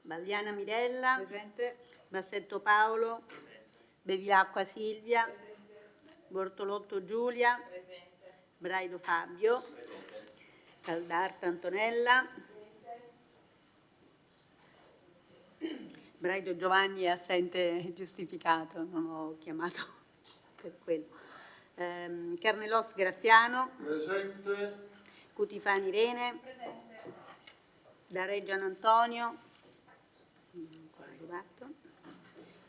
Bagliana Mirella. Presente. Bassetto Paolo. Bevilacqua Silvia. Bortolotto Giulia. Braido Fabio. Caldarta Antonella. Braido Giovanni è assente giustificato, non ho chiamato per quello. Carnelos Graziano. Presente. Cutifani Irene. Presente. Da Reggiano Antonio.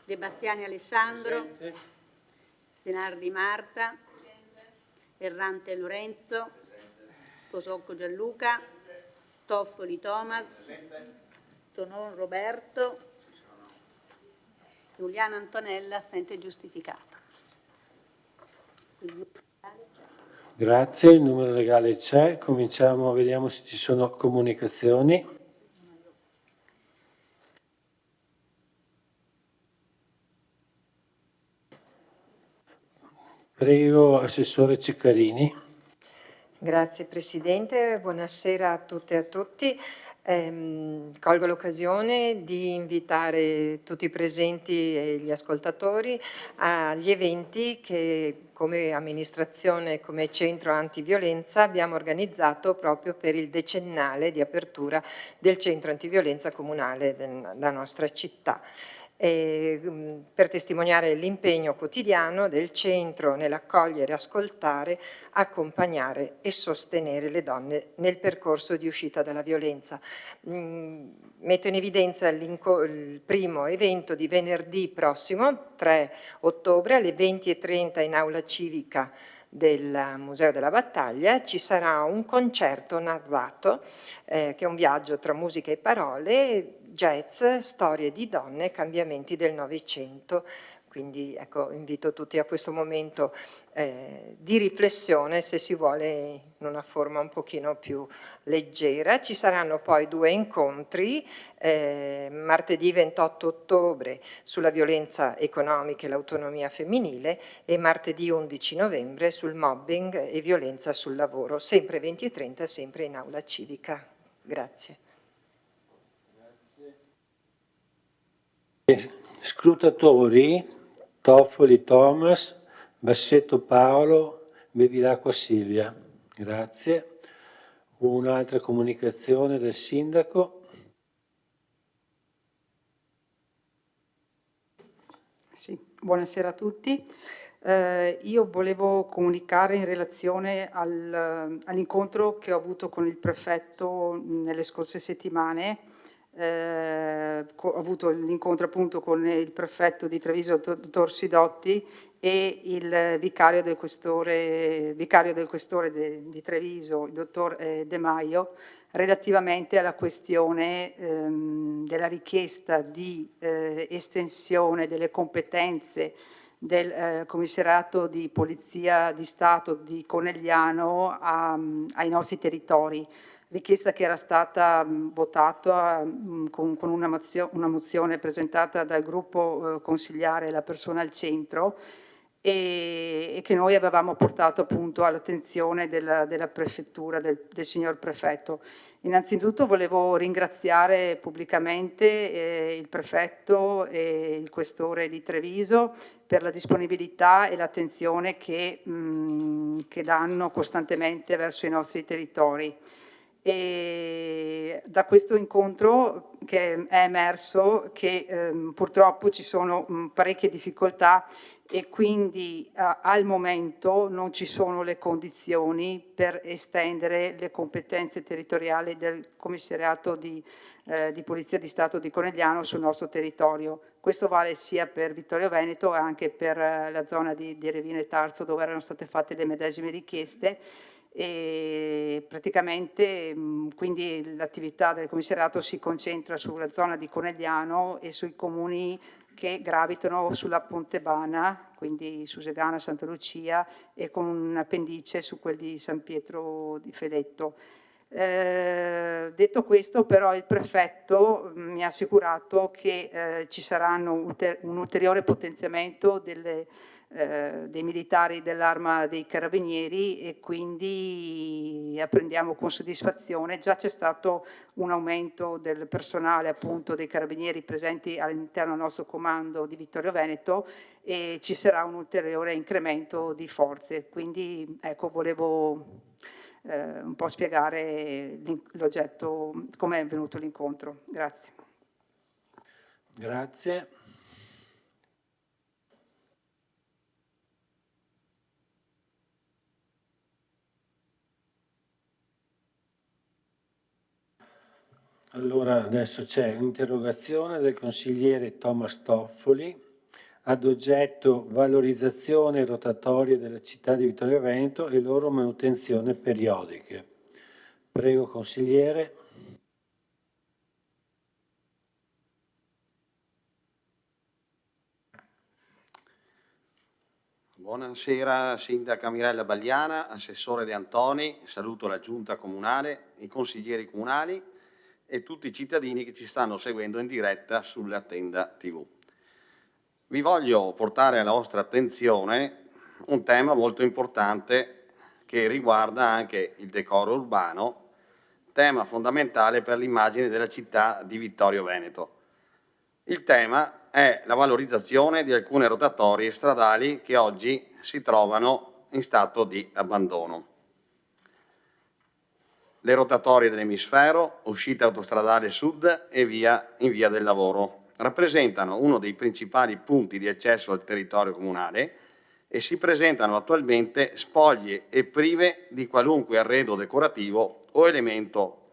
De Bastiani Alessandro. Presente. Denardi Marta. Errante Lorenzo. Posocco Gianluca. Toffoli Thomas. Tonon Roberto. Giuliana Antonella, assente giustificata. Grazie, il numero legale c'è. Cominciamo, vediamo se ci sono comunicazioni. Prego, Assessore Ceccarini. Grazie Presidente, buonasera a tutte e a tutti. Colgo l'occasione di invitare tutti i presenti e gli ascoltatori agli eventi che come amministrazione, come centro antiviolenza abbiamo organizzato proprio per il decennale di apertura del centro antiviolenza comunale della nostra città. Per testimoniare l'impegno quotidiano del centro nell'accogliere, ascoltare, accompagnare e sostenere le donne nel percorso di uscita dalla violenza. Metto in evidenza il primo evento di venerdì prossimo, 3 ottobre, alle 20:30 in aula civica del Museo della Battaglia. Ci sarà un concerto narrato, che è un viaggio tra musica e parole, jazz, storie di donne, cambiamenti del Novecento. Quindi ecco, invito tutti a questo momento di riflessione, se si vuole in una forma un pochino più leggera. Ci saranno poi 2 incontri, martedì 28 ottobre sulla violenza economica e l'autonomia femminile e martedì 11 novembre sul mobbing e violenza sul lavoro, sempre 20:30, sempre in aula civica. Grazie. Scrutatori, Toffoli Thomas, Bassetto Paolo, Bevilacqua Silvia. Grazie. Un'altra comunicazione del Sindaco. Sì, buonasera a tutti. Io volevo comunicare in relazione all'incontro che ho avuto con il prefetto nelle scorse settimane. Ho avuto l'incontro appunto con il prefetto di Treviso, il dottor Sidotti, e il vicario del questore di Treviso, il dottor De Maio, relativamente alla questione della richiesta di estensione delle competenze del Commissariato di Polizia di Stato di Conegliano ai nostri territori. Richiesta che era stata votata con una mozione presentata dal gruppo consigliare La Persona al Centro e che noi avevamo portato appunto all'attenzione della prefettura, del signor prefetto. Innanzitutto volevo ringraziare pubblicamente il prefetto e il questore di Treviso per la disponibilità e l'attenzione che danno costantemente verso i nostri territori. E da questo incontro che è emerso che purtroppo ci sono parecchie difficoltà e quindi al momento non ci sono le condizioni per estendere le competenze territoriali del Commissariato di Polizia di Stato di Conegliano sul nostro territorio. Questo vale sia per Vittorio Veneto che anche per la zona di Revino e Tarzo, dove erano state fatte le medesime richieste. E praticamente quindi l'attività del commissariato si concentra sulla zona di Conegliano e sui comuni che gravitano sulla Pontebana, quindi Susegana, Santa Lucia, e con un appendice su quel di San Pietro di Feletto. Detto questo, però, il prefetto mi ha assicurato che ci saranno un ulteriore potenziamento dei militari dell'Arma dei Carabinieri, e quindi apprendiamo con soddisfazione. Già c'è stato un aumento del personale appunto dei Carabinieri presenti all'interno del nostro comando di Vittorio Veneto, e ci sarà un ulteriore incremento di forze. Quindi ecco, volevo un po' spiegare l'oggetto, come è venuto l'incontro. Grazie. Grazie. Allora adesso c'è un'interrogazione del consigliere Thomas Toffoli ad oggetto valorizzazione rotatorie della città di Vittorio Veneto e loro manutenzione periodiche. Prego consigliere. Buonasera Sindaca Mirella Bagliana, Assessore De Antoni, saluto la Giunta Comunale, i consiglieri comunali e tutti i cittadini che ci stanno seguendo in diretta sulla Tenda TV. Vi voglio portare alla vostra attenzione un tema molto importante che riguarda anche il decoro urbano, tema fondamentale per l'immagine della città di Vittorio Veneto. Il tema è la valorizzazione di alcune rotatorie stradali che oggi si trovano in stato di abbandono. Le rotatorie dell'emisfero, uscita autostradale sud e in via del lavoro, rappresentano uno dei principali punti di accesso al territorio comunale e si presentano attualmente spoglie e prive di qualunque arredo decorativo o elemento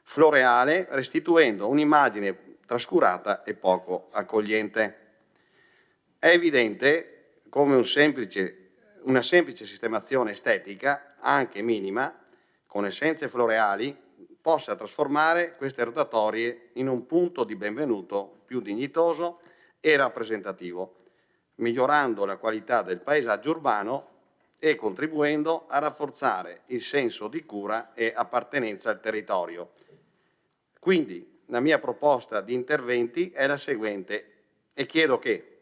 floreale, restituendo un'immagine trascurata e poco accogliente. È evidente come una semplice sistemazione estetica, anche minima, con essenze floreali, possa trasformare queste rotatorie in un punto di benvenuto più dignitoso e rappresentativo, migliorando la qualità del paesaggio urbano e contribuendo a rafforzare il senso di cura e appartenenza al territorio. Quindi la mia proposta di interventi è la seguente e chiedo che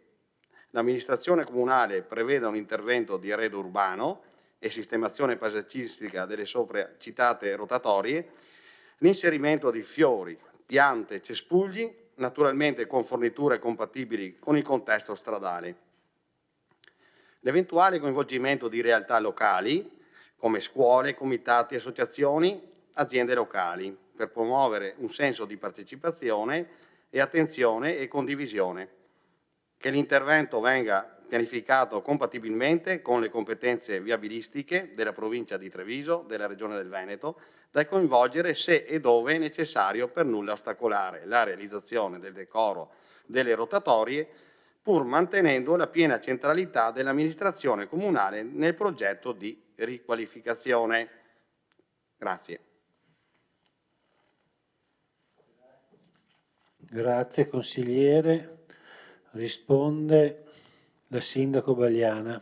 l'amministrazione comunale preveda un intervento di arredo urbano e sistemazione paesaggistica delle sopra citate rotatorie, l'inserimento di fiori, piante, cespugli, naturalmente con forniture compatibili con il contesto stradale. L'eventuale coinvolgimento di realtà locali come scuole, comitati, associazioni, aziende locali, per promuovere un senso di partecipazione e attenzione e condivisione, che l'intervento venga pianificato compatibilmente con le competenze viabilistiche della provincia di Treviso, della Regione del Veneto, da coinvolgere se e dove è necessario per nulla ostacolare la realizzazione del decoro delle rotatorie, pur mantenendo la piena centralità dell'amministrazione comunale nel progetto di riqualificazione. Grazie. Grazie consigliere. Risponde la Sindaco Bagliana.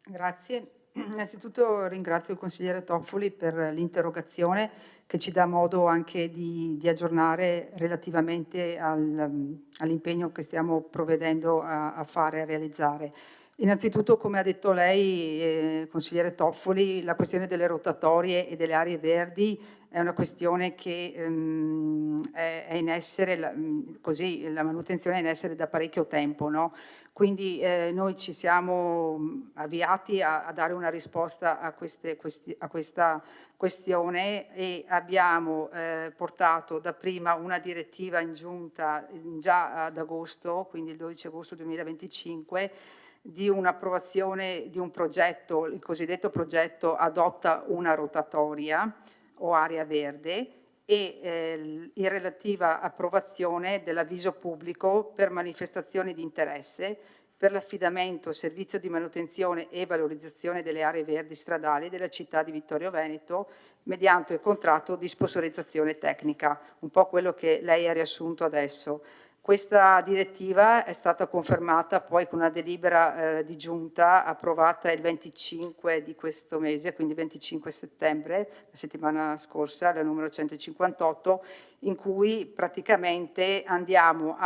Grazie. Innanzitutto ringrazio il consigliere Toffoli per l'interrogazione che ci dà modo anche di aggiornare relativamente all'impegno che stiamo provvedendo a fare, a realizzare. Innanzitutto, come ha detto lei, consigliere Toffoli, la questione delle rotatorie e delle aree verdi è una questione che è in essere, così la manutenzione è in essere da parecchio tempo, no? Quindi noi ci siamo avviati a dare una risposta a questa questione e abbiamo portato dapprima una direttiva in giunta già ad agosto, quindi il 12 agosto 2025, di un'approvazione di un progetto, il cosiddetto progetto Adotta una rotatoria o area verde, e in relativa approvazione dell'avviso pubblico per manifestazioni di interesse per l'affidamento, servizio di manutenzione e valorizzazione delle aree verdi stradali della città di Vittorio Veneto mediante il contratto di sponsorizzazione tecnica, un po' quello che lei ha riassunto adesso. Questa direttiva è stata confermata poi con una delibera di giunta approvata il 25 di questo mese, quindi 25 settembre, la settimana scorsa, la numero 158, in cui praticamente andiamo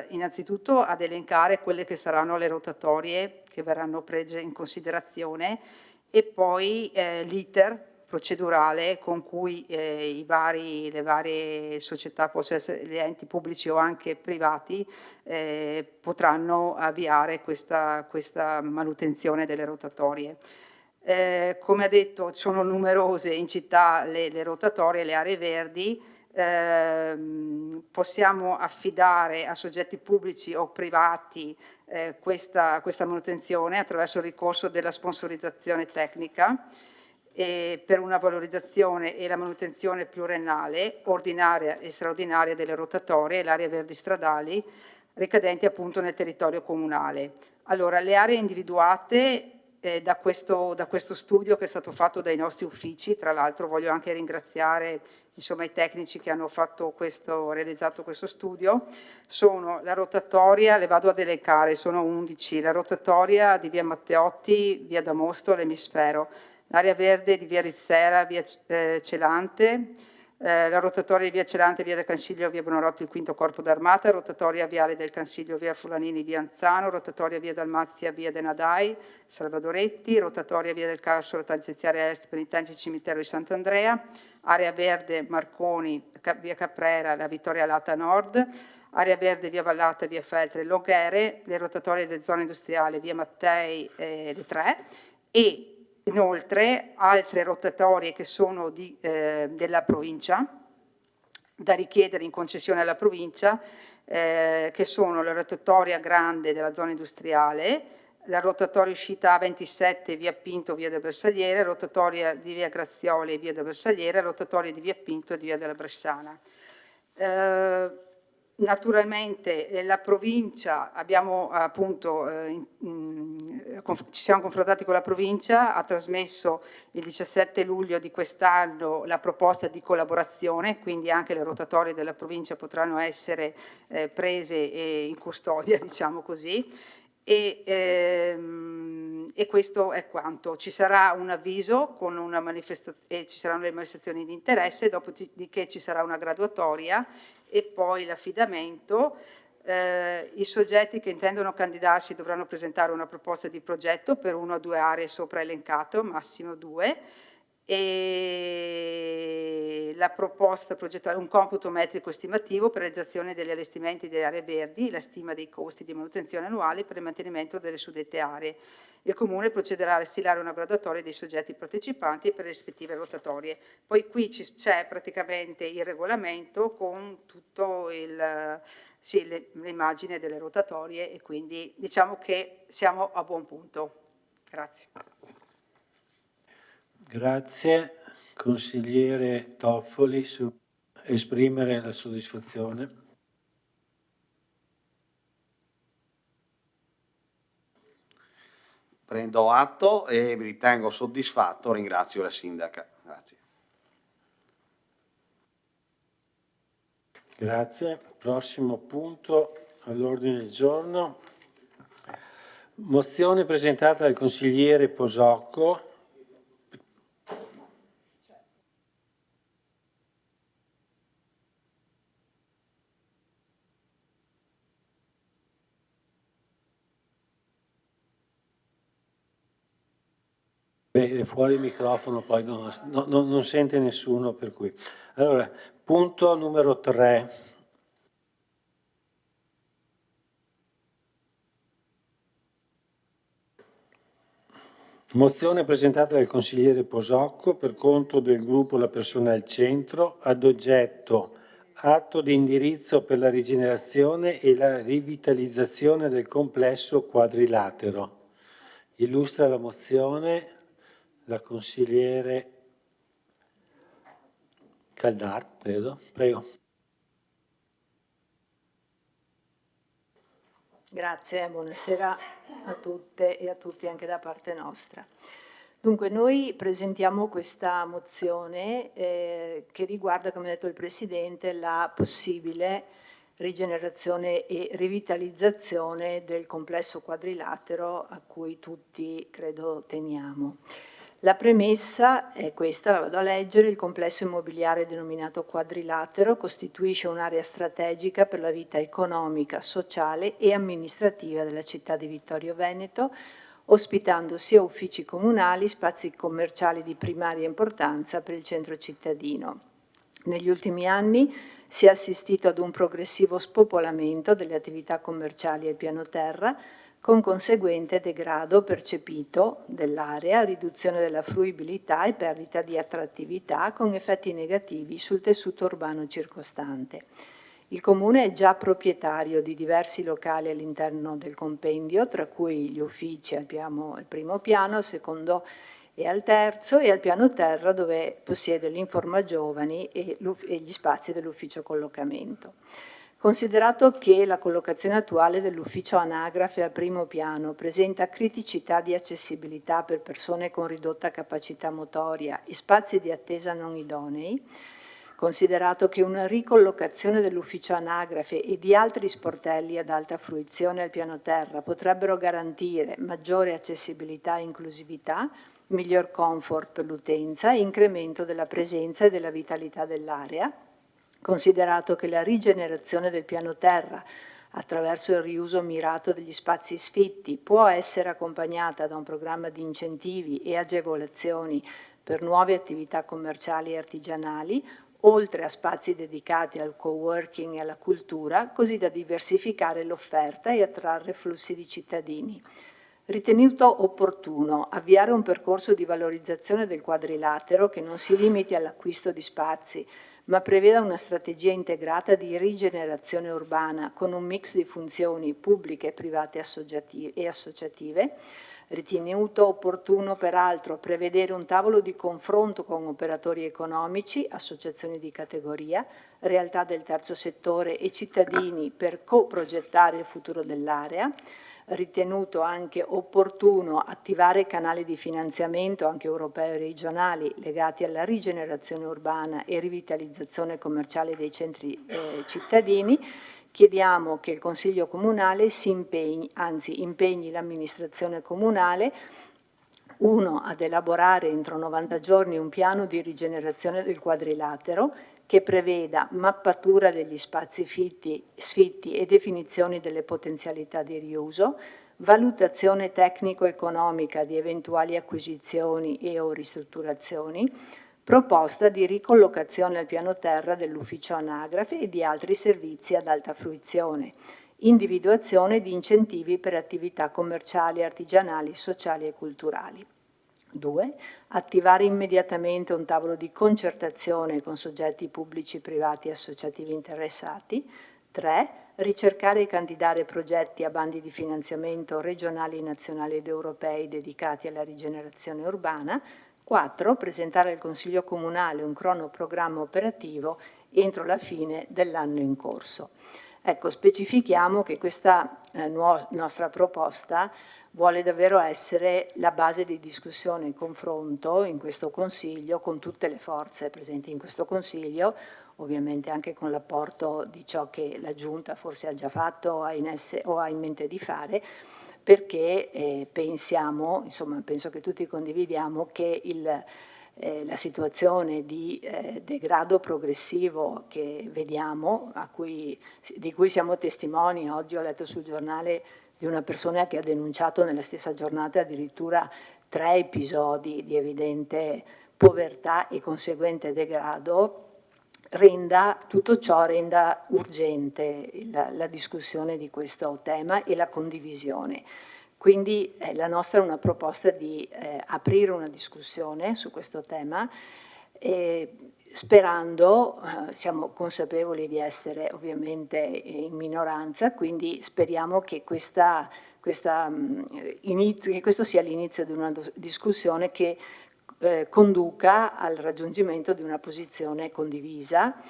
innanzitutto ad elencare quelle che saranno le rotatorie che verranno prese in considerazione e poi l'iter procedurale con cui le varie società, possono essere gli enti pubblici o anche privati, potranno avviare questa manutenzione delle rotatorie. Come ha detto, sono numerose in città le rotatorie, le aree verdi. Possiamo affidare a soggetti pubblici o privati questa manutenzione attraverso il ricorso della sponsorizzazione tecnica per una valorizzazione e la manutenzione pluriennale, ordinaria e straordinaria delle rotatorie e le aree verdi stradali ricadenti appunto nel territorio comunale. Allora, le aree individuate da questo studio che è stato fatto dai nostri uffici, tra l'altro voglio anche ringraziare i tecnici che hanno realizzato questo studio, sono la rotatoria, le vado ad elencare, sono 11, la rotatoria di via Matteotti, via Damosto, l'emisfero, l'area verde di via Rizzera, via Celante, la rotatoria di via Celante, via del Cansiglio, via Buonarroti, il quinto corpo d'armata, rotatoria viale del Cansiglio, via Fulanini, via Anzano, rotatoria via Dalmazia, via De Nadai, Salvadoretti, rotatoria via del Carso, tangenziale est, penitenziario cimitero di Sant'Andrea, area verde Marconi, via Caprera, la Vittoria Alata Nord, area verde via Vallata, via Feltre, Loghere, le rotatorie delle zone industriali, via Mattei, le 3, e inoltre altre rotatorie che sono della provincia, da richiedere in concessione alla provincia, che sono la rotatoria grande della zona industriale, la rotatoria uscita A27 via Pinto, via del Bersagliere, rotatoria di via Grazioli e via del Bersagliere, rotatoria di via Pinto e di via della Bressana. Naturalmente la provincia, abbiamo appunto, ci siamo confrontati con la provincia, ha trasmesso il 17 luglio di quest'anno la proposta di collaborazione, quindi anche le rotatorie della provincia potranno essere prese in custodia, diciamo così, e questo è quanto. Ci sarà un avviso con una manifestazione, ci saranno le manifestazioni di interesse, dopodiché ci sarà una graduatoria e poi l'affidamento. I soggetti che intendono candidarsi dovranno presentare una proposta di progetto per 1 o 2 aree sopra elencato, massimo 2, e la proposta progettuale, un computo metrico estimativo per realizzazione degli allestimenti delle aree verdi, la stima dei costi di manutenzione annuali per il mantenimento delle suddette aree. Il Comune procederà a stilare una graduatoria dei soggetti partecipanti per le rispettive rotatorie. Poi qui c'è praticamente il regolamento con tutto l'immagine delle rotatorie e quindi diciamo che siamo a buon punto. Grazie. Grazie, consigliere Toffoli, su esprimere la soddisfazione. Prendo atto e mi ritengo soddisfatto, ringrazio la sindaca. Grazie. Grazie. Prossimo punto all'ordine del giorno. Mozione presentata dal consigliere Posocco. Beh, fuori il microfono, poi non sente nessuno, per cui. Allora, punto numero 3. Mozione presentata dal consigliere Posocco per conto del gruppo La Persona al Centro, ad oggetto atto di indirizzo per la rigenerazione e la rivitalizzazione del complesso Quadrilatero. Illustra la mozione la consigliere Caldart, credo. Prego. Grazie, buonasera a tutte e a tutti anche da parte nostra. Dunque, noi presentiamo questa mozione che riguarda, come ha detto il Presidente, la possibile rigenerazione e rivitalizzazione del complesso quadrilatero a cui tutti credo teniamo. La premessa è questa, la vado a leggere: il complesso immobiliare denominato Quadrilatero costituisce un'area strategica per la vita economica, sociale e amministrativa della città di Vittorio Veneto, ospitando sia uffici comunali, spazi commerciali di primaria importanza per il centro cittadino. Negli ultimi anni si è assistito ad un progressivo spopolamento delle attività commerciali al piano terra, con conseguente degrado percepito dell'area, riduzione della fruibilità e perdita di attrattività, con effetti negativi sul tessuto urbano circostante. Il Comune è già proprietario di diversi locali all'interno del compendio, tra cui gli uffici al primo piano, al secondo e al terzo, e al piano terra, dove possiede l'Informa Giovani e gli spazi dell'ufficio collocamento. Considerato che la collocazione attuale dell'ufficio anagrafe al primo piano presenta criticità di accessibilità per persone con ridotta capacità motoria e spazi di attesa non idonei, considerato che una ricollocazione dell'ufficio anagrafe e di altri sportelli ad alta fruizione al piano terra potrebbero garantire maggiore accessibilità e inclusività, miglior comfort per l'utenza e incremento della presenza e della vitalità dell'area, considerato che la rigenerazione del piano terra attraverso il riuso mirato degli spazi sfitti può essere accompagnata da un programma di incentivi e agevolazioni per nuove attività commerciali e artigianali, oltre a spazi dedicati al co-working e alla cultura, così da diversificare l'offerta e attrarre flussi di cittadini. Ritenuto opportuno avviare un percorso di valorizzazione del quadrilatero che non si limiti all'acquisto di spazi, ma preveda una strategia integrata di rigenerazione urbana con un mix di funzioni pubbliche, private e associative. Ritenuto opportuno, peraltro, prevedere un tavolo di confronto con operatori economici, associazioni di categoria, realtà del terzo settore e cittadini per coprogettare il futuro dell'area. Ritenuto anche opportuno attivare canali di finanziamento anche europei e regionali legati alla rigenerazione urbana e rivitalizzazione commerciale dei centri cittadini. Chiediamo che il Consiglio Comunale impegni l'amministrazione comunale ad elaborare entro 90 giorni un piano di rigenerazione del quadrilatero che preveda mappatura degli spazi sfitti e definizioni delle potenzialità di riuso, valutazione tecnico-economica di eventuali acquisizioni e o ristrutturazioni, proposta di ricollocazione al piano terra dell'ufficio anagrafe e di altri servizi ad alta fruizione, individuazione di incentivi per attività commerciali, artigianali, sociali e culturali. 2. Attivare immediatamente un tavolo di concertazione con soggetti pubblici, privati e associativi interessati. 3. Ricercare e candidare progetti a bandi di finanziamento regionali, nazionali ed europei dedicati alla rigenerazione urbana. 4. Presentare al Consiglio Comunale un cronoprogramma operativo entro la fine dell'anno in corso. Ecco, specifichiamo che questa nostra proposta vuole davvero essere la base di discussione e confronto in questo Consiglio con tutte le forze presenti in questo Consiglio, ovviamente anche con l'apporto di ciò che la Giunta forse ha già fatto o ha in mente di fare, perché pensiamo, insomma penso che tutti condividiamo, che la situazione di degrado progressivo che vediamo, di cui siamo testimoni. Oggi ho letto sul giornale di una persona che ha denunciato nella stessa giornata addirittura 3 episodi di evidente povertà e conseguente degrado, tutto ciò renda urgente la discussione di questo tema e la condivisione. Quindi la nostra è una proposta di aprire una discussione su questo tema, sperando, siamo consapevoli di essere ovviamente in minoranza, quindi speriamo che questo sia l'inizio di una discussione che conduca al raggiungimento di una posizione condivisa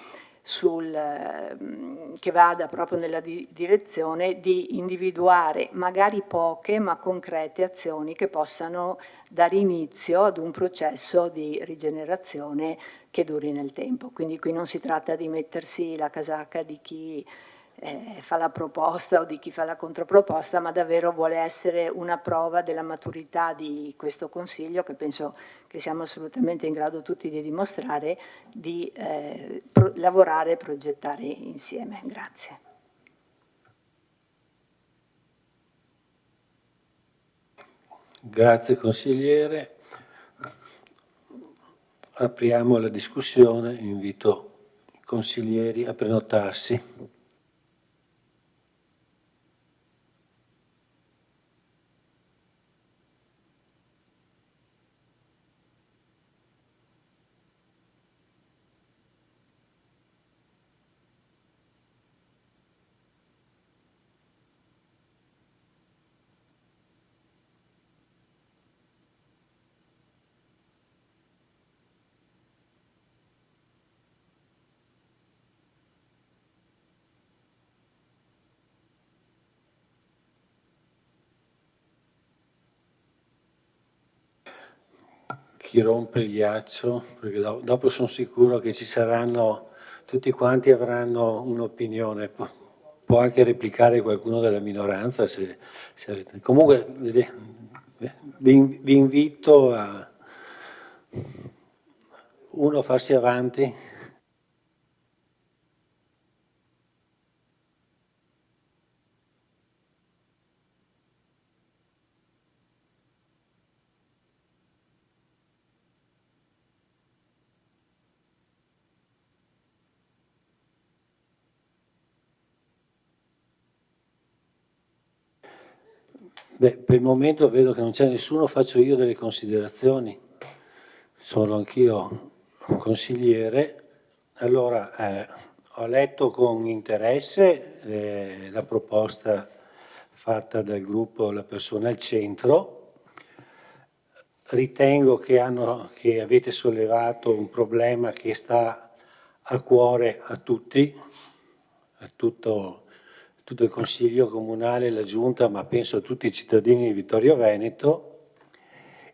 che vada proprio nella direzione di individuare magari poche ma concrete azioni che possano dare inizio ad un processo di rigenerazione che duri nel tempo. Quindi qui non si tratta di mettersi la casacca di chi fa la proposta o di chi fa la controproposta, ma davvero vuole essere una prova della maturità di questo Consiglio, che penso che siamo assolutamente in grado tutti di dimostrare, di lavorare e progettare insieme. Grazie. Grazie consigliere. Apriamo la discussione, invito i consiglieri a prenotarsi. Chi rompe il ghiaccio, perché dopo sono sicuro che ci saranno, tutti quanti avranno un'opinione, può anche replicare qualcuno della minoranza se avete. Comunque vi invito a farsi avanti. Beh, per il momento vedo che non c'è nessuno, faccio io delle considerazioni. Sono anch'io consigliere. Allora, ho letto con interesse la proposta fatta dal gruppo La Persona al Centro. Ritengo che avete sollevato un problema che sta a cuore a tutti, a tutto il Consiglio Comunale, la Giunta, ma penso a tutti i cittadini di Vittorio Veneto,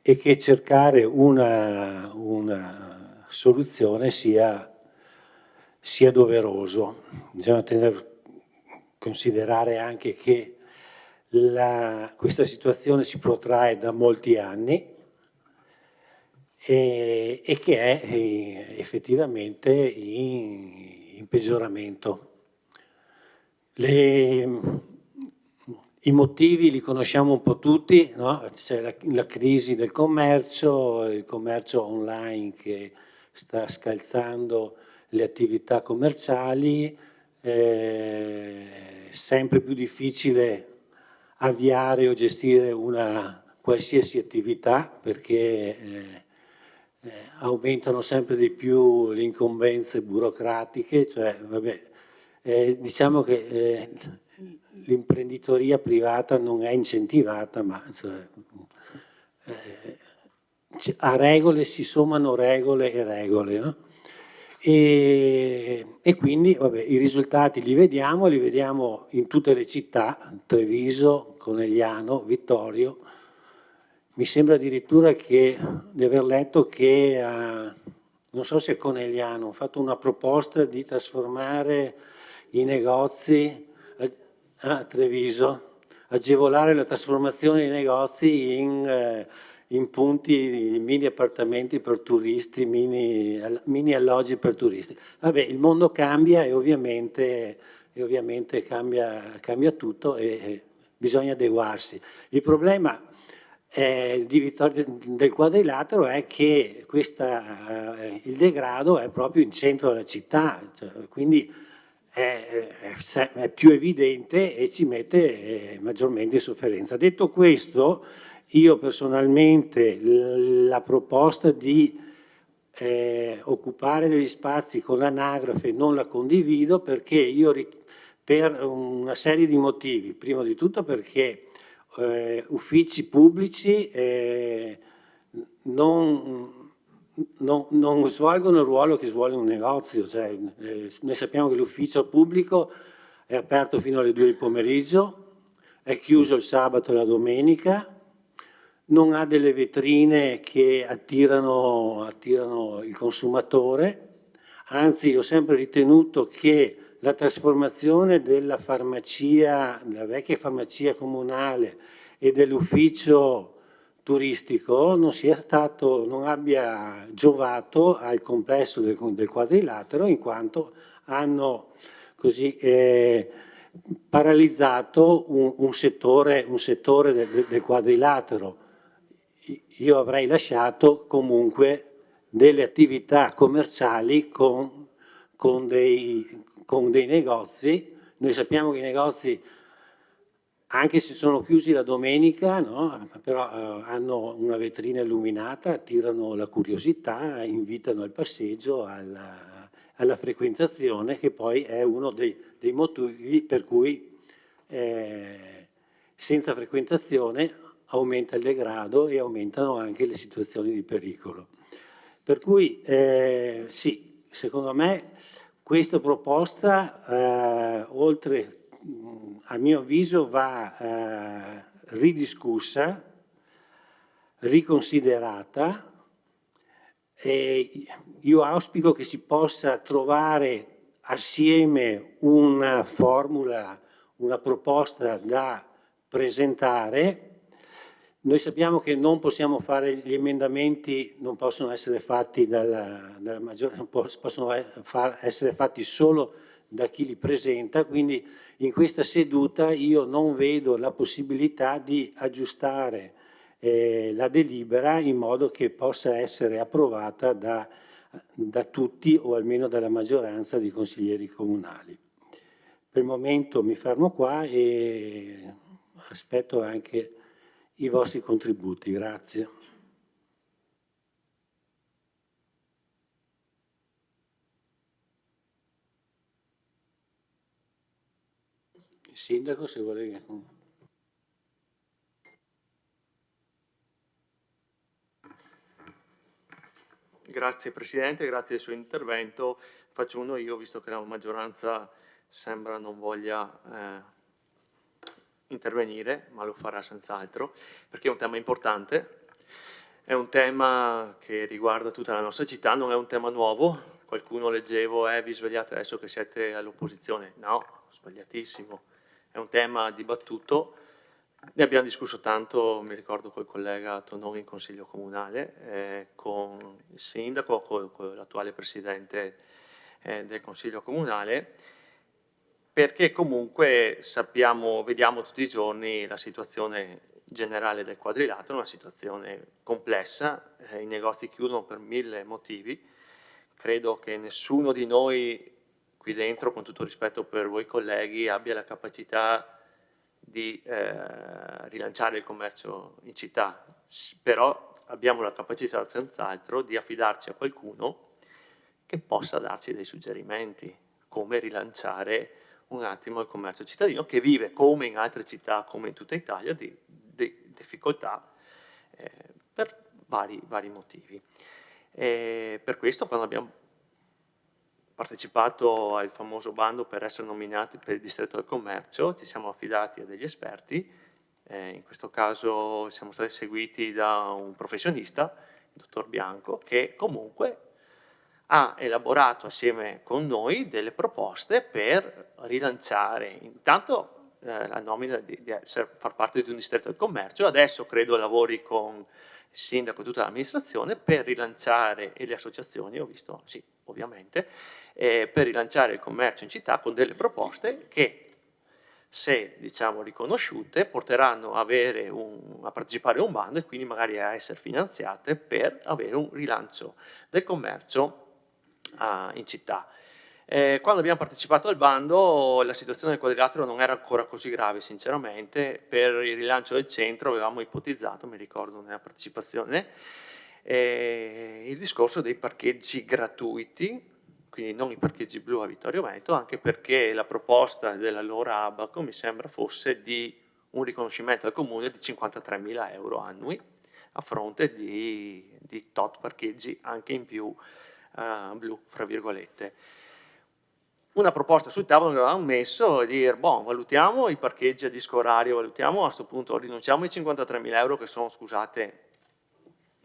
e che cercare una soluzione sia doveroso. Bisogna considerare anche che questa situazione si protrae da molti anni e che è effettivamente in peggioramento. I motivi li conosciamo un po' tutti, no? C'è la crisi del commercio, il commercio online che sta scalzando le attività commerciali, sempre più difficile avviare o gestire una qualsiasi attività perché aumentano sempre di più le incombenze burocratiche, cioè vabbè, diciamo che l'imprenditoria privata non è incentivata, ma cioè, a regole si sommano regole e regole, no? E quindi vabbè, i risultati li vediamo in tutte le città, Treviso, Conegliano, Vittorio. Mi sembra addirittura di aver letto che non so se a Conegliano, ho fatto una proposta di trasformare i negozi a Treviso, agevolare la trasformazione dei negozi in punti di mini appartamenti per turisti, mini alloggi per turisti. Vabbè, il mondo cambia e ovviamente cambia tutto e bisogna adeguarsi. Il problema del quadrilatero è che il degrado è proprio in centro alla città, cioè, quindi è più evidente e ci mette maggiormente in sofferenza. Detto questo, io personalmente la proposta di occupare degli spazi con l'anagrafe non la condivido perché per una serie di motivi. Prima di tutto perché uffici pubblici non svolgono il ruolo che svolge un negozio, cioè, noi sappiamo che l'ufficio pubblico è aperto fino alle 2 del pomeriggio, è chiuso il sabato e la domenica, non ha delle vetrine che attirano il consumatore, anzi ho sempre ritenuto che la trasformazione della farmacia, della vecchia farmacia comunale e dell'ufficio turistico non abbia giovato al complesso del quadrilatero, in quanto hanno così paralizzato un settore del quadrilatero. Io avrei lasciato comunque delle attività commerciali con dei negozi. Noi sappiamo che i negozi, anche se sono chiusi la domenica, no? Però hanno una vetrina illuminata, attirano la curiosità, invitano al passeggio, alla frequentazione, che poi è uno dei motivi per cui senza frequentazione aumenta il degrado e aumentano anche le situazioni di pericolo. Per cui sì, secondo me questa proposta, oltre a mio avviso, va ridiscussa, riconsiderata, e io auspico che si possa trovare assieme una formula, una proposta da presentare. Noi sappiamo che non possiamo fare gli emendamenti, non possono essere fatti dalla maggioranza, possono essere fatti solo da chi li presenta, quindi in questa seduta io non vedo la possibilità di aggiustare la delibera in modo che possa essere approvata da tutti o almeno dalla maggioranza di consiglieri comunali. Per il momento mi fermo qua e aspetto anche i vostri contributi. Grazie. Il sindaco, se vuole. Grazie Presidente, grazie del suo intervento. Faccio uno io, visto che la maggioranza sembra non voglia intervenire, ma lo farà senz'altro, perché è un tema importante, è un tema che riguarda tutta la nostra città, non è un tema nuovo. Qualcuno leggevo, vi svegliate adesso che siete all'opposizione. No, sbagliatissimo, è un tema dibattuto. Ne abbiamo discusso tanto, mi ricordo col collega Tononi in Consiglio Comunale, con il Sindaco, con l'attuale Presidente del Consiglio Comunale, perché comunque vediamo tutti i giorni la situazione generale del quadrilatero, una situazione complessa, i negozi chiudono per 1000 motivi. Credo che nessuno di noi qui dentro, con tutto rispetto per voi colleghi, abbia la capacità di rilanciare il commercio in città, però abbiamo la capacità senz'altro di affidarci a qualcuno che possa darci dei suggerimenti come rilanciare un attimo il commercio cittadino, che vive, come in altre città, come in tutta Italia, di difficoltà per vari motivi. Per questo, quando abbiamo partecipato al famoso bando per essere nominati per il distretto del commercio, ci siamo affidati a degli esperti, in questo caso siamo stati seguiti da un professionista, il dottor Bianco, che comunque ha elaborato assieme con noi delle proposte per rilanciare intanto la nomina di far parte di un distretto del commercio. Adesso credo lavori con il sindaco e tutta l'amministrazione per rilanciare, e le associazioni, ho visto, sì, ovviamente, per rilanciare il commercio in città con delle proposte che, se diciamo riconosciute, porteranno a partecipare a un bando e quindi magari a essere finanziate per avere un rilancio del commercio in città. Quando abbiamo partecipato al bando la situazione del quadrilatero non era ancora così grave, sinceramente. Per il rilancio del centro avevamo ipotizzato, mi ricordo nella partecipazione, il discorso dei parcheggi gratuiti, quindi non i parcheggi blu a Vittorio Veneto, anche perché la proposta dell'allora Abaco mi sembra fosse di un riconoscimento al comune di 53.000 euro annui a fronte di tot parcheggi anche in più blu, fra virgolette. Una proposta sul tavolo che avevamo messo è dire, valutiamo i parcheggi a disco orario, valutiamo a questo punto, rinunciamo ai 53.000 euro che sono, scusate,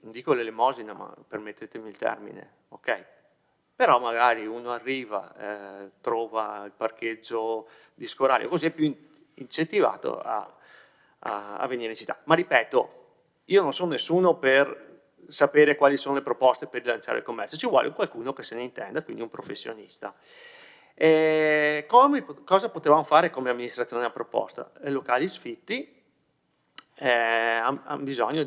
non dico l'elemosina, ma permettetemi il termine, ok? però magari uno arriva, trova il parcheggio discorario, così è più incentivato a venire in città. Ma ripeto, io non sono nessuno per sapere quali sono le proposte per rilanciare il commercio, ci vuole qualcuno che se ne intenda, quindi un professionista. Cosa potevamo fare come amministrazione della proposta? Locali sfitti, c'è bisogno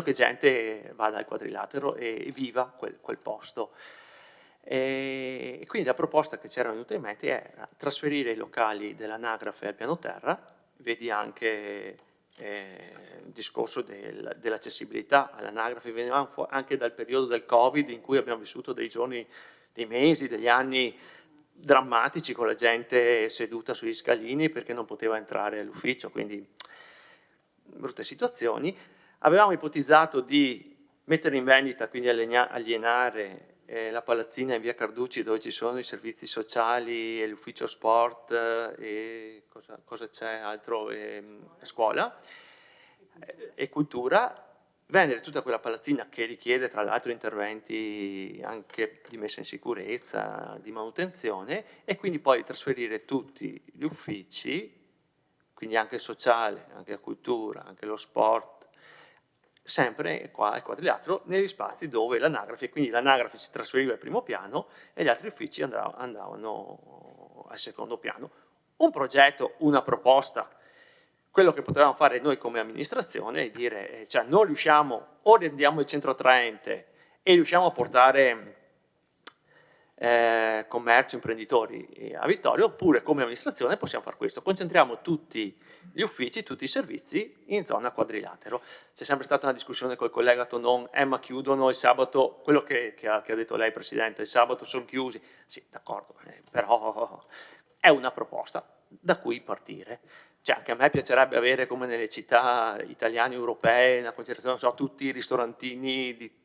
che gente vada al Quadrilatero e viva quel posto. E quindi la proposta che c'era venuta in mente era trasferire i locali dell'anagrafe al piano terra, vedi anche il discorso dell'accessibilità all'anagrafe, venivamo anche dal periodo del Covid in cui abbiamo vissuto dei giorni, dei mesi, degli anni drammatici con la gente seduta sugli scalini perché non poteva entrare all'ufficio, quindi brutte situazioni. Avevamo ipotizzato di mettere in vendita, quindi alienare la palazzina in via Carducci dove ci sono i servizi sociali e l'ufficio sport e cosa c'è altro, scuola e cultura, vendere tutta quella palazzina che richiede tra l'altro interventi anche di messa in sicurezza, di manutenzione, e quindi poi trasferire tutti gli uffici, quindi anche il sociale, anche la cultura, anche lo sport, sempre qua al Quadrilatero, negli spazi dove l'anagrafe, quindi l'anagrafe si trasferiva al primo piano e gli altri uffici andavano al secondo piano. Un progetto, una proposta, quello che potevamo fare noi come amministrazione è dire, cioè non riusciamo, o rendiamo il centro attraente e riusciamo a portare commercio, imprenditori a Vittoria, oppure come amministrazione possiamo fare questo, concentriamo tutti gli uffici, tutti i servizi in zona Quadrilatero. C'è sempre stata una discussione col collega Tonon, ma chiudono il sabato, quello che ha detto lei Presidente, il sabato sono chiusi, sì d'accordo, però è una proposta da cui partire. Cioè, anche a me piacerebbe avere, come nelle città italiane, europee, una concentrazione, non so, tutti i ristorantini di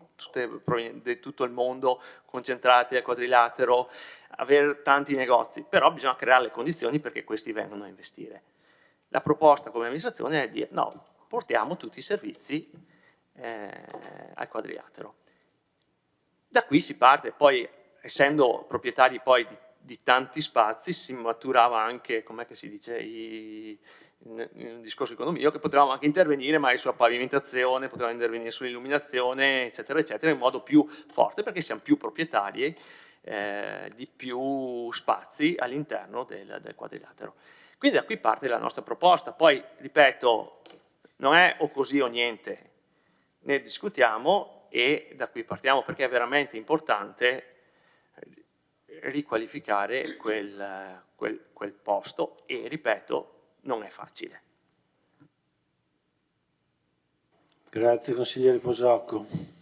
tutto il mondo concentrati al Quadrilatero, avere tanti negozi, però bisogna creare le condizioni perché questi vengano a investire. La proposta come amministrazione è dire no, portiamo tutti i servizi al Quadrilatero. Da qui si parte, poi essendo proprietari poi di tanti spazi si maturava anche, com'è che si dice, in discorso economico, che potevamo anche intervenire magari sulla pavimentazione, potevamo intervenire sull'illuminazione, eccetera, eccetera, in modo più forte perché siamo più proprietari di più spazi all'interno del Quadrilatero. Quindi da qui parte la nostra proposta. Poi, ripeto, non è o così o niente, ne discutiamo e da qui partiamo perché è veramente importante riqualificare quel posto e, ripeto, non è facile. Grazie consigliere Posocco.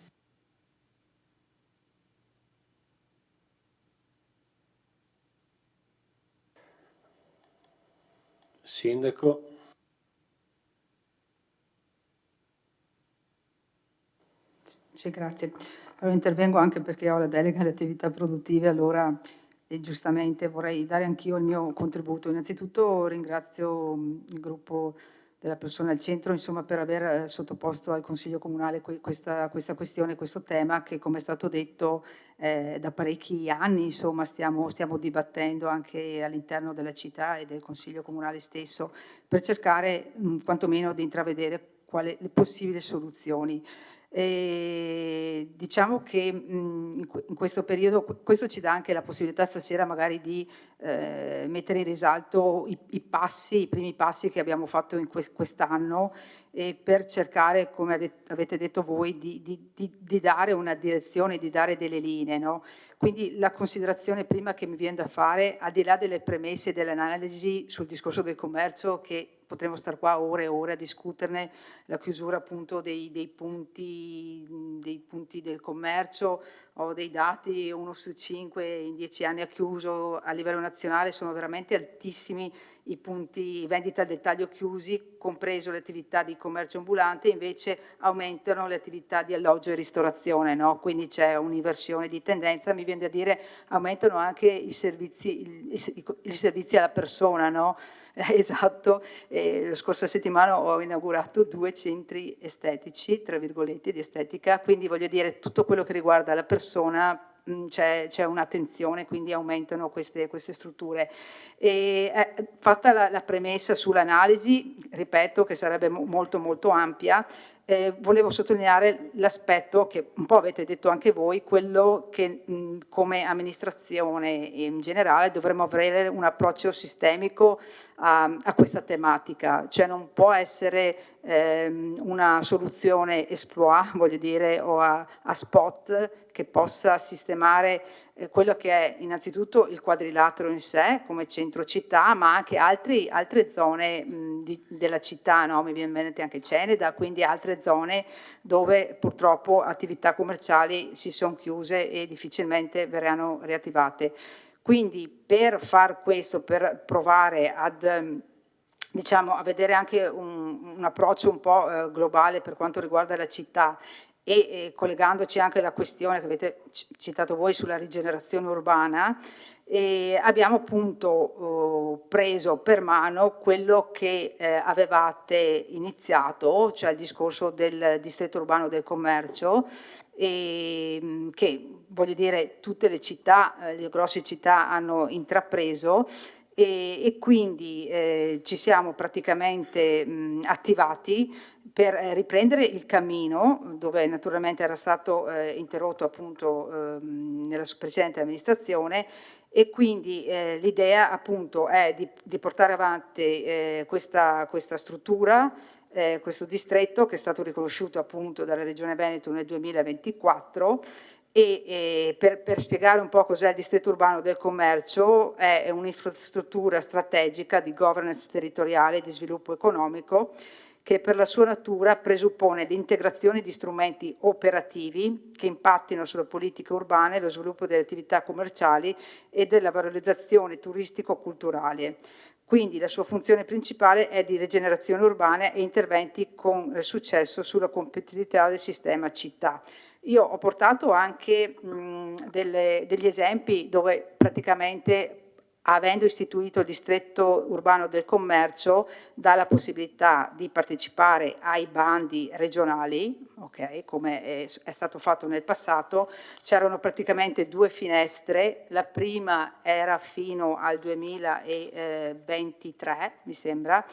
Sindaco. Sì, grazie. Allora, intervengo anche perché ho la delega alle attività produttive, allora giustamente vorrei dare anch'io il mio contributo. Innanzitutto ringrazio il gruppo della persona al centro, insomma, per aver sottoposto al Consiglio Comunale questa questione, questo tema che, come è stato detto, da parecchi anni, insomma, stiamo dibattendo anche all'interno della città e del Consiglio Comunale stesso, per cercare quantomeno di intravedere quali le possibili soluzioni. Diciamo che in questo periodo, questo ci dà anche la possibilità stasera magari di mettere in risalto i primi passi che abbiamo fatto in quest'anno per cercare, come avete detto voi, di dare una direzione, di dare delle linee, no? Quindi la considerazione prima che mi viene da fare, al di là delle premesse e delle analisi sul discorso del commercio, che potremmo stare qua ore e ore a discuterne, la chiusura appunto dei punti del commercio, ho dei dati, 1 su 5 in 10 anni ha chiuso a livello nazionale, sono veramente altissimi i punti vendita al dettaglio chiusi, compreso le attività di commercio ambulante, invece aumentano le attività di alloggio e ristorazione, no? Quindi c'è un'inversione di tendenza, mi viene da dire aumentano anche i servizi alla persona, no? Esatto, la scorsa settimana ho inaugurato 2 centri estetici, tra virgolette, di estetica, quindi voglio dire tutto quello che riguarda la persona c'è un'attenzione, quindi aumentano queste strutture. E, fatta la premessa sull'analisi, ripeto che sarebbe molto molto ampia, volevo sottolineare l'aspetto che un po' avete detto anche voi, quello che come amministrazione in generale dovremmo avere un approccio sistemico a questa tematica, cioè non può essere una soluzione exploit, voglio dire, o a spot che possa sistemare quello che è innanzitutto il quadrilatero in sé come centro città, ma anche altre zone della città, no? Mi viene in mente anche Ceneda, quindi altre zone dove purtroppo attività commerciali si sono chiuse e difficilmente verranno riattivate. Quindi per far questo, per provare ad diciamo, a vedere anche un approccio un po' globale per quanto riguarda la città e collegandoci anche alla questione che avete citato voi sulla rigenerazione urbana, abbiamo appunto preso per mano quello che avevate iniziato, cioè il discorso del distretto urbano del commercio, che voglio dire tutte le città, le grosse città hanno intrapreso, e quindi ci siamo praticamente attivati per riprendere il cammino, dove naturalmente era stato interrotto appunto nella precedente amministrazione, e quindi l'idea appunto è di portare avanti questa struttura, questo distretto che è stato riconosciuto appunto dalla Regione Veneto nel 2024. E per spiegare un po' cos'è il distretto urbano del commercio, è un'infrastruttura strategica di governance territoriale e di sviluppo economico che per la sua natura presuppone l'integrazione di strumenti operativi che impattino sulle politiche urbane, lo sviluppo delle attività commerciali e della valorizzazione turistico-culturale. Quindi la sua funzione principale è di rigenerazione urbana e interventi con successo sulla competitività del sistema città. Io ho portato anche degli esempi dove praticamente, avendo istituito il distretto urbano del commercio, dà la possibilità di partecipare ai bandi regionali, okay, come è stato fatto nel passato. C'erano praticamente 2 finestre, la prima era fino al 2023, mi sembra,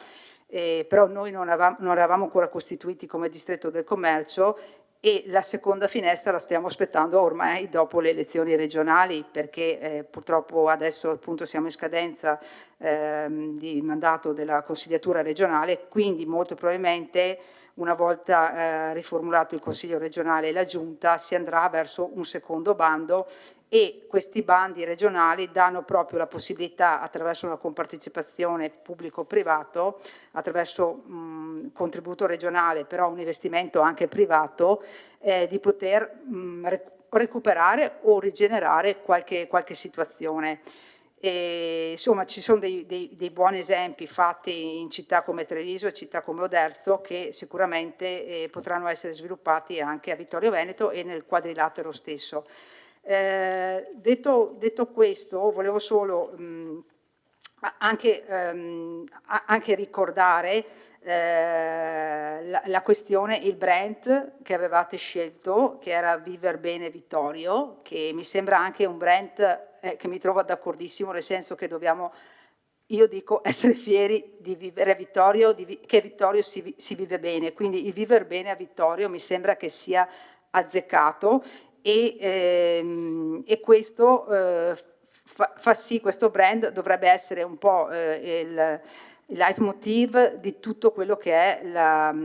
però noi non eravamo ancora costituiti come distretto del commercio, e la seconda finestra la stiamo aspettando ormai dopo le elezioni regionali, perché purtroppo adesso appunto siamo in scadenza di mandato della consigliatura regionale, quindi molto probabilmente una volta riformulato il Consiglio regionale e la Giunta si andrà verso un secondo bando, e questi bandi regionali danno proprio la possibilità, attraverso una compartecipazione pubblico-privato, attraverso contributo regionale, però un investimento anche privato, di poter recuperare o rigenerare qualche situazione. E, insomma, ci sono dei buoni esempi fatti in città come Treviso e città come Oderzo che sicuramente potranno essere sviluppati anche a Vittorio Veneto e nel quadrilatero stesso. Detto questo, volevo solo anche ricordare la questione, il brand che avevate scelto, che era Viver Bene Vittorio, che mi sembra anche un brand che mi trovo d'accordissimo, nel senso che dobbiamo, io dico, essere fieri di vivere a Vittorio, che a Vittorio si vive bene, quindi il Viver Bene a Vittorio mi sembra che sia azzeccato, e questo fa sì, questo brand dovrebbe essere un po' il leitmotiv di tutto quello che è la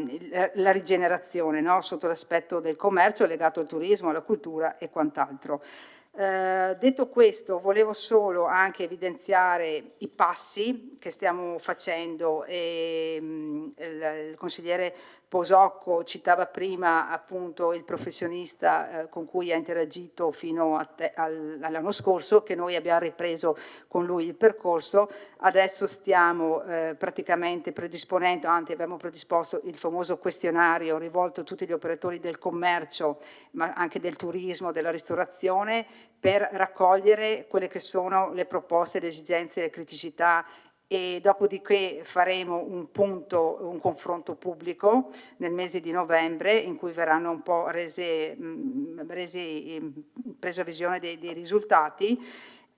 rigenerazione, no? Sotto l'aspetto del commercio legato al turismo, alla cultura e quant'altro. Detto questo, volevo solo anche evidenziare i passi che stiamo facendo, e il consigliere Posocco citava prima appunto il professionista con cui ha interagito fino all'anno scorso, che noi abbiamo ripreso con lui il percorso. Adesso stiamo praticamente predisponendo, anzi abbiamo predisposto il famoso questionario rivolto a tutti gli operatori del commercio, ma anche del turismo, della ristorazione, per raccogliere quelle che sono le proposte, le esigenze, le criticità e dopodiché faremo un confronto pubblico nel mese di novembre in cui verranno un po' presa visione dei risultati,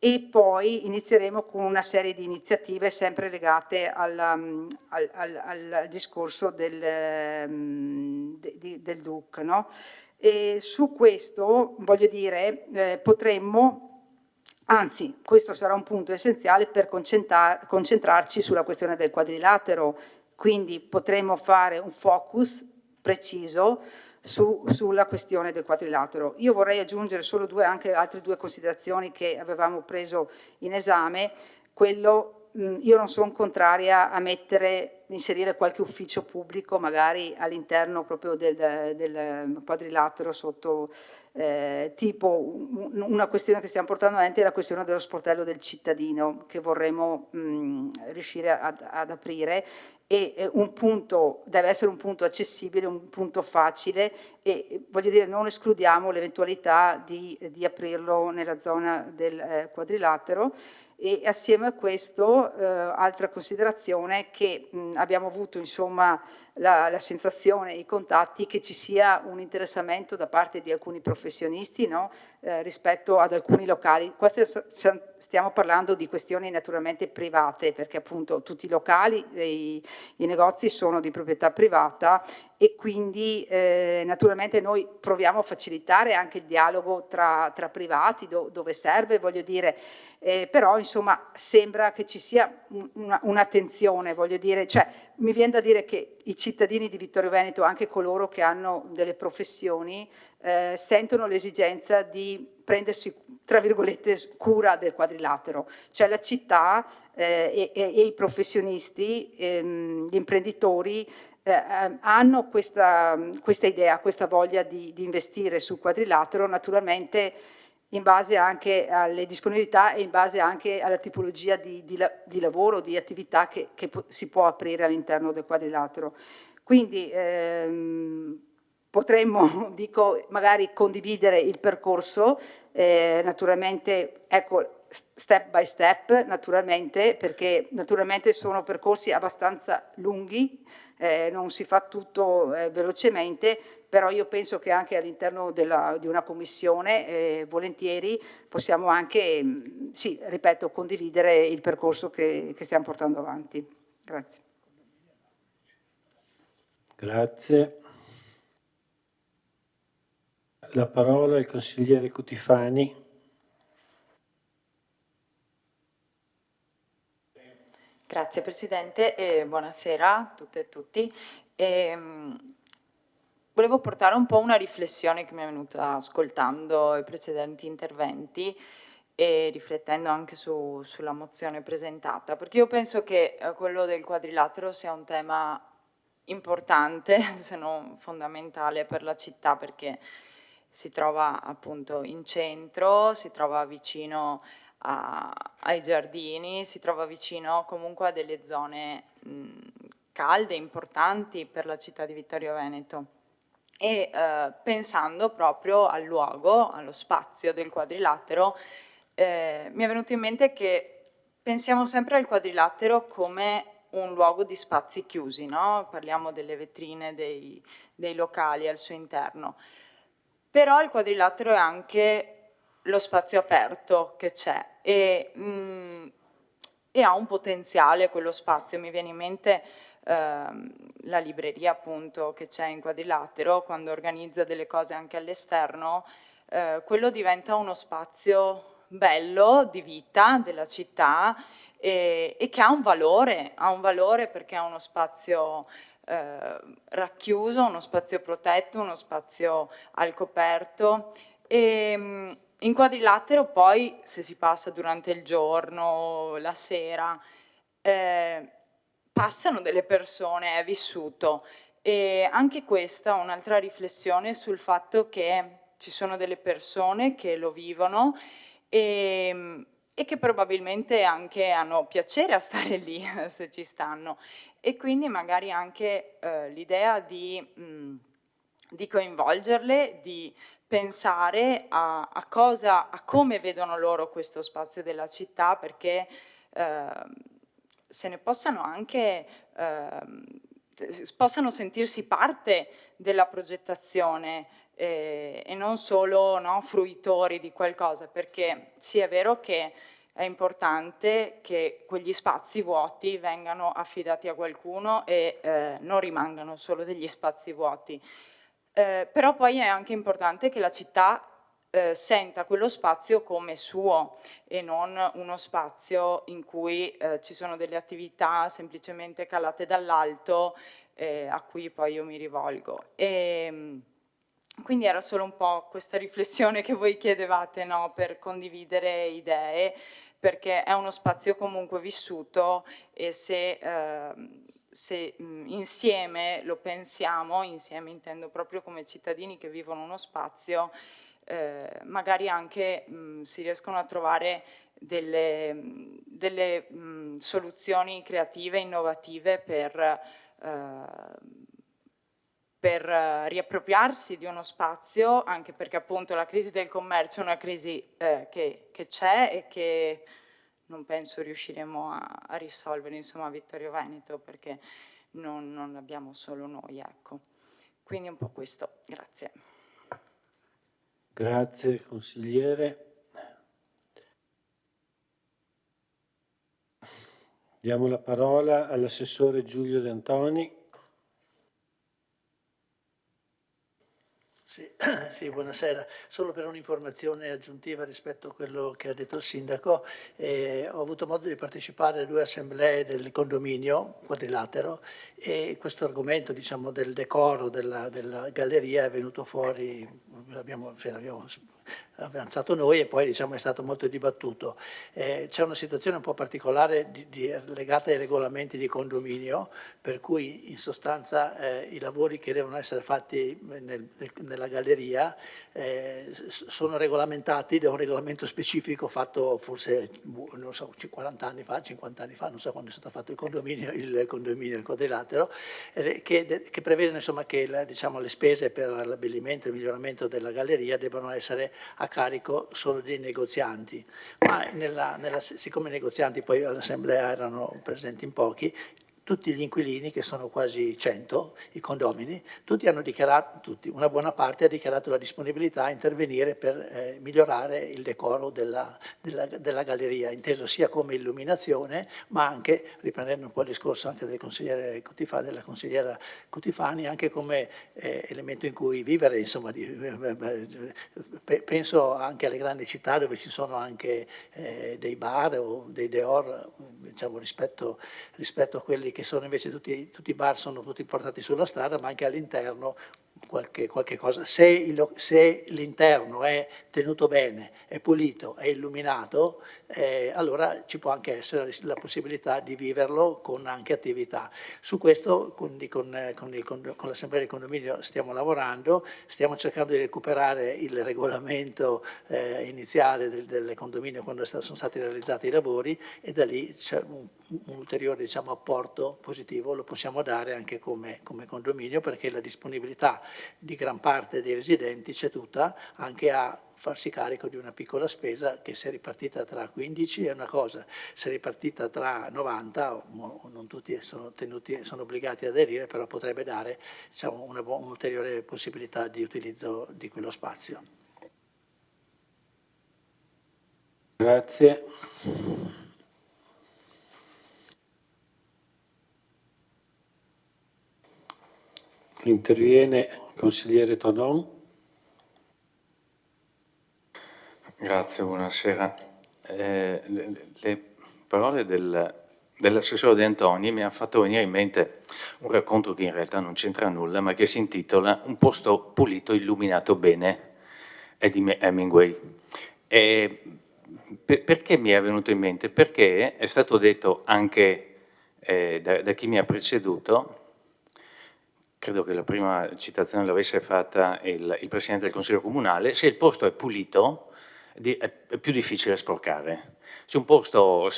e poi inizieremo con una serie di iniziative sempre legate al discorso del DUC, no? E su questo voglio dire, potremmo, anzi questo sarà un punto essenziale per concentrarci sulla questione del quadrilatero, quindi potremmo fare un focus preciso sulla questione del quadrilatero. Io vorrei aggiungere solo anche altre due considerazioni che avevamo preso in esame. Io non sono contraria a inserire qualche ufficio pubblico magari all'interno proprio del quadrilatero sotto tipo una questione che stiamo portando avanti è la questione dello sportello del cittadino che vorremmo riuscire ad aprire, e deve essere un punto accessibile, un punto facile, e voglio dire non escludiamo l'eventualità di aprirlo nella zona del quadrilatero. E assieme a questo, altra considerazione, che abbiamo avuto insomma la sensazione, i contatti, che ci sia un interessamento da parte di alcuni professionisti, no? Rispetto ad alcuni locali. Qua stiamo parlando di questioni naturalmente private, perché appunto tutti i locali, i negozi sono di proprietà privata, e quindi naturalmente noi proviamo a facilitare anche il dialogo tra privati dove serve, voglio dire, però insomma sembra che ci sia un'attenzione, voglio dire, cioè mi viene da dire che i cittadini di Vittorio Veneto, anche coloro che hanno delle professioni, sentono l'esigenza di prendersi, tra virgolette, cura del quadrilatero, cioè la città e i professionisti, gli imprenditori hanno questa idea, questa voglia di investire sul quadrilatero, naturalmente in base anche alle disponibilità e in base anche alla tipologia di lavoro, di attività che si può aprire all'interno del quadrilatero. Quindi potremmo, dico, magari condividere il percorso, naturalmente, ecco, step by step, naturalmente, perché naturalmente sono percorsi abbastanza lunghi, non si fa tutto velocemente, però io penso che anche all'interno di una commissione volentieri possiamo anche, sì, ripeto, condividere il percorso che stiamo portando avanti. Grazie. Grazie. La parola al consigliere Cutifani. Grazie Presidente e buonasera a tutte e tutti. Volevo portare un po' una riflessione che mi è venuta ascoltando i precedenti interventi e riflettendo anche sulla mozione presentata, perché io penso che quello del quadrilatero sia un tema importante, se non fondamentale per la città, perché si trova appunto in centro, si trova vicino ai giardini, si trova vicino comunque a delle zone calde, importanti per la città di Vittorio Veneto. E pensando proprio al luogo, allo spazio del quadrilatero, mi è venuto in mente che pensiamo sempre al quadrilatero come un luogo di spazi chiusi, no? Parliamo delle vetrine dei locali al suo interno. Però il quadrilatero è anche lo spazio aperto che c'è e ha un potenziale quello spazio. Mi viene in mente la libreria appunto che c'è in quadrilatero, quando organizza delle cose anche all'esterno, quello diventa uno spazio bello di vita della città e che ha un valore perché è uno spazio racchiuso, uno spazio protetto, uno spazio al coperto. E in quadrilatero poi, se si passa durante il giorno, la sera, passano delle persone, è vissuto. E anche questa è un'altra riflessione sul fatto che ci sono delle persone che lo vivono e che probabilmente anche hanno piacere a stare lì se ci stanno. E quindi magari anche l'idea di coinvolgerle, di pensare a come vedono loro questo spazio della città, perché se ne possano anche possano sentirsi parte della progettazione e non solo, no, fruitori di qualcosa, perché sì, è vero che è importante che quegli spazi vuoti vengano affidati a qualcuno e non rimangano solo degli spazi vuoti. Però poi è anche importante che la città senta quello spazio come suo e non uno spazio in cui ci sono delle attività semplicemente calate dall'alto a cui poi io mi rivolgo. Quindi era solo un po' questa riflessione che voi chiedevate, no? Per condividere idee, perché è uno spazio comunque vissuto e se insieme lo pensiamo, insieme intendo proprio come cittadini che vivono uno spazio, magari anche si riescono a trovare delle soluzioni creative, innovative per riappropriarsi di uno spazio, anche perché appunto la crisi del commercio è una crisi che c'è e che non penso riusciremo a risolvere, insomma, a Vittorio Veneto, perché non abbiamo solo noi, ecco. Quindi un po' questo, grazie. Grazie consigliere. Diamo la parola all'assessore Giulio De Antoni. Sì, buonasera. Solo per un'informazione aggiuntiva rispetto a quello che ha detto il sindaco, ho avuto modo di partecipare a 2 assemblee del condominio Quadrilatero e questo argomento, diciamo, del decoro della galleria è venuto fuori, l'abbiamo avanzato noi e poi, diciamo, è stato molto dibattuto. C'è una situazione un po' particolare legata ai regolamenti di condominio, per cui in sostanza i lavori che devono essere fatti nella galleria sono regolamentati da un regolamento specifico fatto forse, non so, 40 anni fa, 50 anni fa, non so quando è stato fatto il condominio, il Quadrilatero, che prevede, insomma, che diciamo, le spese per l'abbellimento e il miglioramento della galleria debbano essere a carico solo dei negozianti. Ma siccome i negozianti poi all'assemblea erano presenti in pochi, tutti gli inquilini, che sono quasi 100, i condomini, tutti hanno dichiarato, una buona parte ha dichiarato la disponibilità a intervenire per migliorare il decoro della galleria, inteso sia come illuminazione, ma anche, riprendendo un po' il discorso anche della consigliera Cutifani, anche come elemento in cui vivere, insomma, penso anche alle grandi città dove ci sono anche dei bar o dei dehors, diciamo, rispetto a quelli che sono invece tutti i bar sono tutti portati sulla strada, ma anche all'interno qualche cosa. Se l'interno è tenuto bene, è pulito, è illuminato, allora ci può anche essere la possibilità di viverlo con anche attività. Su questo con l'Assemblea di Condominio stiamo lavorando, stiamo cercando di recuperare il regolamento iniziale del condominio quando sono stati realizzati i lavori, e da lì c'è un ulteriore, diciamo, apporto positivo lo possiamo dare anche come condominio, perché la disponibilità di gran parte dei residenti c'è tutta, anche a farsi carico di una piccola spesa che, se è ripartita tra 15 è una cosa, se è ripartita tra 90 non tutti sono obbligati ad aderire, però potrebbe dare, diciamo, un'ulteriore possibilità di utilizzo di quello spazio. Grazie. Interviene il consigliere Tonon. Grazie, buonasera. Le parole dell'assessore De Antoni mi hanno fatto venire in mente un racconto che in realtà non c'entra nulla, ma che si intitola Un posto pulito illuminato bene, è di Hemingway. Perché mi è venuto in mente? Perché è stato detto anche da chi mi ha preceduto, credo che la prima citazione l'avesse fatta il Presidente del Consiglio Comunale, se il posto è pulito è più difficile sporcare. Se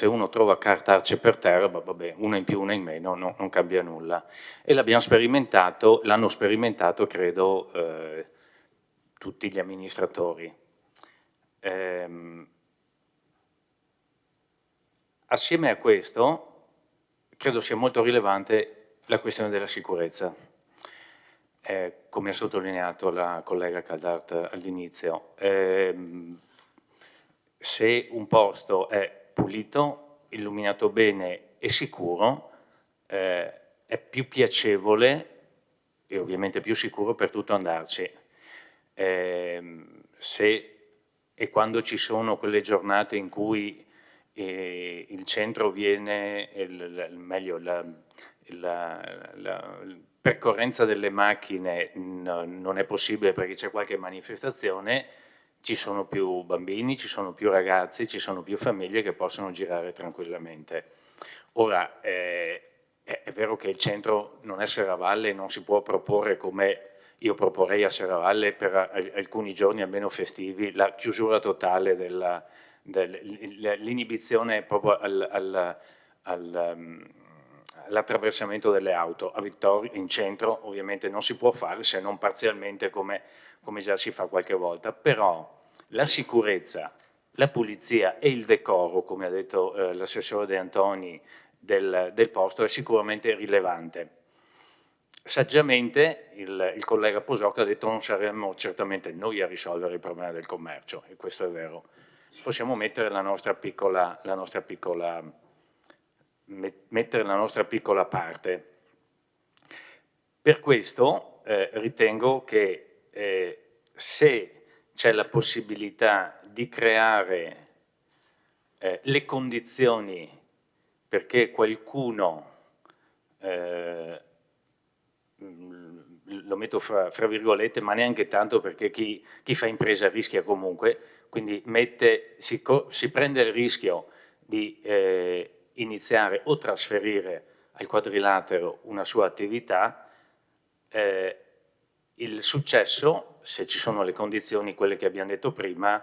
uno trova cartacce per terra, vabbè, una in più, una in meno, non cambia nulla. E l'hanno sperimentato, credo, tutti gli amministratori. Assieme a questo, credo sia molto rilevante la questione della sicurezza. Come ha sottolineato la collega Caldart all'inizio, se un posto è pulito, illuminato bene e sicuro, è più piacevole e ovviamente più sicuro per tutto andarci. Se e quando ci sono quelle giornate in cui il centro viene, la percorrenza delle macchine non è possibile perché c'è qualche manifestazione, ci sono più bambini, ci sono più ragazzi, ci sono più famiglie che possono girare tranquillamente. Ora, è vero che il centro non è Serravalle e non si può proporre come io proporrei a Serravalle per alcuni giorni almeno festivi la chiusura totale l'inibizione proprio all'attraversamento delle auto. A Vittorio, in centro, ovviamente non si può fare se non parzialmente come già si fa qualche volta, però la sicurezza, la pulizia e il decoro, come ha detto l'assessore De Antoni, del posto è sicuramente rilevante. Saggiamente il collega Posocca ha detto non saremmo certamente noi a risolvere il problema del commercio, e questo è vero. Possiamo mettere la nostra piccola parte. Per questo ritengo che se c'è la possibilità di creare le condizioni perché qualcuno, lo metto fra virgolette, ma neanche tanto perché chi fa impresa rischia comunque, quindi si prende il rischio di iniziare o trasferire al Quadrilatero una sua attività, il successo, se ci sono le condizioni, quelle che abbiamo detto prima,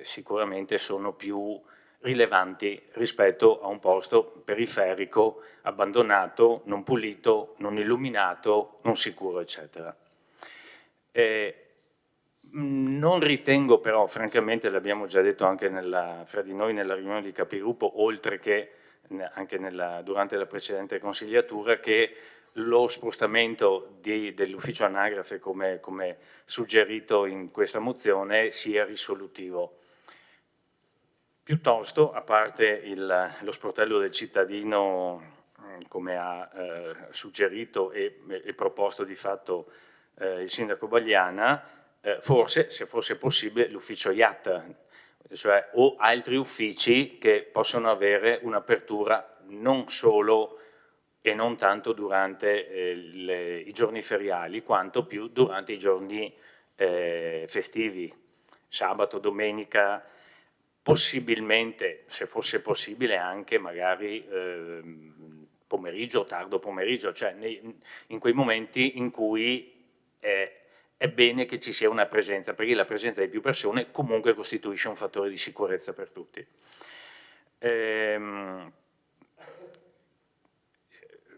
sicuramente sono più rilevanti rispetto a un posto periferico, abbandonato, non pulito, non illuminato, non sicuro, eccetera. Non ritengo però, francamente, l'abbiamo già detto anche fra di noi nella riunione di Capigruppo, oltre che anche durante la precedente consigliatura, che lo spostamento dell'ufficio anagrafe, come suggerito in questa mozione, sia risolutivo. Piuttosto, a parte lo sportello del cittadino, come ha suggerito e proposto di fatto il sindaco Bagliana, forse, se fosse possibile, l'ufficio IAT, cioè o altri uffici che possono avere un'apertura non solo e non tanto durante i giorni feriali, quanto più durante i giorni festivi, sabato, domenica, possibilmente, se fosse possibile, anche magari pomeriggio, tardo pomeriggio, cioè in quei momenti in cui è bene che ci sia una presenza, perché la presenza di più persone comunque costituisce un fattore di sicurezza per tutti.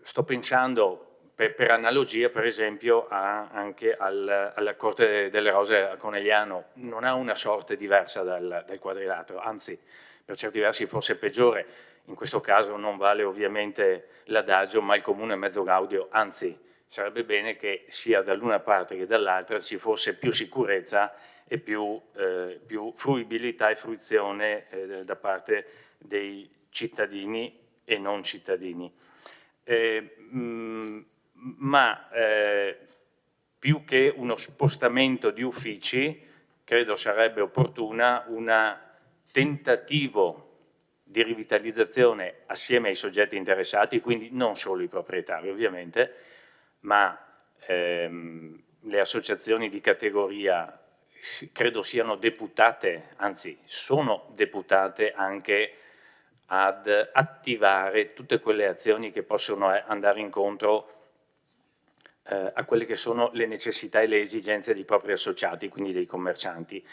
Sto pensando, per analogia, per esempio, anche alla Corte delle Rose a Conegliano. Non ha una sorte diversa dal Quadrilatero, anzi, per certi versi forse peggiore. In questo caso non vale ovviamente l'adagio, ma il comune mezzo gaudio, anzi, sarebbe bene che sia dall'una parte che dall'altra ci fosse più sicurezza e più fruibilità e fruizione da parte dei cittadini e non cittadini. Ma più che uno spostamento di uffici, credo sarebbe opportuna un tentativo di rivitalizzazione assieme ai soggetti interessati, quindi non solo i proprietari ovviamente, ma le associazioni di categoria credo siano deputate, anzi sono deputate anche ad attivare tutte quelle azioni che possono andare incontro a quelle che sono le necessità e le esigenze dei propri associati, quindi dei commercianti,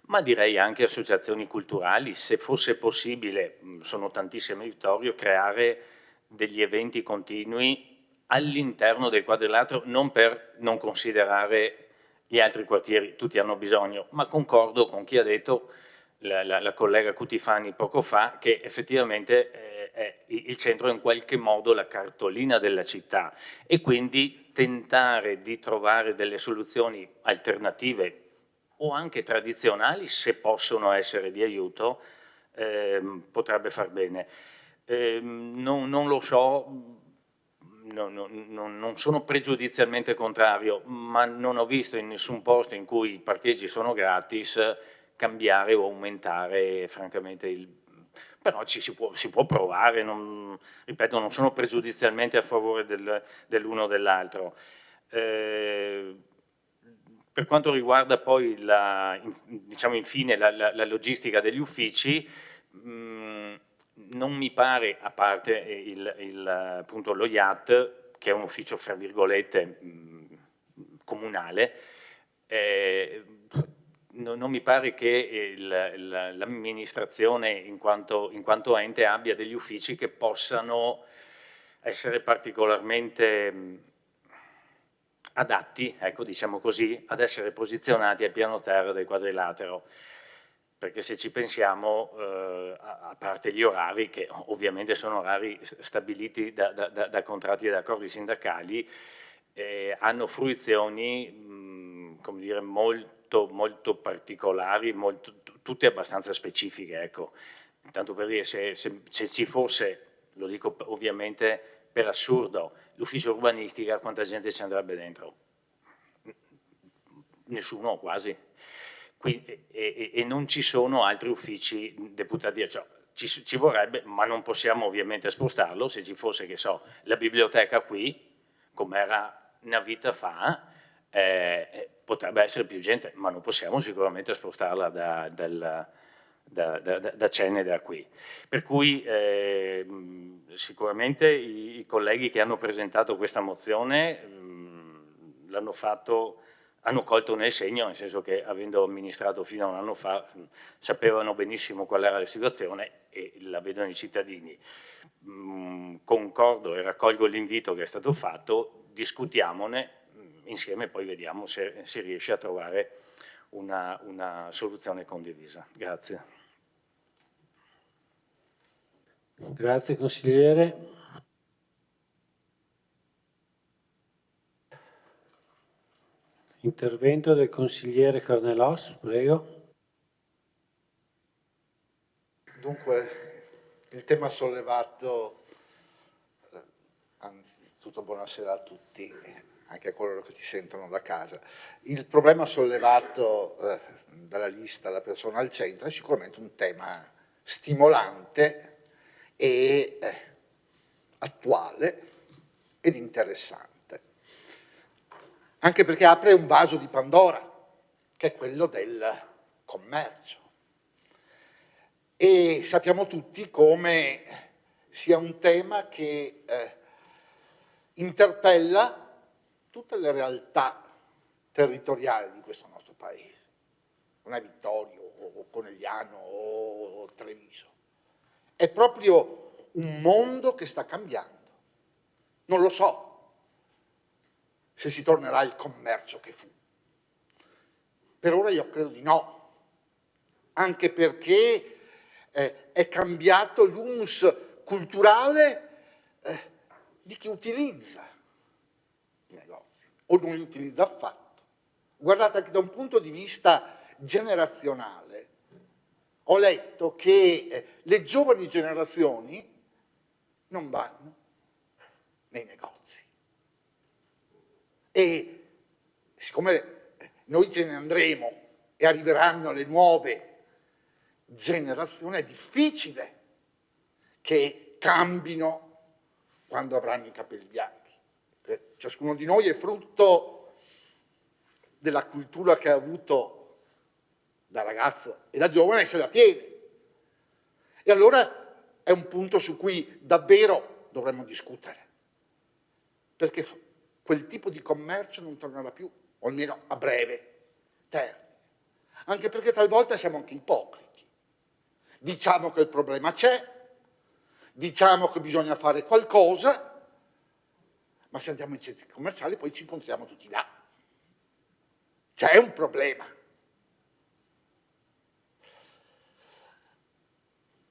ma direi anche associazioni culturali, se fosse possibile, sono tantissime, Vittorio, creare degli eventi continui all'interno del Quadrilatero, non per non considerare gli altri quartieri, tutti hanno bisogno, ma concordo con chi ha detto, la collega Cutifani poco fa, che effettivamente il centro è in qualche modo la cartolina della città e quindi tentare di trovare delle soluzioni alternative o anche tradizionali, se possono essere di aiuto, potrebbe far bene. Non lo so, non sono pregiudizialmente contrario, ma non ho visto in nessun posto in cui i parcheggi sono gratis cambiare o aumentare francamente il... Però si può provare, ripeto, non sono pregiudizialmente a favore dell'uno o dell'altro. Per quanto riguarda poi diciamo infine la logistica degli uffici, non mi pare, a parte appunto lo IAT, che è un ufficio fra virgolette comunale, non mi pare che l'amministrazione in quanto ente abbia degli uffici che possano essere particolarmente adatti, ecco, diciamo così, ad essere posizionati al piano terra del quadrilatero. Perché se ci pensiamo, a parte gli orari, che ovviamente sono orari stabiliti da contratti e da accordi sindacali, hanno fruizioni, come dire, molto particolari, tutte abbastanza specifiche, ecco. Tanto per dire, se ci fosse, lo dico ovviamente per assurdo, l'ufficio urbanistica, quanta gente ci andrebbe dentro? Nessuno quasi. E non ci sono altri uffici deputati a ciò. Ci vorrebbe, ma non possiamo ovviamente spostarlo. Se ci fosse, che so, la biblioteca qui, come era una vita fa, potrebbe essere più gente, ma non possiamo sicuramente spostarla da Cenere da qui. Per cui sicuramente i colleghi che hanno presentato questa mozione l'hanno fatto, hanno colto nel segno, nel senso che avendo amministrato fino a un anno fa sapevano benissimo qual era la situazione e la vedono i cittadini. Concordo e raccolgo l'invito che è stato fatto, discutiamone insieme, poi vediamo se si riesce a trovare una soluzione condivisa. Grazie. Grazie consigliere. Intervento del consigliere Carnelos, prego. Dunque, il tema sollevato, anzitutto buonasera a tutti, anche a coloro che ci sentono da casa. Il problema sollevato dalla lista La persona al centro è sicuramente un tema stimolante e attuale ed interessante. Anche perché apre un vaso di Pandora, che è quello del commercio. E sappiamo tutti come sia un tema che interpella tutte le realtà territoriali di questo nostro paese. Non è Vittorio o Conegliano o Treviso. È proprio un mondo che sta cambiando. Non lo so se si tornerà al commercio che fu. Per ora io credo di no, anche perché è cambiato l'humus culturale di chi utilizza i negozi o non li utilizza affatto. Guardate, anche da un punto di vista generazionale, ho letto che le giovani generazioni non vanno nei negozi. E siccome noi ce ne andremo e arriveranno le nuove generazioni, è difficile che cambino quando avranno i capelli bianchi. Ciascuno di noi è frutto della cultura che ha avuto da ragazzo e da giovane e se la tiene. E allora è un punto su cui davvero dovremmo discutere, perché quel tipo di commercio non tornerà più, o almeno a breve termine. Anche perché talvolta siamo anche ipocriti. Diciamo che il problema c'è, diciamo che bisogna fare qualcosa, ma se andiamo in centri commerciali poi ci incontriamo tutti là. C'è un problema.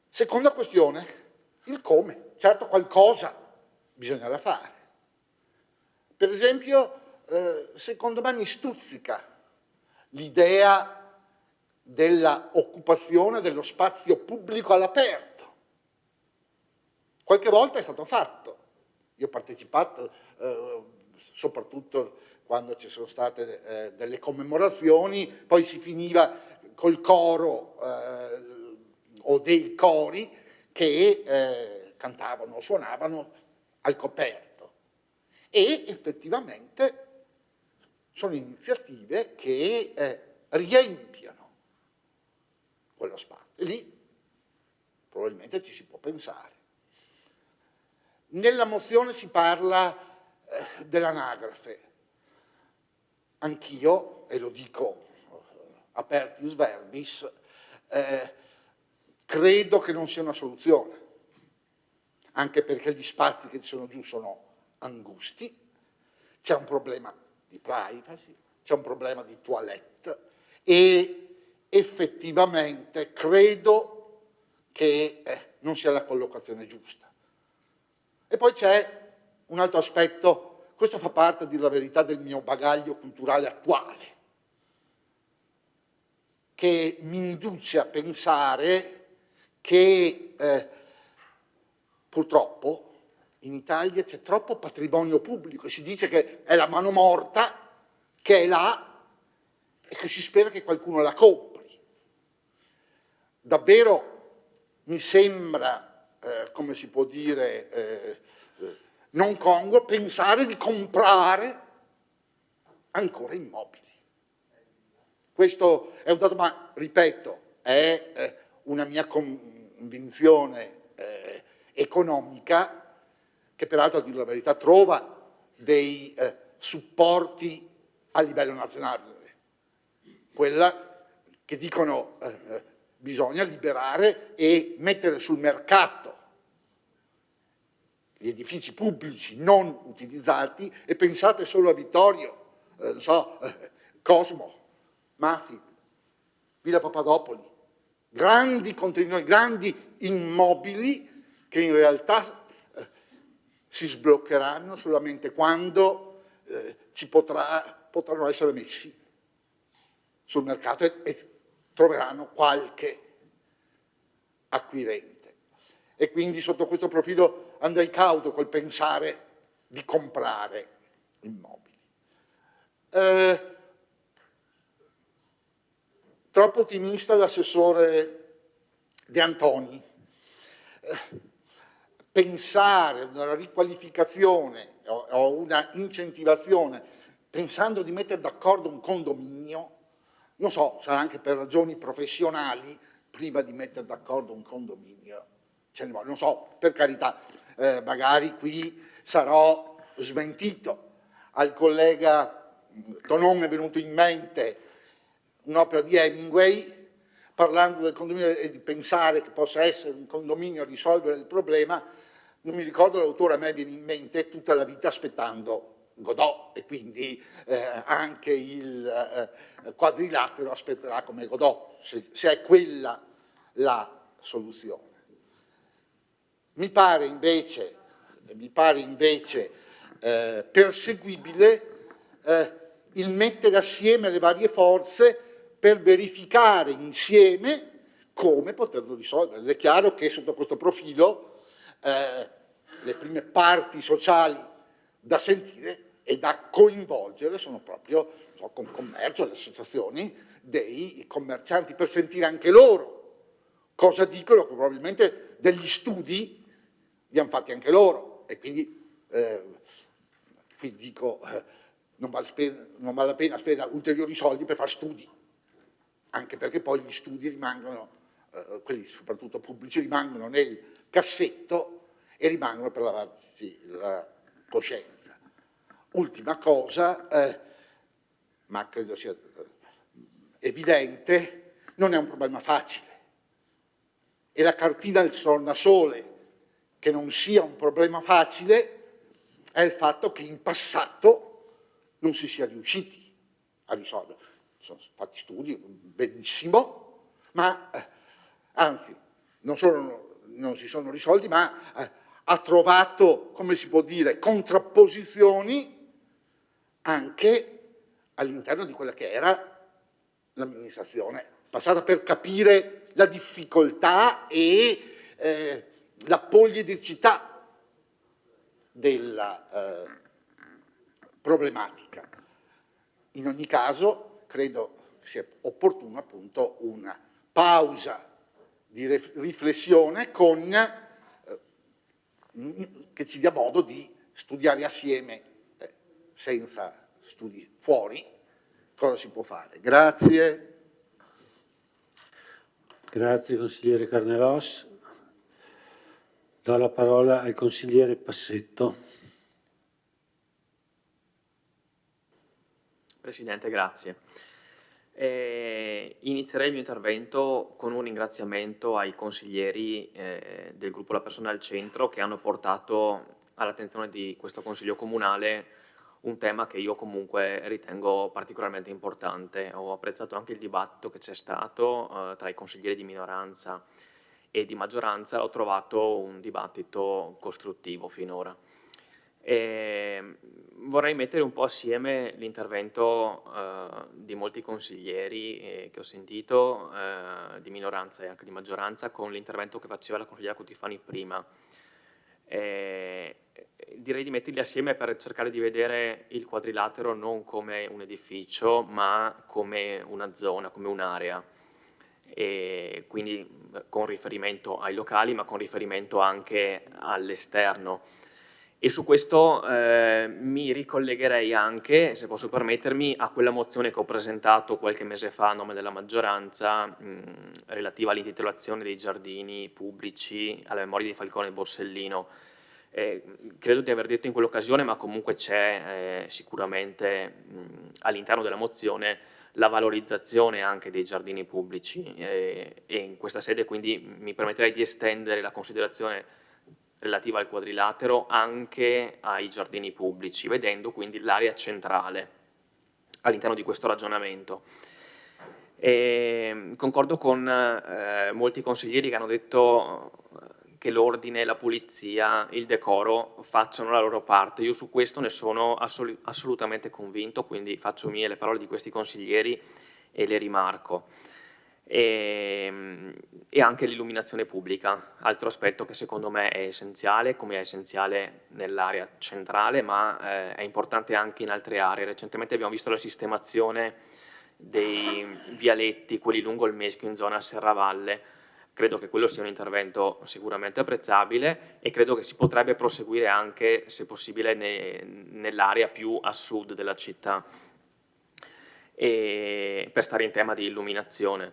Seconda questione, il come. Certo qualcosa bisognerà fare. Per esempio, secondo me mi stuzzica l'idea della occupazione dello spazio pubblico all'aperto. Qualche volta è stato fatto. Io ho partecipato, soprattutto quando ci sono state delle commemorazioni, poi si finiva col coro o dei cori che cantavano o suonavano al coperto. E effettivamente sono iniziative che riempiono quello spazio. E lì probabilmente ci si può pensare. Nella mozione si parla dell'anagrafe. Anch'io, e lo dico apertis verbis, credo che non sia una soluzione, anche perché gli spazi che ci sono giù sono angusti, c'è un problema di privacy, c'è un problema di toilette e effettivamente credo che non sia la collocazione giusta. E poi c'è un altro aspetto, questo fa parte, a dire la verità, del mio bagaglio culturale attuale, che mi induce a pensare che purtroppo in Italia c'è troppo patrimonio pubblico e si dice che è la mano morta, che è là e che si spera che qualcuno la compri. Davvero mi sembra, come si può dire, non congruo pensare di comprare ancora immobili. Questo è un dato, ma ripeto, è una mia convinzione economica, che peraltro, a dire la verità, trova dei supporti a livello nazionale. Quella che dicono bisogna liberare e mettere sul mercato gli edifici pubblici non utilizzati, e pensate solo a Vittorio, non so, Cosmo, Maffi, Villa Papadopoli, grandi contenitори, grandi immobili che in realtà si sbloccheranno solamente quando potranno essere messi sul mercato e troveranno qualche acquirente. E quindi sotto questo profilo andrei cauto col pensare di comprare immobili. Troppo ottimista l'assessore De Antoni. Pensare a una riqualificazione o una incentivazione pensando di mettere d'accordo un condominio, non so, sarà anche per ragioni professionali, prima di mettere d'accordo un condominio, ce ne vuole, non so, per carità, magari qui sarò smentito. Al collega Tonon è venuto in mente un'opera di Hemingway, parlando del condominio e di pensare che possa essere un condominio a risolvere il problema. Non mi ricordo l'autore, a me viene in mente Tutta la vita aspettando Godot, e quindi anche il quadrilatero aspetterà come Godot, se è quella la soluzione. Mi pare invece perseguibile il mettere assieme le varie forze per verificare insieme come poterlo risolvere. Ed è chiaro che sotto questo profilo le prime parti sociali da sentire e da coinvolgere sono proprio Confcommercio, le associazioni dei commercianti, per sentire anche loro cosa dicono, che probabilmente degli studi li hanno fatti anche loro, e quindi dico non vale la pena spendere ulteriori soldi per fare studi, anche perché poi gli studi rimangono, quelli soprattutto pubblici, rimangono nel cassetto e rimangono per lavarsi la coscienza. Ultima cosa, ma credo sia evidente, non è un problema facile. E la cartina del tornasole che non sia un problema facile è il fatto che in passato non si sia riusciti a risolvere. Sono fatti studi benissimo, ma anzi, non solo non si sono risolti, ma ha trovato, come si può dire, contrapposizioni anche all'interno di quella che era l'amministrazione passata, per capire la difficoltà e la poliedricità della problematica. In ogni caso, credo sia opportuno appunto una pausa di riflessione che ci dia modo di studiare assieme, senza studi fuori, cosa si può fare. Grazie. Grazie consigliere Carnelos. Do la parola al consigliere Passetto. Presidente, grazie. Inizierei il mio intervento con un ringraziamento ai consiglieri del gruppo La Persona al Centro che hanno portato all'attenzione di questo Consiglio Comunale un tema che io comunque ritengo particolarmente importante. Ho apprezzato anche il dibattito che c'è stato tra i consiglieri di minoranza e di maggioranza, l'ho trovato un dibattito costruttivo finora. Vorrei mettere un po' assieme l'intervento di molti consiglieri che ho sentito, di minoranza e anche di maggioranza, con l'intervento che faceva la consigliera Cutifani prima. Direi di metterli assieme per cercare di vedere il quadrilatero non come un edificio, ma come una zona, come un'area. E quindi con riferimento ai locali, ma con riferimento anche all'esterno. E su questo mi ricollegherei anche, se posso permettermi, a quella mozione che ho presentato qualche mese fa a nome della maggioranza relativa all'intitolazione dei giardini pubblici alla memoria di Falcone e Borsellino. Credo di aver detto in quell'occasione, ma comunque c'è sicuramente all'interno della mozione la valorizzazione anche dei giardini pubblici e in questa sede quindi mi permetterei di estendere la considerazione relativa al quadrilatero anche ai giardini pubblici, vedendo quindi l'area centrale all'interno di questo ragionamento. Concordo con molti consiglieri che hanno detto che l'ordine, la pulizia, il decoro facciano la loro parte. Io su questo ne sono assolutamente convinto, quindi faccio mie le parole di questi consiglieri e le rimarco. E anche l'illuminazione pubblica, altro aspetto che secondo me è essenziale, come è essenziale nell'area centrale, ma è importante anche in altre aree. Recentemente abbiamo visto la sistemazione dei vialetti, quelli lungo il Meschio in zona Serravalle. Credo che quello sia un intervento sicuramente apprezzabile e credo che si potrebbe proseguire anche, se possibile, nell'area più a sud della città, e per stare in tema di illuminazione.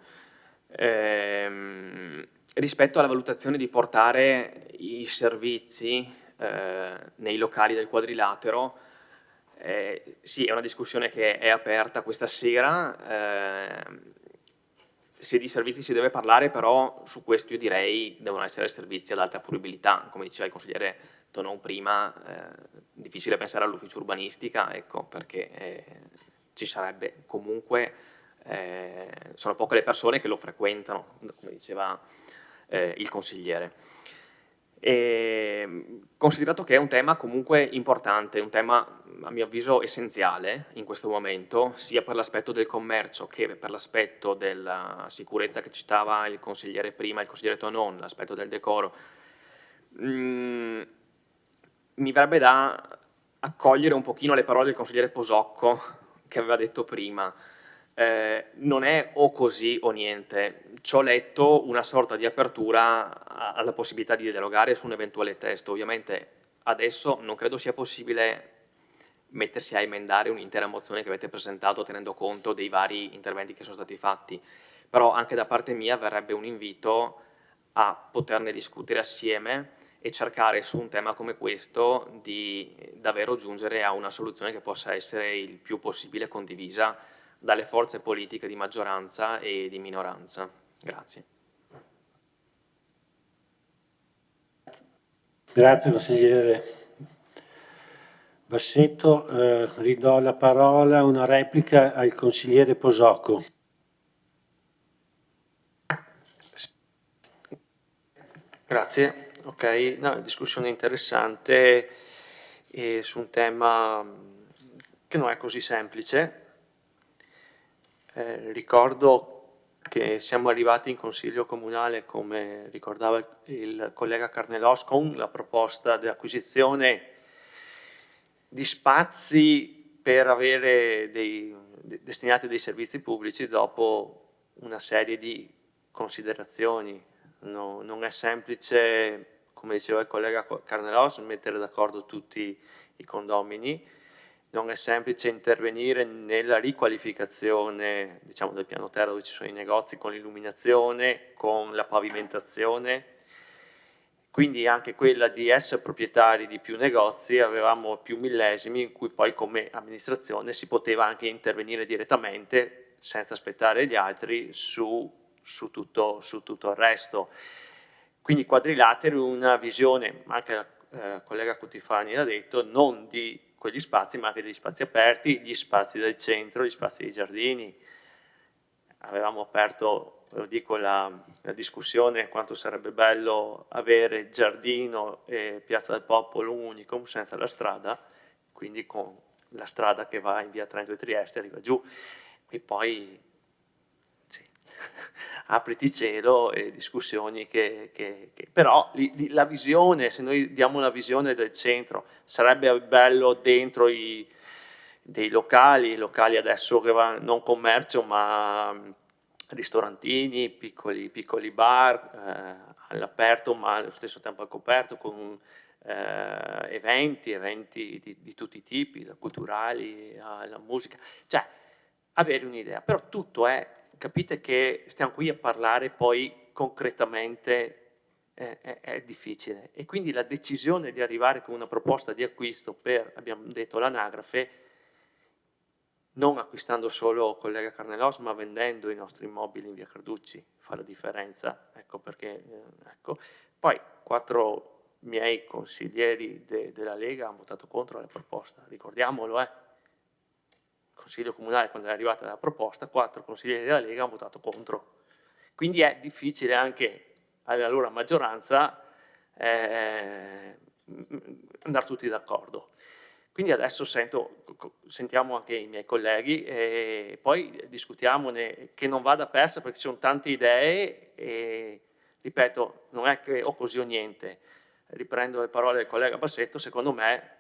Rispetto alla valutazione di portare i servizi nei locali del quadrilatero, sì, è una discussione che è aperta questa sera. Se di servizi si deve parlare, però su questo io direi devono essere servizi ad alta fruibilità, come diceva il consigliere Tonon prima, difficile pensare all'ufficio urbanistica, ecco, perché ci sarebbe comunque, sono poche le persone che lo frequentano, come diceva il consigliere. Considerato che è un tema comunque importante, un tema a mio avviso essenziale in questo momento, sia per l'aspetto del commercio che per l'aspetto della sicurezza che citava il consigliere prima, il consigliere Tonon, l'aspetto del decoro, mi verrebbe da accogliere un pochino le parole del consigliere Posocco che aveva detto prima. Non è o così o niente. Ci ho letto una sorta di apertura alla possibilità di dialogare su un eventuale testo. Ovviamente adesso non credo sia possibile mettersi a emendare un'intera mozione che avete presentato tenendo conto dei vari interventi che sono stati fatti, però anche da parte mia verrebbe un invito a poterne discutere assieme e cercare su un tema come questo di davvero giungere a una soluzione che possa essere il più possibile condivisa dalle forze politiche di maggioranza e di minoranza. Grazie. Grazie consigliere Bassetto. Ridò la parola, una replica al consigliere Posocco. Grazie, ok, no, discussione interessante su un tema che non è così semplice. Ricordo che siamo arrivati in Consiglio Comunale, come ricordava il collega Carnelos, con la proposta di acquisizione di spazi per avere destinati a dei servizi pubblici dopo una serie di considerazioni. No, non è semplice, come diceva il collega Carnelos, mettere d'accordo tutti i condomini, non è semplice intervenire nella riqualificazione, diciamo, del piano terra dove ci sono i negozi, con l'illuminazione, con la pavimentazione, quindi anche quella di essere proprietari di più negozi, avevamo più millesimi in cui poi come amministrazione si poteva anche intervenire direttamente senza aspettare gli altri su tutto il resto. Quindi quadrilateri, una visione, anche il collega Cutifani l'ha detto, non di quegli spazi ma anche degli spazi aperti, gli spazi del centro, gli spazi dei giardini. Avevamo aperto, lo dico, la discussione quanto sarebbe bello avere giardino e Piazza del Popolo unicum senza la strada, quindi con la strada che va in via Trento e Trieste arriva giù e poi sì, apriti cielo e discussioni però la visione, se noi diamo la visione del centro, sarebbe bello dentro dei locali adesso che vanno, non commercio ma ristorantini, piccoli bar all'aperto ma allo stesso tempo al coperto con eventi di tutti i tipi, da culturali alla musica, cioè avere un'idea, però tutto capite che stiamo qui a parlare poi concretamente è difficile e quindi la decisione di arrivare con una proposta di acquisto per, abbiamo detto, l'anagrafe, non acquistando solo collega Carnelos ma vendendo i nostri immobili in via Carducci, fa la differenza, ecco perché, ecco. Poi 4 miei consiglieri della Lega hanno votato contro la proposta, ricordiamolo, Consiglio Comunale quando è arrivata la proposta, 4 consiglieri della Lega hanno votato contro. Quindi è difficile anche alla loro maggioranza andare tutti d'accordo. Quindi adesso sentiamo anche i miei colleghi e poi discutiamone, che non vada persa perché ci sono tante idee e, ripeto, non è che o così o niente. Riprendo le parole del collega Bassetto, secondo me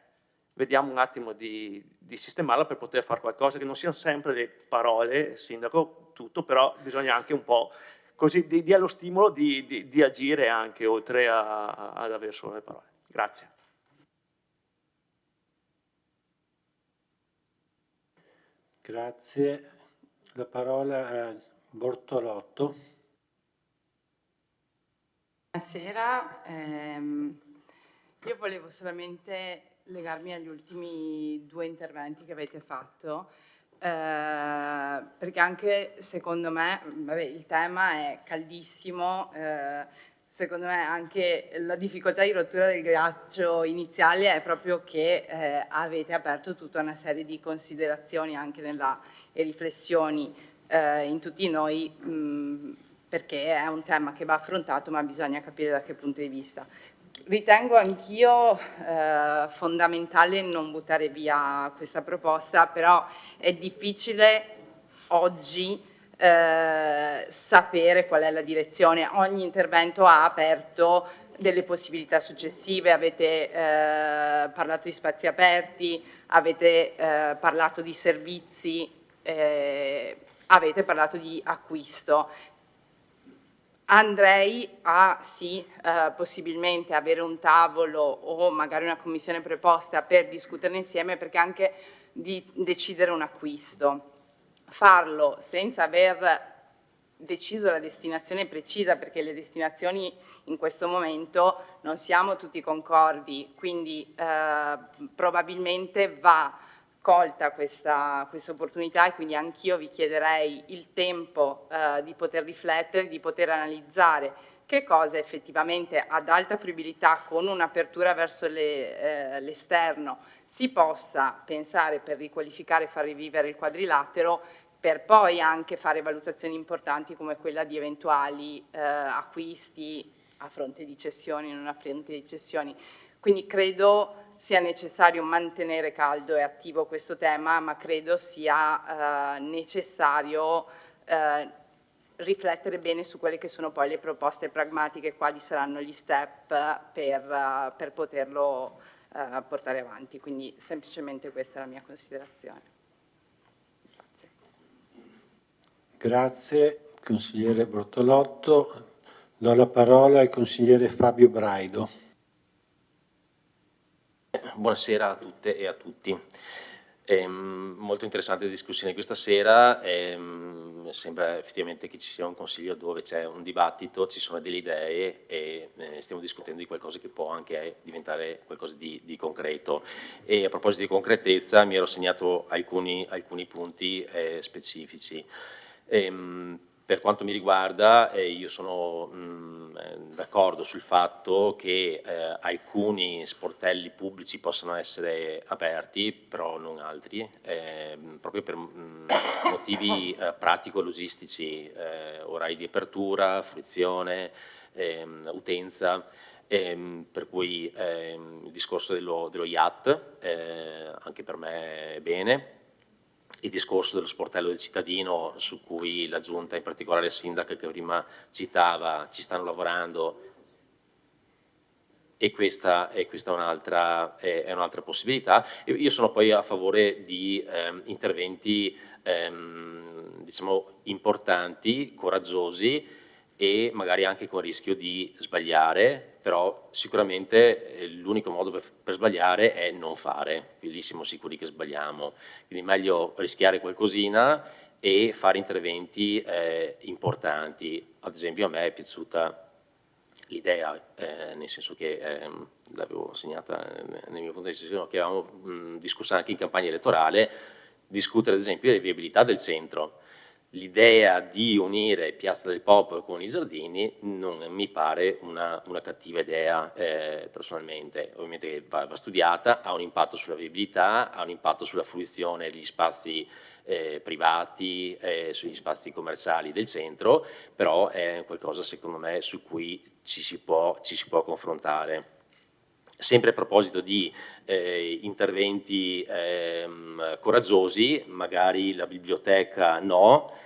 vediamo un attimo di sistemarla per poter fare qualcosa, che non siano sempre le parole, sindaco, tutto, però bisogna anche un po' così, dia lo stimolo di agire anche oltre ad avere solo le parole. Grazie. Grazie. La parola a Bortolotto. Buonasera, io volevo solamente legarmi agli ultimi 2 interventi che avete fatto, perché anche secondo me, vabbè, il tema è caldissimo, secondo me anche la difficoltà di rottura del ghiaccio iniziale è proprio che avete aperto tutta una serie di considerazioni anche e riflessioni in tutti noi, perché è un tema che va affrontato ma bisogna capire da che punto di vista. Ritengo anch'io fondamentale non buttare via questa proposta, però è difficile oggi sapere qual è la direzione. Ogni intervento ha aperto delle possibilità successive, avete parlato di spazi aperti, avete parlato di servizi, avete parlato di acquisto. Andrei a sì, possibilmente avere un tavolo o magari una commissione preposta per discuterne insieme, perché anche di decidere un acquisto, farlo senza aver deciso la destinazione precisa, perché le destinazioni in questo momento non siamo tutti concordi, quindi probabilmente va colta questa opportunità e quindi anch'io vi chiederei il tempo di poter riflettere, di poter analizzare che cosa effettivamente ad alta fruibilità, con un'apertura verso l'esterno, si possa pensare per riqualificare e far rivivere il quadrilatero, per poi anche fare valutazioni importanti come quella di eventuali acquisti a fronte di cessioni, non a fronte di cessioni. Quindi credo sia necessario mantenere caldo e attivo questo tema, ma credo sia necessario riflettere bene su quelle che sono poi le proposte pragmatiche, quali saranno gli step per poterlo portare avanti. Quindi semplicemente questa è la mia considerazione. Grazie, consigliere Bortolotto. Do la parola al consigliere Fabio Braido. Buonasera a tutte e a tutti. Molto interessante la discussione questa sera. Sembra effettivamente che ci sia un consiglio dove c'è un dibattito, ci sono delle idee e stiamo discutendo di qualcosa che può anche diventare qualcosa di concreto. E a proposito di concretezza mi ero segnato alcuni punti specifici. Per quanto mi riguarda, io sono d'accordo sul fatto che alcuni sportelli pubblici possano essere aperti, però non altri, proprio per motivi pratico-logistici, orari di apertura, fruizione, utenza. Per cui il discorso dello IAT anche per me è bene. Il discorso dello sportello del cittadino, su cui la Giunta, in particolare il sindaco che prima citava, ci stanno lavorando, e questa è un'altra possibilità. Io sono poi a favore di interventi diciamo importanti, coraggiosi e magari anche con il rischio di sbagliare, però sicuramente l'unico modo per sbagliare è non fare, quindi lì siamo sicuri che sbagliamo, quindi meglio rischiare qualcosina e fare interventi importanti. Ad esempio a me è piaciuta l'idea, nel senso che l'avevo segnata nel mio punto di vista, che avevamo discusso anche in campagna elettorale, discutere ad esempio delle viabilità del centro. L'idea di unire Piazza del Popolo con i giardini non mi pare una cattiva idea personalmente, ovviamente va studiata, ha un impatto sulla viabilità, ha un impatto sulla fruizione degli spazi privati, sugli spazi commerciali del centro, però è qualcosa secondo me su cui ci si può confrontare. Sempre a proposito di interventi coraggiosi, magari la biblioteca no,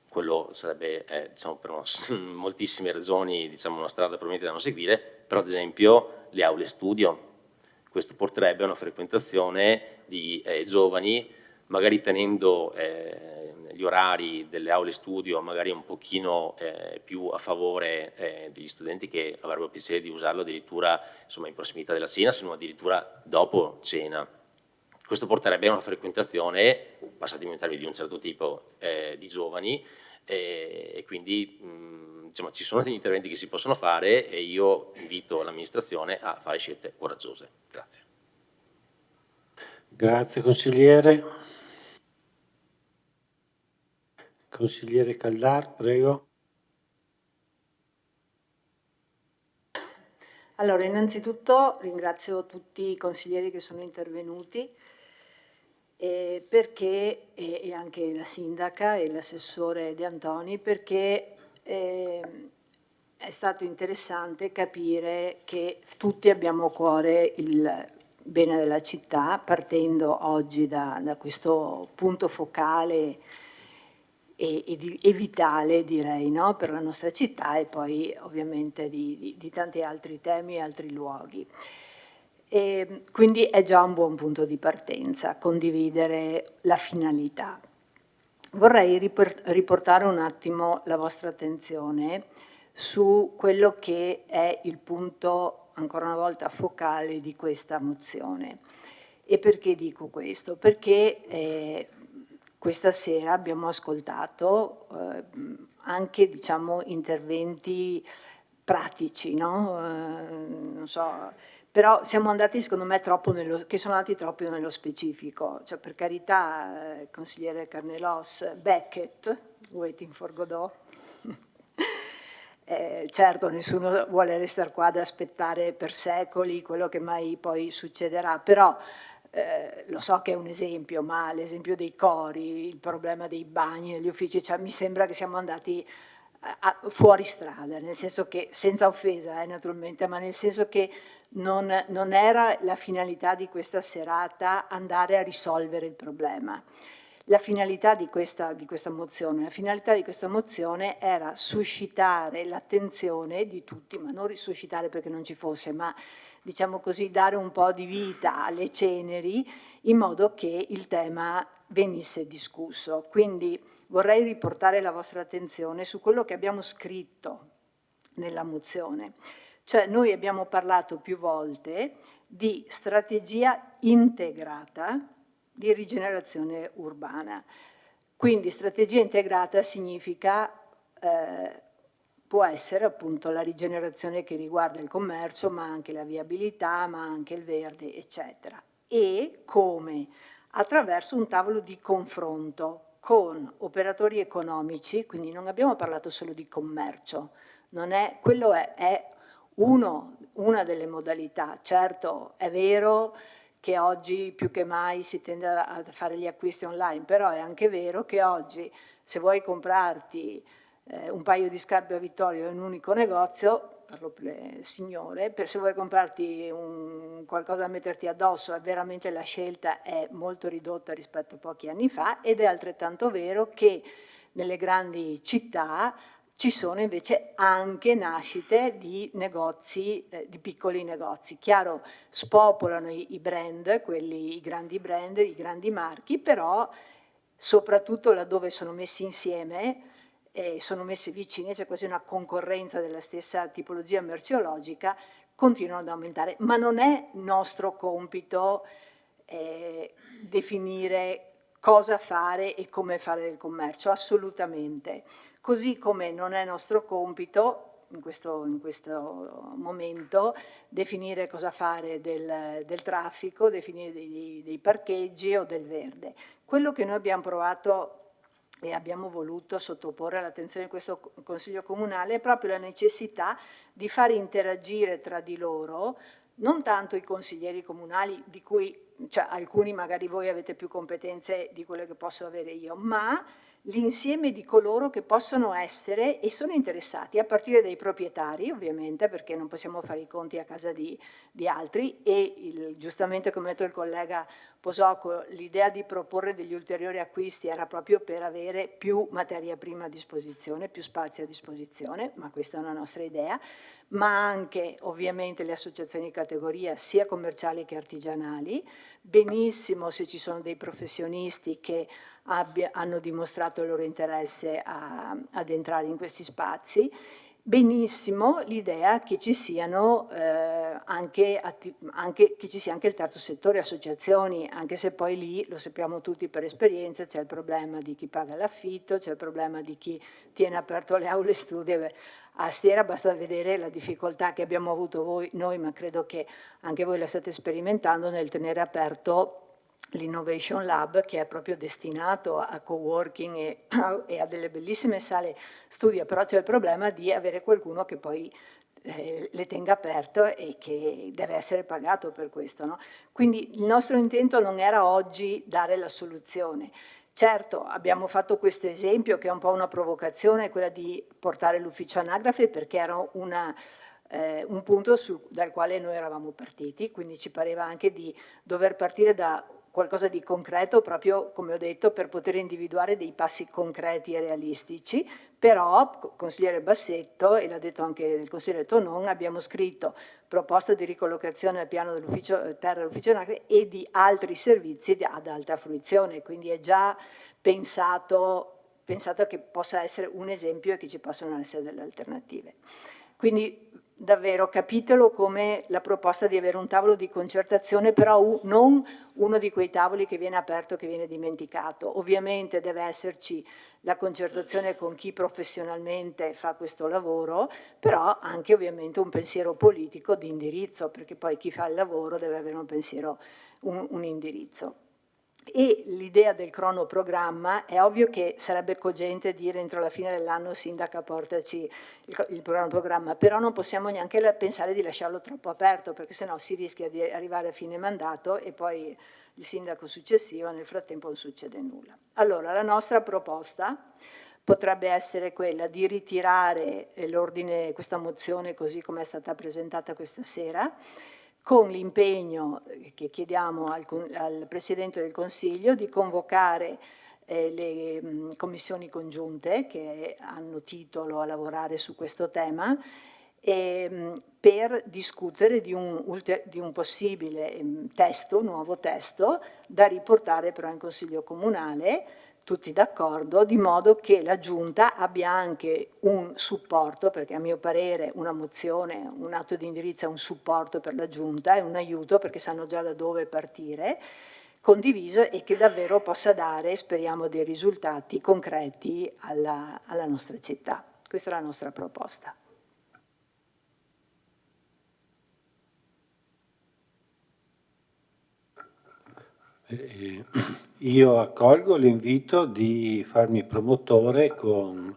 quello sarebbe diciamo, per moltissime ragioni diciamo, una strada probabilmente da non seguire, però ad esempio le aule studio, questo porterebbe a una frequentazione di giovani, magari tenendo gli orari delle aule studio magari un pochino più a favore degli studenti che avrebbero piacere di usarlo addirittura insomma, in prossimità della cena, se non addirittura dopo cena. Questo porterebbe a una frequentazione, passatemi in termini di un certo tipo, di giovani e quindi diciamo, ci sono degli interventi che si possono fare e io invito l'amministrazione a fare scelte coraggiose. Grazie. Grazie consigliere. Consigliere Caldar, prego. Allora, innanzitutto ringrazio tutti i consiglieri che sono intervenuti perché, e anche la sindaca e l'assessore De Antoni, perché è stato interessante capire che tutti abbiamo a cuore il bene della città, partendo oggi da questo punto focale e vitale, direi, no? Per la nostra città e poi ovviamente di tanti altri temi e altri luoghi. E quindi è già un buon punto di partenza, condividere la finalità. Vorrei riportare un attimo la vostra attenzione su quello che è il punto, ancora una volta, focale di questa mozione. E perché dico questo? Perché questa sera abbiamo ascoltato anche diciamo, interventi pratici, no? Non so, però siamo andati secondo me troppo sono andati troppo nello specifico, cioè per carità consigliere Carnelos, Beckett, Waiting for Godot, certo nessuno vuole restare qua ad aspettare per secoli quello che mai poi succederà, però lo so che è un esempio, ma l'esempio dei cori, il problema dei bagni negli uffici, cioè mi sembra che siamo andati fuori strada, nel senso che, senza offesa naturalmente, ma nel senso che non era la finalità di questa serata andare a risolvere il problema. La finalità di questa mozione era suscitare l'attenzione di tutti, ma non risuscitare perché non ci fosse, ma diciamo così, dare un po' di vita alle ceneri in modo che il tema venisse discusso. Quindi vorrei riportare la vostra attenzione su quello che abbiamo scritto nella mozione. Cioè noi abbiamo parlato più volte di strategia integrata di rigenerazione urbana. Quindi strategia integrata significa, può essere appunto la rigenerazione che riguarda il commercio, ma anche la viabilità, ma anche il verde, eccetera. E come? Attraverso un tavolo di confronto con operatori economici, quindi non abbiamo parlato solo di commercio, quello è una delle modalità. Certo, è vero che oggi più che mai si tende a fare gli acquisti online, però è anche vero che oggi se vuoi comprarti un paio di scarpe a Vittorio in un unico negozio, parlo per le signore, se vuoi comprarti qualcosa da metterti addosso, veramente la scelta è molto ridotta rispetto a pochi anni fa, ed è altrettanto vero che nelle grandi città ci sono invece anche nascite di negozi, di piccoli negozi. Chiaro, spopolano i brand, i grandi brand, i grandi marchi, però soprattutto laddove sono messi insieme e sono messi vicini, c'è quasi una concorrenza della stessa tipologia merceologica, continuano ad aumentare. Ma non è nostro compito definire cosa fare e come fare del commercio, assolutamente. Così come non è nostro compito, in questo momento, definire cosa fare del traffico, definire dei parcheggi o del verde. Quello che noi abbiamo provato e abbiamo voluto sottoporre all'attenzione di questo Consiglio Comunale è proprio la necessità di far interagire tra di loro non tanto i consiglieri comunali, di cui alcuni magari voi avete più competenze di quelle che posso avere io, ma l'insieme di coloro che possono essere e sono interessati, a partire dai proprietari ovviamente, perché non possiamo fare i conti a casa di altri, e giustamente come ha detto il collega Posocco, l'idea di proporre degli ulteriori acquisti era proprio per avere più materia prima a disposizione, più spazio a disposizione, ma questa è una nostra idea, ma anche ovviamente le associazioni di categoria sia commerciali che artigianali, benissimo se ci sono dei professionisti che hanno dimostrato il loro interesse ad entrare in questi spazi, benissimo l'idea che ci siano che ci sia anche il terzo settore, associazioni, anche se poi lì, lo sappiamo tutti per esperienza, c'è il problema di chi paga l'affitto, c'è il problema di chi tiene aperto le aule studio. A Stiera basta vedere la difficoltà che abbiamo avuto noi, ma credo che anche voi la state sperimentando nel tenere aperto l'Innovation Lab, che è proprio destinato a co-working e a delle bellissime sale studio, però c'è il problema di avere qualcuno che poi le tenga aperto e che deve essere pagato per questo, no? Quindi il nostro intento non era oggi dare la soluzione. Certo, abbiamo fatto questo esempio che è un po' una provocazione, quella di portare l'ufficio anagrafe, perché era un punto dal quale noi eravamo partiti, quindi ci pareva anche di dover partire da qualcosa di concreto, proprio come ho detto, per poter individuare dei passi concreti e realistici, però, consigliere Bassetto, e l'ha detto anche il consigliere Tonon, abbiamo scritto proposta di ricollocazione al piano dell'ufficio terra dell'ufficio anagrafe e di altri servizi ad alta fruizione, quindi è già pensato che possa essere un esempio e che ci possano essere delle alternative. Quindi davvero capitelo come la proposta di avere un tavolo di concertazione, però non uno di quei tavoli che viene aperto, che viene dimenticato. Ovviamente deve esserci la concertazione con chi professionalmente fa questo lavoro, però anche ovviamente un pensiero politico di indirizzo, perché poi chi fa il lavoro deve avere un pensiero, un indirizzo. E l'idea del cronoprogramma è ovvio che sarebbe cogente dire entro la fine dell'anno sindaca portaci il cronoprogramma, però non possiamo neanche pensare di lasciarlo troppo aperto, perché sennò si rischia di arrivare a fine mandato e poi il sindaco successivo nel frattempo non succede nulla. Allora la nostra proposta potrebbe essere quella di ritirare questa mozione così come è stata presentata questa sera, con l'impegno che chiediamo al Presidente del Consiglio di convocare le commissioni congiunte che hanno titolo a lavorare su questo tema per discutere di un possibile testo, nuovo testo, da riportare però in Consiglio Comunale, tutti d'accordo, di modo che la Giunta abbia anche un supporto, perché a mio parere una mozione, un atto di indirizzo è un supporto per la Giunta, è un aiuto perché sanno già da dove partire, condiviso e che davvero possa dare, speriamo, dei risultati concreti alla nostra città. Questa è la nostra proposta. Io accolgo l'invito di farmi promotore con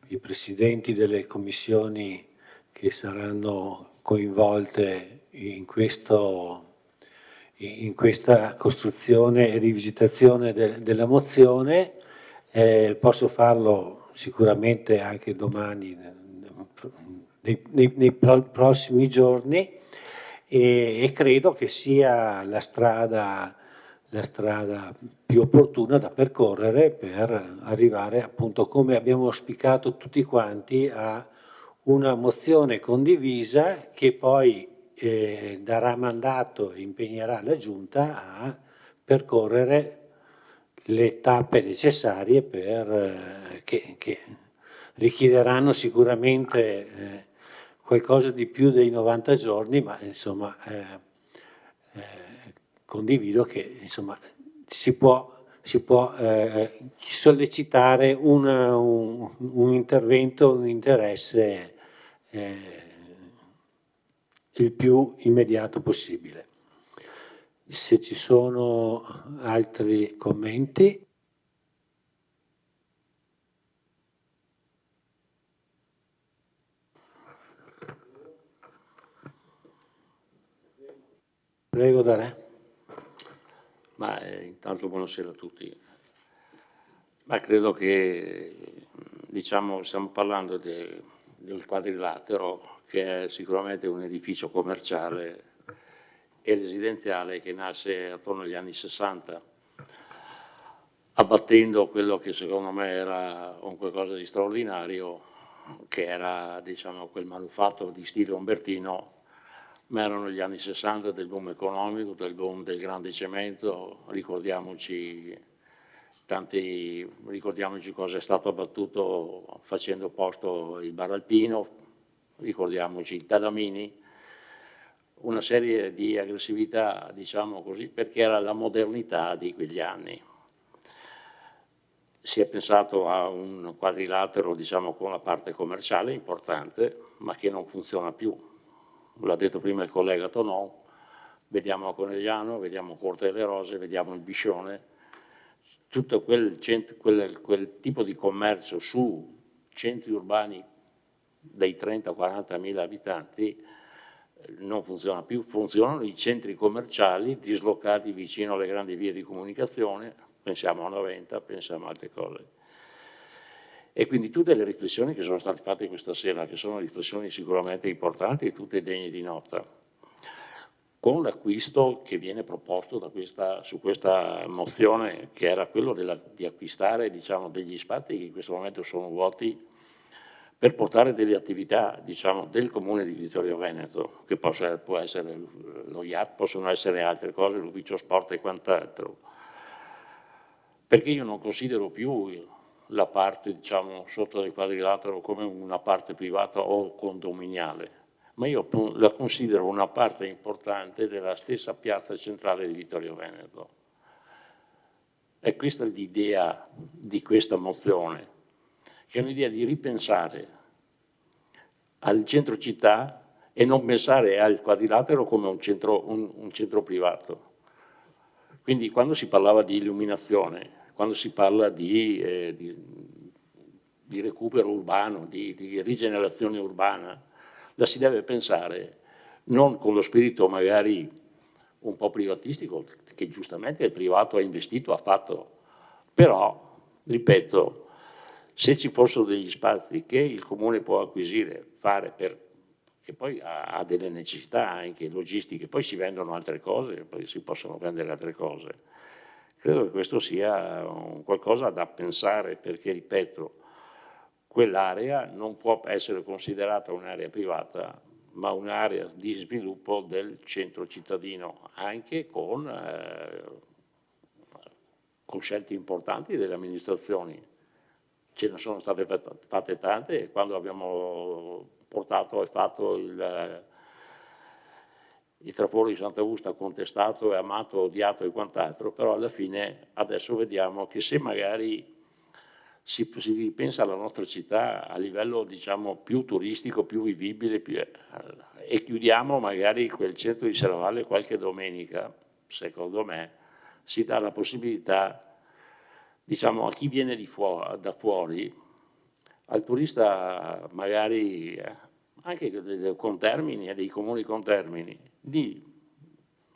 i presidenti delle commissioni che saranno coinvolte in questa costruzione e rivisitazione della mozione. Posso farlo sicuramente anche domani, nei prossimi giorni, e credo che sia la strada più opportuna da percorrere per arrivare, appunto, come abbiamo auspicato tutti quanti, a una mozione condivisa che poi darà mandato e impegnerà la Giunta a percorrere le tappe necessarie che richiederanno sicuramente qualcosa di più dei 90 giorni, ma insomma condivido che insomma si può sollecitare un intervento, un interesse il più immediato possibile. Se ci sono altri commenti. Prego, Dare. Intanto buonasera a tutti. Credo che stiamo parlando di un quadrilatero che è sicuramente un edificio commerciale e residenziale che nasce attorno agli anni 60, abbattendo quello che secondo me era un qualcosa di straordinario, che era quel manufatto di stile umbertino, ma erano gli anni 60 del boom economico, del boom del grande cemento. Ricordiamoci cosa è stato abbattuto facendo posto il bar alpino, ricordiamoci i Talamini, una serie di aggressività, così, perché era la modernità di quegli anni. Si è pensato a un quadrilatero, con la parte commerciale importante, ma che non funziona più. L'ha detto prima il collega Tonon, vediamo a Conegliano, vediamo Corte delle Rose, vediamo il Biscione, tutto quel tipo di commercio su centri urbani dai 30-40 mila abitanti non funziona più, funzionano i centri commerciali dislocati vicino alle grandi vie di comunicazione, pensiamo a Noventa, pensiamo a altre cose. E quindi tutte le riflessioni che sono state fatte questa sera, che sono riflessioni sicuramente importanti e tutte degne di nota, con l'acquisto che viene proposto su questa mozione, che era quello di acquistare degli spazi che in questo momento sono vuoti, per portare delle attività del Comune di Vittorio Veneto, che può essere lo IAT, possono essere altre cose, l'ufficio sport e quant'altro, perché io non considero più la parte sotto del quadrilatero come una parte privata o condominiale, ma io la considero una parte importante della stessa piazza centrale di Vittorio Veneto. E questa è l'idea di questa mozione, che è un'idea di ripensare al centro città e non pensare al quadrilatero come un centro privato. Quindi quando si parlava di illuminazione, quando si parla di recupero urbano, di rigenerazione urbana, la si deve pensare non con lo spirito magari un po' privatistico, che giustamente il privato ha investito, ha fatto, però, ripeto, Se ci fossero degli spazi che il Comune può acquisire, che poi ha delle necessità anche logistiche, poi si vendono altre cose, poi si possono vendere altre cose. Credo che questo sia qualcosa da pensare perché, ripeto, quell'area non può essere considerata un'area privata, ma un'area di sviluppo del centro cittadino, anche con scelte importanti delle amministrazioni. Ce ne sono state fatte tante e quando abbiamo portato e fatto il traforo di Santa Augusta, contestato e amato, odiato e quant'altro, però alla fine adesso vediamo che se magari si ripensa alla nostra città a livello, diciamo, più turistico, più vivibile, e chiudiamo magari quel centro di Serravalle qualche domenica, secondo me, si dà la possibilità, diciamo, a chi viene da fuori, al turista magari anche dei contermini e dei comuni contermini, di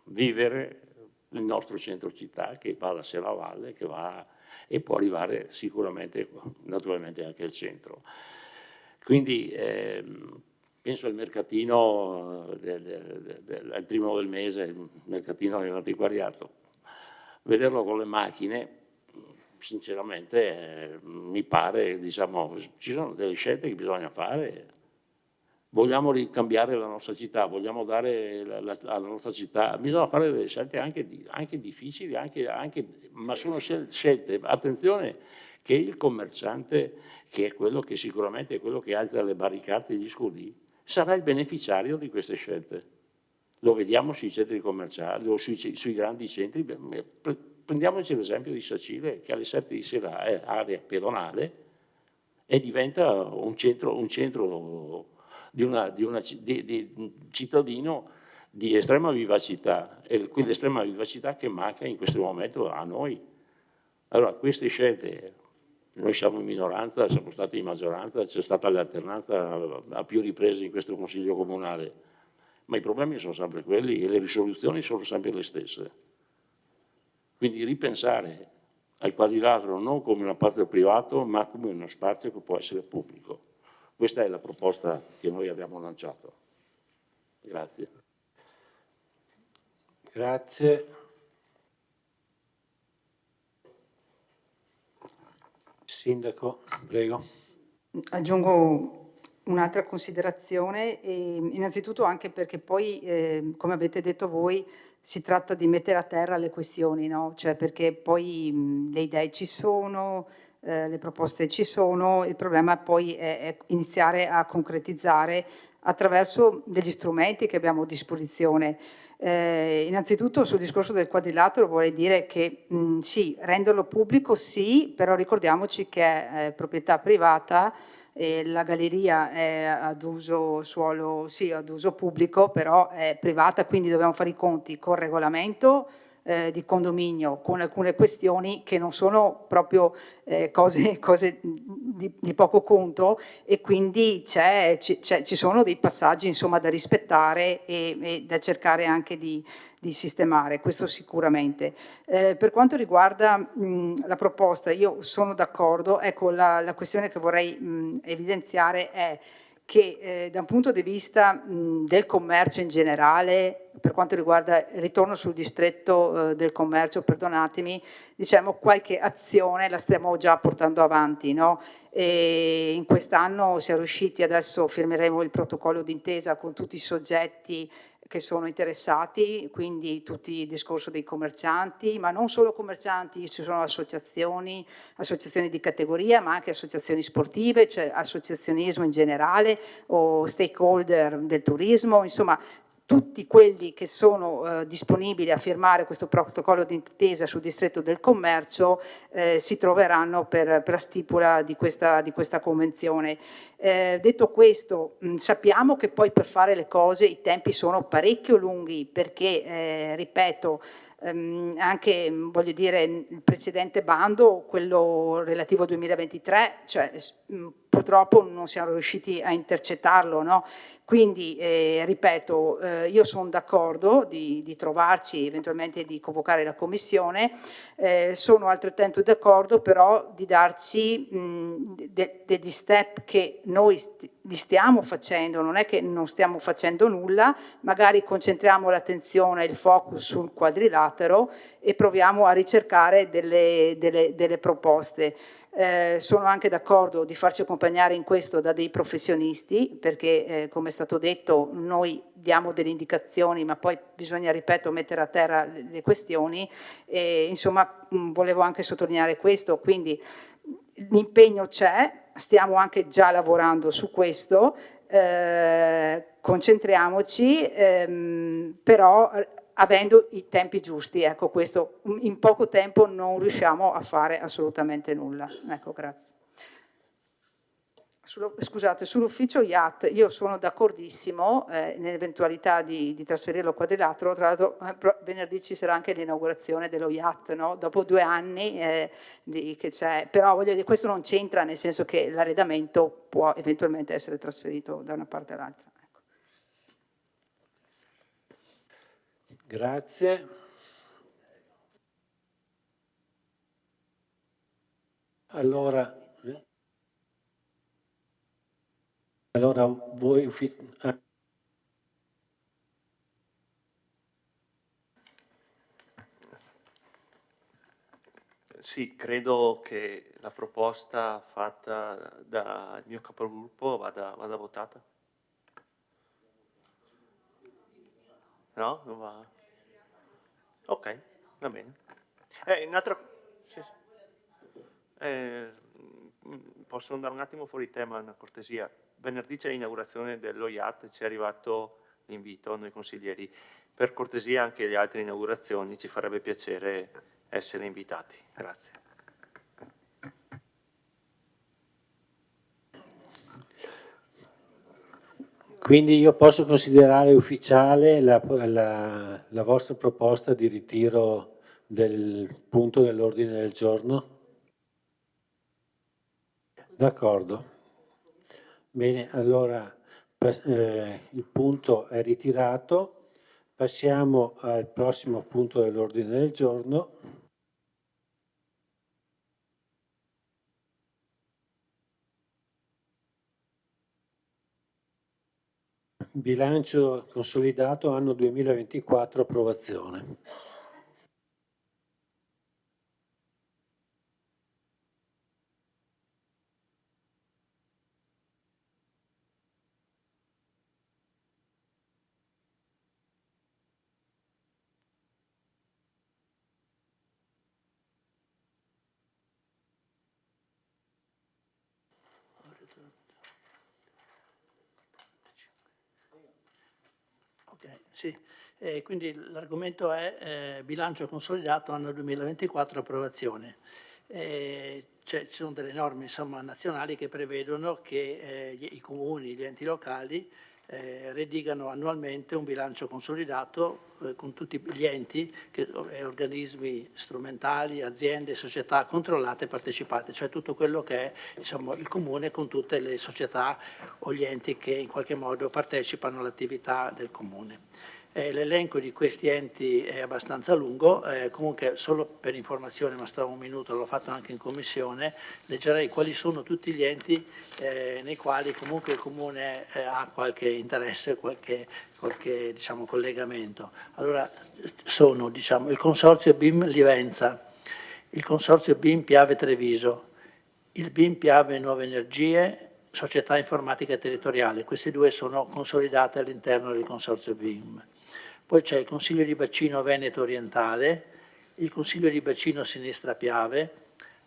vivere il nostro centro città, che va da Serravalle, che va e può arrivare sicuramente, naturalmente, anche al centro. Quindi penso al mercatino al primo del mese, il mercatino dell'antiquariato, vederlo con le macchine, sinceramente mi pare, diciamo, ci sono delle scelte che bisogna fare. Vogliamo ricambiare la nostra città, vogliamo dare alla nostra città, bisogna fare delle scelte anche difficili, ma sono scelte, attenzione, che il commerciante, che è quello che sicuramente è quello che alza le barricate e gli scudi, sarà il beneficiario di queste scelte. Lo vediamo sui centri commerciali o sui grandi centri. Prendiamoci l'esempio di Sacile, che alle 7 di sera è area pedonale e diventa un centro di cittadino di estrema vivacità, e quell'estrema vivacità che manca in questo momento a noi. Allora, queste scelte, noi siamo in minoranza, siamo stati in maggioranza, c'è stata l'alternanza a più riprese in questo Consiglio Comunale, ma i problemi sono sempre quelli e le risoluzioni sono sempre le stesse. Quindi ripensare al quadrilatero non come uno spazio privato, ma come uno spazio che può essere pubblico. Questa è la proposta che noi abbiamo lanciato. Grazie. Grazie. Sindaco, prego. Aggiungo un'altra considerazione, innanzitutto anche perché poi, come avete detto voi, si tratta di mettere a terra le questioni, no? Cioè perché poi le idee ci sono, le proposte ci sono, il problema poi è iniziare a concretizzare attraverso degli strumenti che abbiamo a disposizione. Innanzitutto sul discorso del quadrilatero vorrei dire che sì, renderlo pubblico sì, però ricordiamoci che è proprietà privata. La galleria è ad uso suolo, sì, ad uso pubblico, però è privata, quindi dobbiamo fare i conti col regolamento di condominio, con alcune questioni che non sono proprio cose di poco conto, e quindi ci sono dei passaggi, insomma, da rispettare e da cercare anche di sistemare, questo sicuramente. Per quanto riguarda la proposta, io sono d'accordo. Ecco, la questione che vorrei evidenziare è che da un punto di vista del commercio in generale, per quanto riguarda il ritorno sul distretto del commercio, perdonatemi, diciamo qualche azione la stiamo già portando avanti, no? E in quest'anno siamo riusciti, adesso firmeremo il protocollo d'intesa con tutti i soggetti che sono interessati, quindi tutti il discorso dei commercianti, ma non solo commercianti, ci sono associazioni di categoria, ma anche associazioni sportive, cioè associazionismo in generale o stakeholder del turismo, insomma tutti quelli che sono disponibili a firmare questo protocollo d'intesa sul distretto del commercio si troveranno per la stipula di questa convenzione. Detto questo, sappiamo che poi per fare le cose i tempi sono parecchio lunghi perché, ripeto, anche voglio dire il precedente bando, quello relativo al 2023, cioè purtroppo non siamo riusciti a intercettarlo, no? Quindi, ripeto, io sono d'accordo di trovarci, eventualmente di convocare la commissione, sono altrettanto d'accordo però di darci degli step che noi li stiamo facendo, non è che non stiamo facendo nulla, magari concentriamo l'attenzione e il focus sul quadrilatero e proviamo a ricercare delle proposte. Sono anche d'accordo di farci accompagnare in questo da dei professionisti, perché come è stato detto noi diamo delle indicazioni, ma poi bisogna, ripeto, mettere a terra le questioni. Insomma, volevo anche sottolineare questo, quindi l'impegno c'è, stiamo anche già lavorando su questo, concentriamoci, però avendo i tempi giusti, ecco, questo in poco tempo non riusciamo a fare assolutamente nulla. Ecco, grazie. Scusate, sull'ufficio IAT io sono d'accordissimo, nell'eventualità di trasferirlo a quadrilatero. Tra l'altro venerdì ci sarà anche l'inaugurazione dello IAT, no? Dopo 2 anni che c'è, però voglio dire, questo non c'entra, nel senso che l'arredamento può eventualmente essere trasferito da una parte all'altra. Grazie. Allora voi Sì, credo che la proposta fatta dal mio capogruppo vada votata. No? Non va? Ok, va bene. Un'altra... Sì, sì. Posso andare un attimo fuori tema, una cortesia. Venerdì c'è l'inaugurazione dello IAT, ci è arrivato l'invito a noi consiglieri. Per cortesia anche le altre inaugurazioni ci farebbe piacere essere invitati. Grazie. Quindi io posso considerare ufficiale la vostra proposta di ritiro del punto dell'ordine del giorno? D'accordo. Bene, allora il punto è ritirato. Passiamo al prossimo punto dell'ordine del giorno. Bilancio consolidato anno 2024, approvazione. Ok, sì. Quindi l'argomento è bilancio consolidato anno 2024, approvazione. Ci sono delle norme, insomma, nazionali che prevedono che i comuni, gli enti locali redigano annualmente un bilancio consolidato con tutti gli enti, organismi strumentali, aziende, società controllate e partecipate, cioè tutto quello che è, diciamo, il comune con tutte le società o gli enti che in qualche modo partecipano all'attività del comune. L'elenco di questi enti è abbastanza lungo, comunque solo per informazione, ma stavo un minuto, l'ho fatto anche in commissione, leggerei quali sono tutti gli enti nei quali comunque il comune ha qualche interesse, qualche diciamo, collegamento. Allora sono, diciamo, il consorzio BIM Livenza, il consorzio BIM Piave Treviso, il BIM Piave Nuove Energie, Società Informatica Territoriale. Queste due sono consolidate all'interno del consorzio BIM. Poi c'è il Consiglio di Bacino Veneto Orientale, il Consiglio di Bacino Sinistra Piave,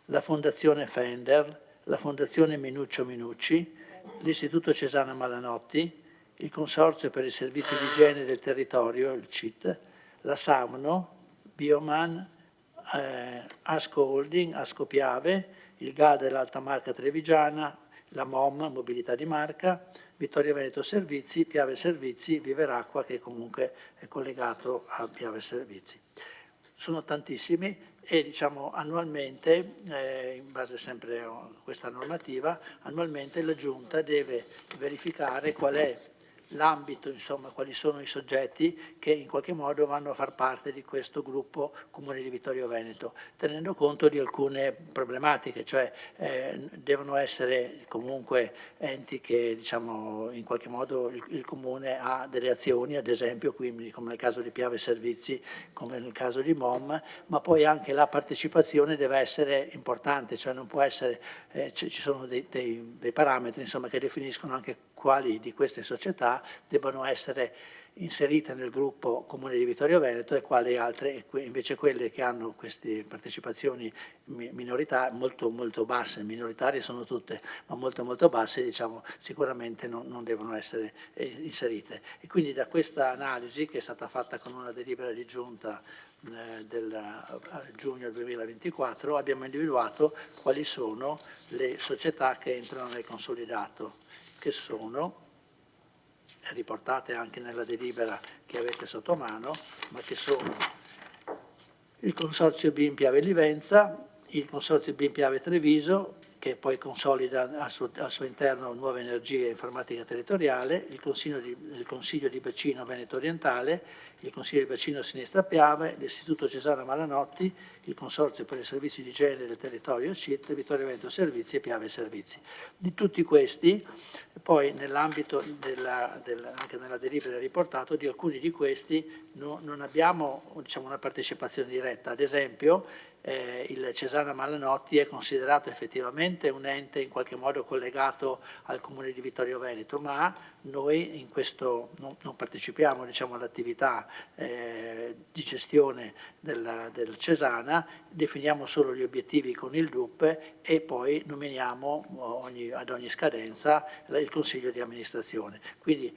la Fondazione Fender, la Fondazione Minuccio Minucci, l'Istituto Cesana Malanotti, il Consorzio per i Servizi di Igiene del Territorio, il CIT, la Samno, Bioman, Asco Holding, Asco Piave, il GAD dell'Alta Marca Trevigiana, la MOM, Mobilità di Marca, Vittorio Veneto Servizi, Piave Servizi, Viveracqua, che comunque è collegato a Piave Servizi. Sono tantissimi e diciamo annualmente, in base sempre a questa normativa, annualmente la Giunta deve verificare qual è l'ambito, insomma, quali sono i soggetti che in qualche modo vanno a far parte di questo gruppo Comune di Vittorio Veneto, tenendo conto di alcune problematiche, cioè devono essere comunque enti che diciamo, in qualche modo il Comune ha delle azioni, ad esempio quindi, come nel caso di Piave Servizi, come nel caso di MOM, ma poi anche la partecipazione deve essere importante, cioè non può essere, ci sono dei parametri insomma, che definiscono anche quali di queste società debbano essere inserite nel gruppo Comune di Vittorio Veneto e quali altre, invece quelle che hanno queste partecipazioni molto basse, minoritarie sono tutte, ma molto basse, diciamo, sicuramente non devono essere inserite. E quindi da questa analisi, che è stata fatta con una delibera di giunta del giugno 2024, abbiamo individuato quali sono le società che entrano nel consolidato, che sono riportate anche nella delibera che avete sotto mano, ma che sono il Consorzio BIM Piave Livenza, il Consorzio BIM Piave Treviso, che poi consolida al suo interno Nuove Energie e Informatica Territoriale, il Consiglio di Bacino Veneto Orientale, il Consiglio di Bacino Sinistra Piave, l'Istituto Cesana Malanotti, il Consorzio per i Servizi di Genere del Territorio CIT, Vittorio Veneto Servizi e Piave Servizi. Di tutti questi, poi nell'ambito anche nella delibera riportato, di alcuni di questi non abbiamo diciamo, una partecipazione diretta. Ad esempio, il Cesana Malanotti è considerato effettivamente un ente in qualche modo collegato al Comune di Vittorio Veneto, ma noi in questo non partecipiamo diciamo, all'attività di gestione del Cesana, definiamo solo gli obiettivi con il DUP e poi nominiamo ad ogni scadenza il Consiglio di amministrazione. Quindi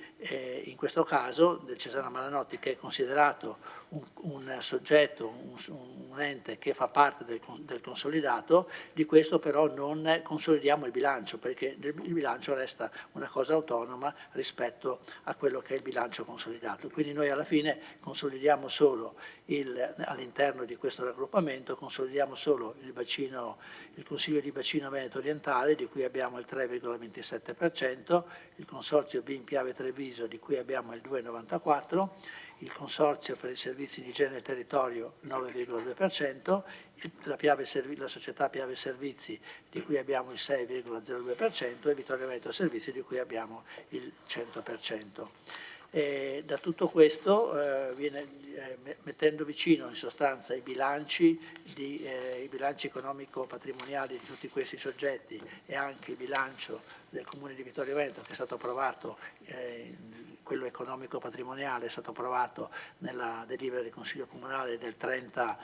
in questo caso del Cesana Malanotti, che è considerato un soggetto, un ente che fa parte del consolidato, di questo però non consolidiamo il bilancio, perché il bilancio resta una cosa autonoma rispetto a quello che è il bilancio consolidato. Quindi noi alla fine consolidiamo solo all'interno di questo raggruppamento, consolidiamo solo il Consiglio di Bacino Veneto Orientale, di cui abbiamo il 3,27%, il Consorzio BIM Piave Treviso, di cui abbiamo il 2,94%, il Consorzio per i Servizi di Genere e Territorio 9,2%, la società Piave Servizi di cui abbiamo il 6,02% e Vittorio Veneto Servizi di cui abbiamo il 100%. Da tutto questo mettendo vicino in sostanza i bilanci economico-patrimoniali di tutti questi soggetti e anche il bilancio del Comune di Vittorio Veneto che è stato approvato, quello economico-patrimoniale è stato approvato nella delibera del Consiglio Comunale del 30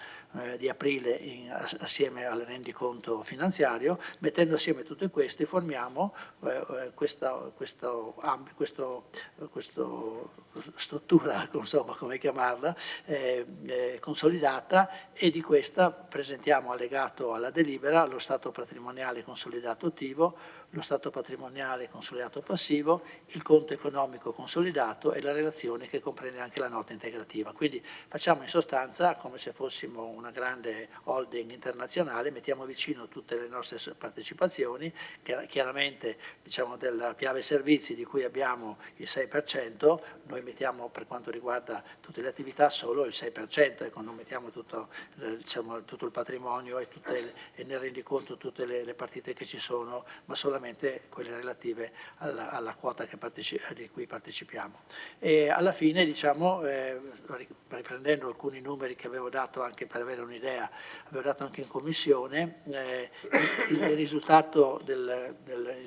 di aprile assieme al rendiconto finanziario. Mettendo assieme tutti questi formiamo questa struttura, non so come chiamarla, consolidata, e di questa presentiamo allegato alla delibera lo stato patrimoniale consolidato attivo, lo stato patrimoniale consolidato passivo, il conto economico consolidato e la relazione che comprende anche la nota integrativa. Quindi facciamo in sostanza come se fossimo una grande holding internazionale, mettiamo vicino tutte le nostre partecipazioni, chiaramente diciamo della Piave Servizi di cui abbiamo il 6%, noi mettiamo per quanto riguarda tutte le attività solo il 6%, ecco, non mettiamo tutto il patrimonio e nel rendiconto tutte le partite che ci sono, ma solamente quelle relative alla quota di cui partecipiamo. E alla fine, diciamo, riprendendo alcuni numeri che avevo dato anche per avere un'idea, avevo dato anche in commissione, il risultato del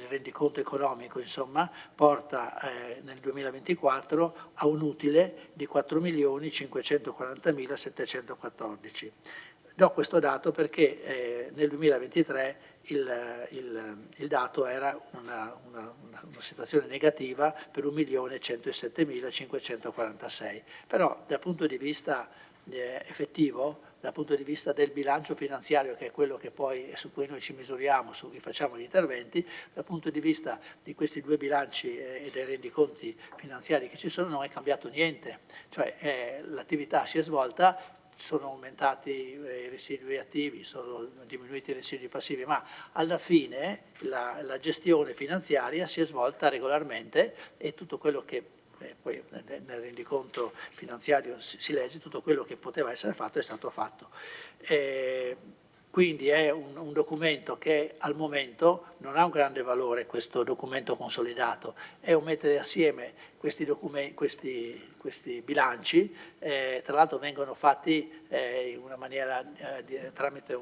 rendiconto economico, insomma, porta nel 2024 a un utile di 4.540.714. Do questo dato perché nel 2023 il dato era una situazione negativa per 1.107.546, però dal punto di vista effettivo, dal punto di vista del bilancio finanziario, che è quello che poi su cui noi ci misuriamo, su cui facciamo gli interventi, dal punto di vista di questi due bilanci e dei rendiconti finanziari che ci sono non è cambiato niente, cioè l'attività si è svolta sono aumentati i residui attivi, sono diminuiti i residui passivi, ma alla fine la gestione finanziaria si è svolta regolarmente e tutto quello che poi nel rendiconto finanziario si legge, tutto quello che poteva essere fatto è stato fatto. Quindi è un documento che al momento non ha un grande valore, questo documento consolidato, è un mettere assieme questi bilanci, tra l'altro vengono fatti in una maniera tramite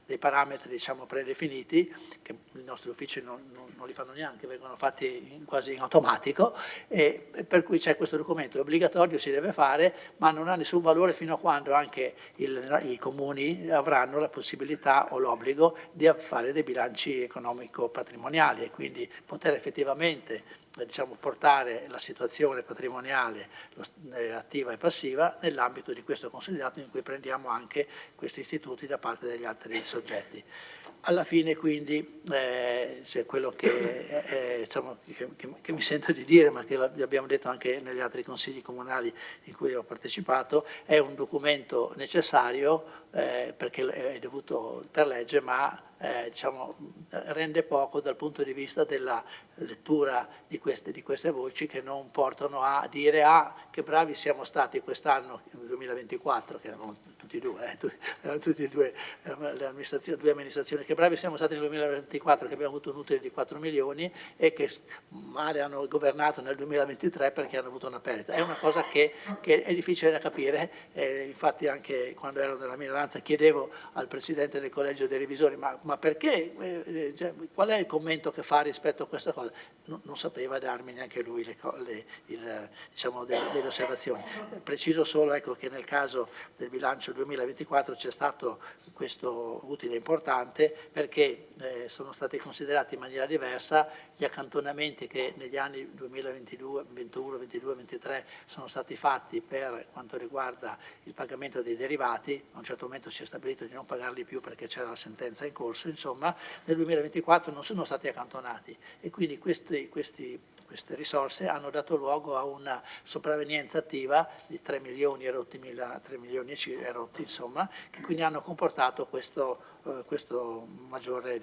dei parametri diciamo predefiniti, che i nostri uffici non li fanno neanche, vengono fatti quasi in automatico, e per cui c'è questo documento, è obbligatorio, si deve fare, ma non ha nessun valore fino a quando anche i comuni avranno la possibilità o l'obbligo di fare dei bilanci economico-patrimoniali e quindi poter effettivamente portare la situazione patrimoniale attiva e passiva nell'ambito di questo consolidato in cui prendiamo anche questi istituti da parte degli altri soggetti. Alla fine quindi c'è quello che mi sento di dire, ma che abbiamo detto anche negli altri consigli comunali in cui ho partecipato, è un documento necessario perché è dovuto per legge, ma rende poco dal punto di vista della lettura di queste voci che non portano a dire che bravi siamo stati quest'anno, nel 2024, che erano tutti e due, due amministrazioni, che bravi siamo stati nel 2024 che abbiamo avuto un utile di 4 milioni e che male hanno governato nel 2023 perché hanno avuto una perdita. È una cosa che è difficile da capire, infatti anche quando ero nella minoranza chiedevo al Presidente del Collegio dei Revisori ma perché, qual è il commento che fa rispetto a questa cosa? Non sapeva darmi neanche lui delle osservazioni. Preciso solo che nel caso del bilancio 2024 c'è stato questo utile importante perché sono stati considerati in maniera diversa gli accantonamenti che negli anni 2022, 21, 22, 23 sono stati fatti per quanto riguarda il pagamento dei derivati. A un certo momento si è stabilito di non pagarli più perché c'era la sentenza in corso, insomma nel 2024 non sono stati accantonati e quindi queste risorse hanno dato luogo a una sopravvenienza attiva di 3 milioni e rotti, 3 milioni e rotti, insomma, che quindi hanno comportato questo maggiore,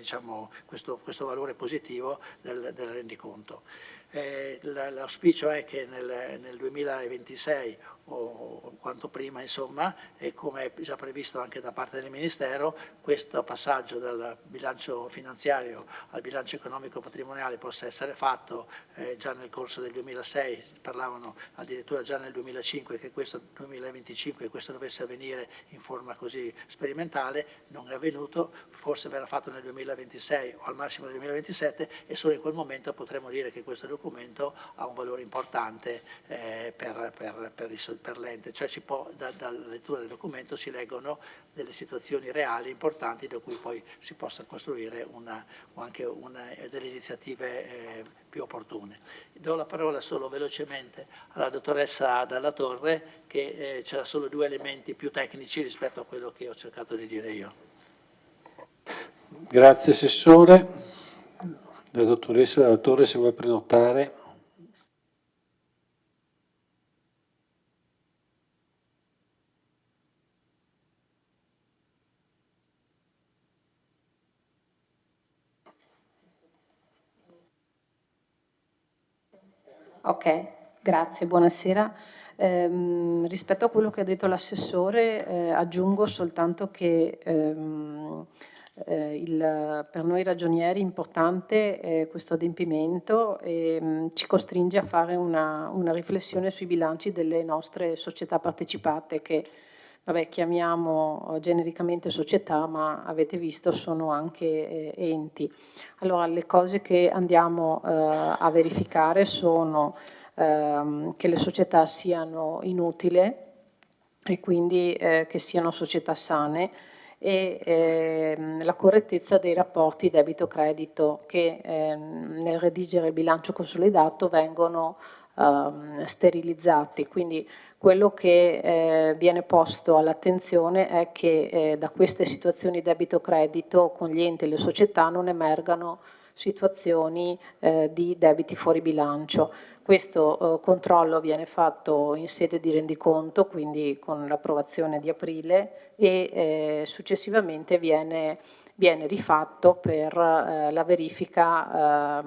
questo valore positivo del rendiconto. L'auspicio è che nel 2026 o quanto prima, insomma, e come è già previsto anche da parte del Ministero, questo passaggio dal bilancio finanziario al bilancio economico patrimoniale possa essere fatto già nel corso del 2006, parlavano addirittura già nel 2005 che questo 2025 questo dovesse avvenire in forma così sperimentale, non è avvenuto, forse verrà fatto nel 2026 o al massimo nel 2027 e solo in quel momento potremo dire che questo documento ha un valore importante per l'ente, cioè dalla lettura del documento si leggono delle situazioni reali importanti da cui poi si possa costruire delle iniziative più opportune. Do la parola solo velocemente alla dottoressa Dalla Torre che c'era solo 2 elementi più tecnici rispetto a quello che ho cercato di dire io. Grazie Assessore. La dottoressa Dalla Torre se vuole prenotare. Ok, grazie, buonasera. Rispetto a quello che ha detto l'assessore aggiungo soltanto che per noi ragionieri è importante questo adempimento e ci costringe a fare una riflessione sui bilanci delle nostre società partecipate che chiamiamo genericamente società, ma avete visto sono anche enti. Allora, le cose che andiamo a verificare sono che le società siano inutili e quindi che siano società sane e la correttezza dei rapporti debito-credito che nel redigere il bilancio consolidato vengono sterilizzati. Quindi quello che viene posto all'attenzione è che da queste situazioni debito-credito con gli enti e le società non emergano situazioni di debiti fuori bilancio. Questo controllo viene fatto in sede di rendiconto, quindi con l'approvazione di aprile, e successivamente viene rifatto per la verifica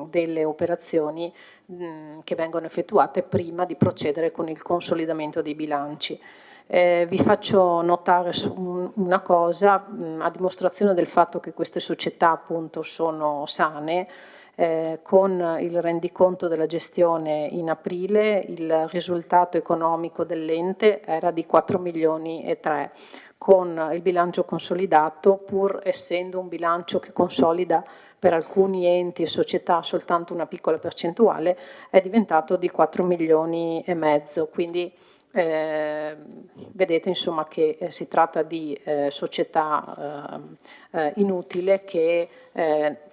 delle operazioni che vengono effettuate prima di procedere con il consolidamento dei bilanci. Vi faccio notare una cosa, a dimostrazione del fatto che queste società appunto sono sane. Con il rendiconto della gestione in aprile il risultato economico dell'ente era di 4 milioni e 3. Con il bilancio consolidato, pur essendo un bilancio che consolida per alcuni enti e società soltanto una piccola percentuale, è diventato di 4 milioni e mezzo. Quindi vedete insomma che si tratta di società inutili che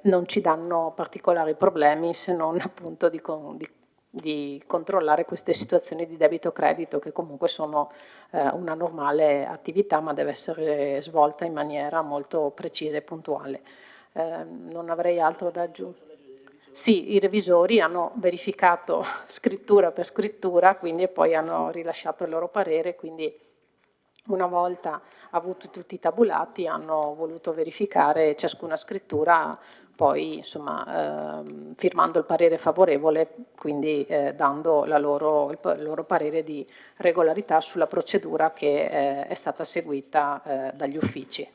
non ci danno particolari problemi, se non appunto di controllare queste situazioni di debito credito, che comunque sono una normale attività, ma deve essere svolta in maniera molto precisa e puntuale. Non avrei altro da aggiungere. Sì, i revisori hanno verificato scrittura per scrittura, quindi, e poi hanno rilasciato il loro parere, quindi una volta avuti tutti i tabulati hanno voluto verificare ciascuna scrittura, poi insomma firmando il parere favorevole, quindi dando il loro parere di regolarità sulla procedura che è stata seguita dagli uffici.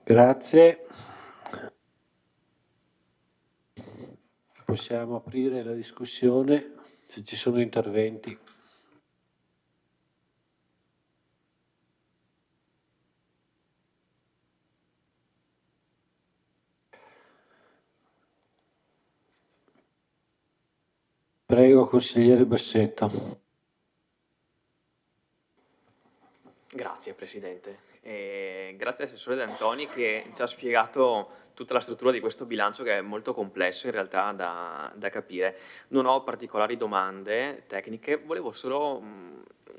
Grazie. Possiamo aprire la discussione se ci sono interventi. Prego, consigliere Bassetto. Grazie Presidente. Grazie all'assessore De Antoni che ci ha spiegato tutta la struttura di questo bilancio, che è molto complesso in realtà da capire. Non ho particolari domande tecniche, volevo solo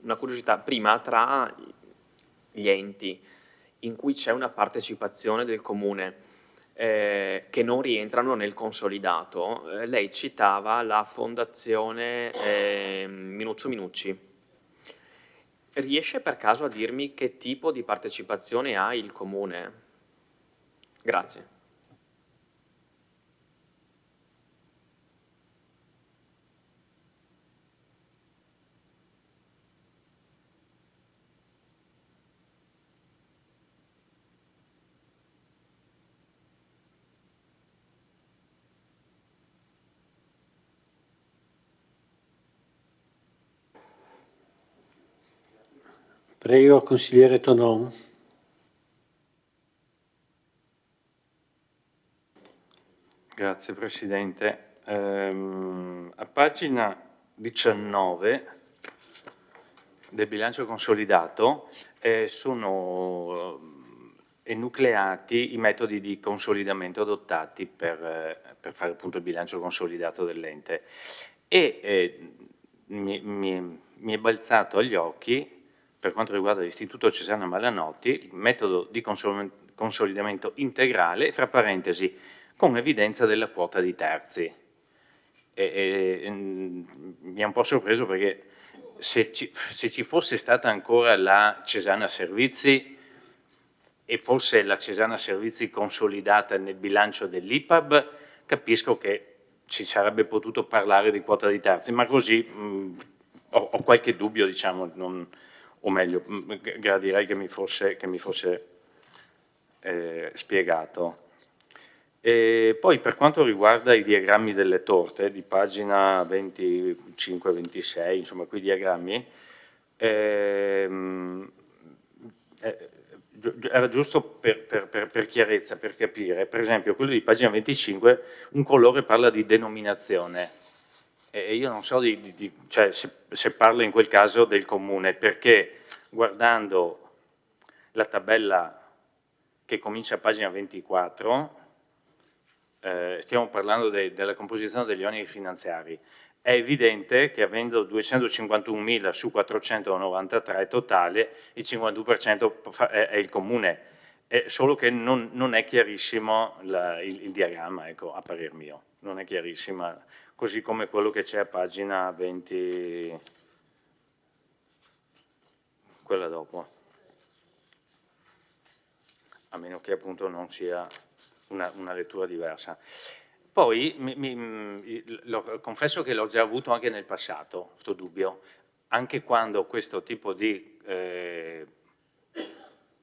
una curiosità. Prima, tra gli enti in cui c'è una partecipazione del Comune che non rientrano nel consolidato, lei citava la Fondazione Minuccio Minucci. Riesce per caso a dirmi che tipo di partecipazione ha il Comune? Grazie. Prego, consigliere Tonon. Grazie Presidente. A pagina 19 del bilancio consolidato sono enucleati i metodi di consolidamento adottati per fare appunto il bilancio consolidato dell'ente, e mi è balzato agli occhi, per quanto riguarda l'Istituto Cesana Malanotti, il metodo di consolidamento integrale, fra parentesi, con evidenza della quota di terzi. Mi ha un po' sorpreso, perché se ci fosse stata ancora la Cesana Servizi e fosse la Cesana Servizi consolidata nel bilancio dell'IPAB, capisco che ci sarebbe potuto parlare di quota di terzi, ma così ho qualche dubbio, diciamo, o meglio, gradirei che mi fosse spiegato. E poi, per quanto riguarda i diagrammi delle torte, di pagina 25-26, insomma, quei diagrammi, era giusto per chiarezza, per capire. Per esempio, quello di pagina 25, un colore parla di denominazione, e io non so cioè, se parla in quel caso del Comune, perché guardando la tabella che comincia a pagina 24, stiamo parlando della composizione degli oneri finanziari. È evidente che, avendo 251.000 su 493 totale, il 51% è il Comune. solo che non è chiarissimo il diagramma, ecco, a parer mio, non è chiarissima, così come quello che c'è a pagina 20, quella dopo, a meno che appunto non sia una lettura diversa. Poi confesso che l'ho già avuto anche nel passato, questo dubbio, anche quando questo tipo di,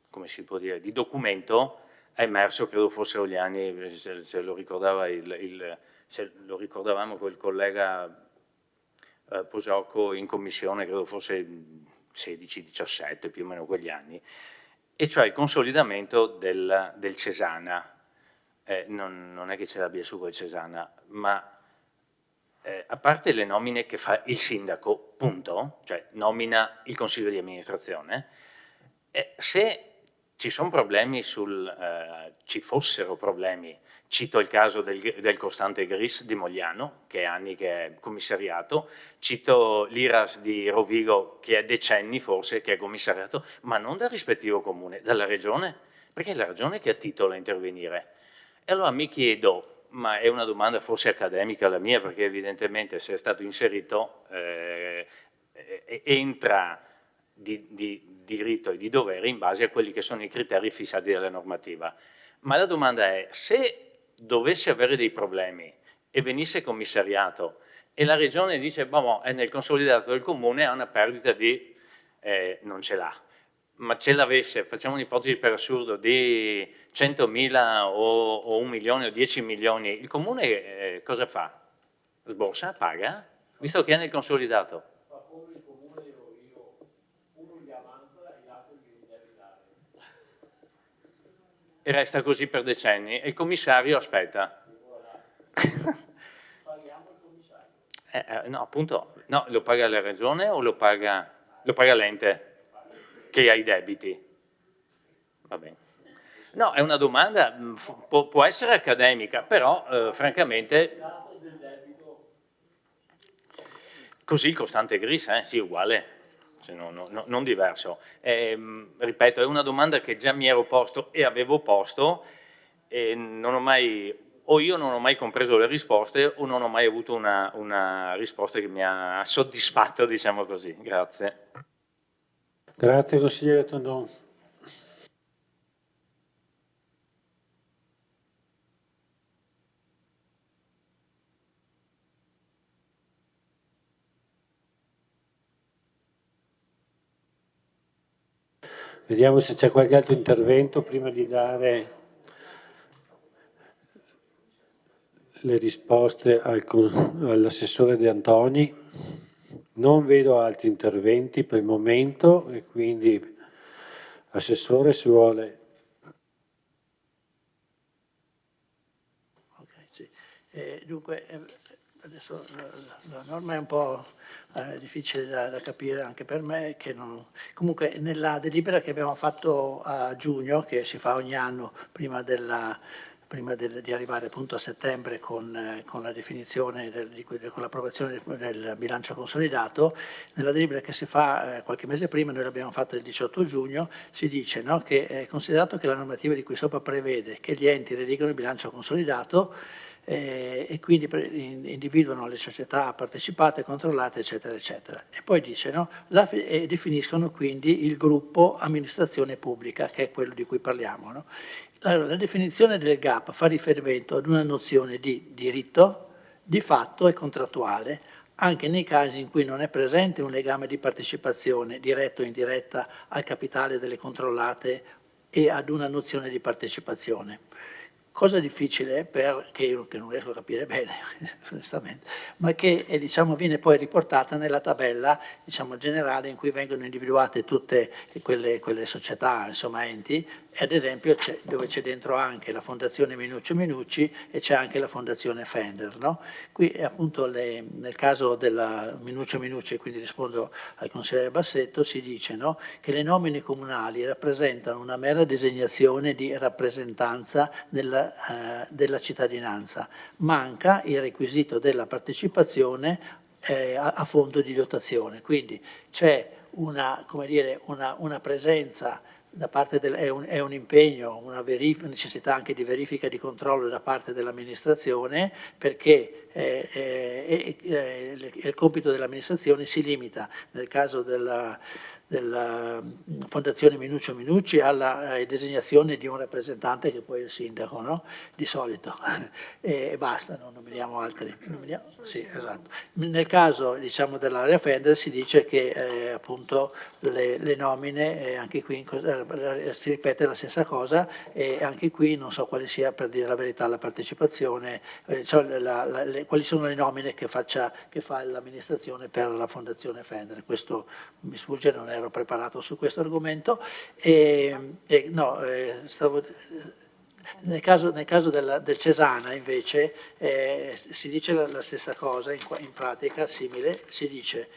come si può dire, di documento è emerso, credo fossero gli anni, se lo ricordava se lo ricordavamo col collega Posiocco in commissione, credo fosse 16-17, più o meno quegli anni, e cioè il consolidamento del Cesana. Non è che ce l'abbia su quel Cesana, ma a parte le nomine che fa il sindaco, punto, cioè nomina il consiglio di amministrazione, se ci sono problemi ci fossero problemi, cito il caso del costante Gris di Mogliano, che è anni che è commissariato, cito l'Iras di Rovigo, che è decenni forse che è commissariato, ma non dal rispettivo comune, dalla regione, perché è la regione che ha titolo a intervenire. E allora mi chiedo, ma è una domanda forse accademica la mia, perché evidentemente se è stato inserito entra di diritto e di dovere in base a quelli che sono i criteri fissati dalla normativa. Ma la domanda è, se dovesse avere dei problemi e venisse commissariato e la regione dice, boh, è nel consolidato del comune, ha una perdita di, non ce l'ha, ma ce l'avesse, facciamo un'ipotesi per assurdo, di 100.000 o 1 milione o 10 milioni, il comune cosa fa? Sborsa? Paga? Visto che è nel consolidato. E resta così per decenni, e il commissario aspetta. No, appunto, no, lo paga la regione o lo paga l'ente che ha i debiti? Va bene. No, è una domanda, può essere accademica, però francamente così il costante Gris, sì, uguale. Cioè, non diverso. Ripeto, è una domanda che già mi ero posto e avevo posto e non ho mai, o io non ho mai compreso le risposte o non ho mai avuto una risposta che mi ha soddisfatto, diciamo così. Grazie. Grazie consigliere Tondon. Vediamo se c'è qualche altro intervento prima di dare le risposte all'assessore De Antoni. Non vedo altri interventi per il momento e quindi, assessore, se vuole. Ok, sì. Dunque, adesso la norma è un po' difficile da capire anche per me, che comunque nella delibera che abbiamo fatto a giugno, che si fa ogni anno prima di arrivare appunto a settembre con la definizione, con l'approvazione del bilancio consolidato, nella delibera che si fa qualche mese prima, noi l'abbiamo fatta il 18 giugno, si dice, no, che è considerato che la normativa di cui sopra prevede che gli enti redigano il bilancio consolidato e quindi individuano le società partecipate, controllate, eccetera, eccetera. E poi dice, no, definiscono quindi il gruppo amministrazione pubblica, che è quello di cui parliamo, no? Allora, la definizione del GAP fa riferimento ad una nozione di diritto, di fatto e contrattuale, anche nei casi in cui non è presente un legame di partecipazione diretta o indiretta al capitale delle controllate e ad una nozione di partecipazione. Cosa difficile, che io non riesco a capire bene, onestamente, ma che diciamo, viene poi riportata nella tabella diciamo, generale in cui vengono individuate tutte quelle società, insomma enti, e ad esempio dove c'è dentro anche la Fondazione Minucci Minucci e c'è anche la Fondazione Fender. No? Qui appunto nel caso della Minucci Minucci, quindi rispondo al consigliere Bassetto, si dice no, che le nomine comunali rappresentano una mera designazione di rappresentanza della cittadinanza. Manca il requisito della partecipazione a fondo di dotazione, quindi c'è una presenza è un impegno, una necessità anche di verifica e di controllo da parte dell'amministrazione, perché il compito dell'amministrazione si limita, nel caso della Fondazione Minuccio Minucci, alla designazione di un rappresentante che poi è il sindaco, no? Di solito, e basta, non nominiamo altri. Sì, esatto. Nel caso, diciamo, dell'area Fender si dice che appunto le nomine, anche qui si ripete la stessa cosa, e anche qui non so quale sia, per dire la verità, la partecipazione, cioè quali sono le nomine che fa l'amministrazione per la Fondazione Fender. Questo mi sfugge, non ero preparato su questo argomento. Nel caso del Cesana invece si dice la stessa cosa, in pratica simile, si dice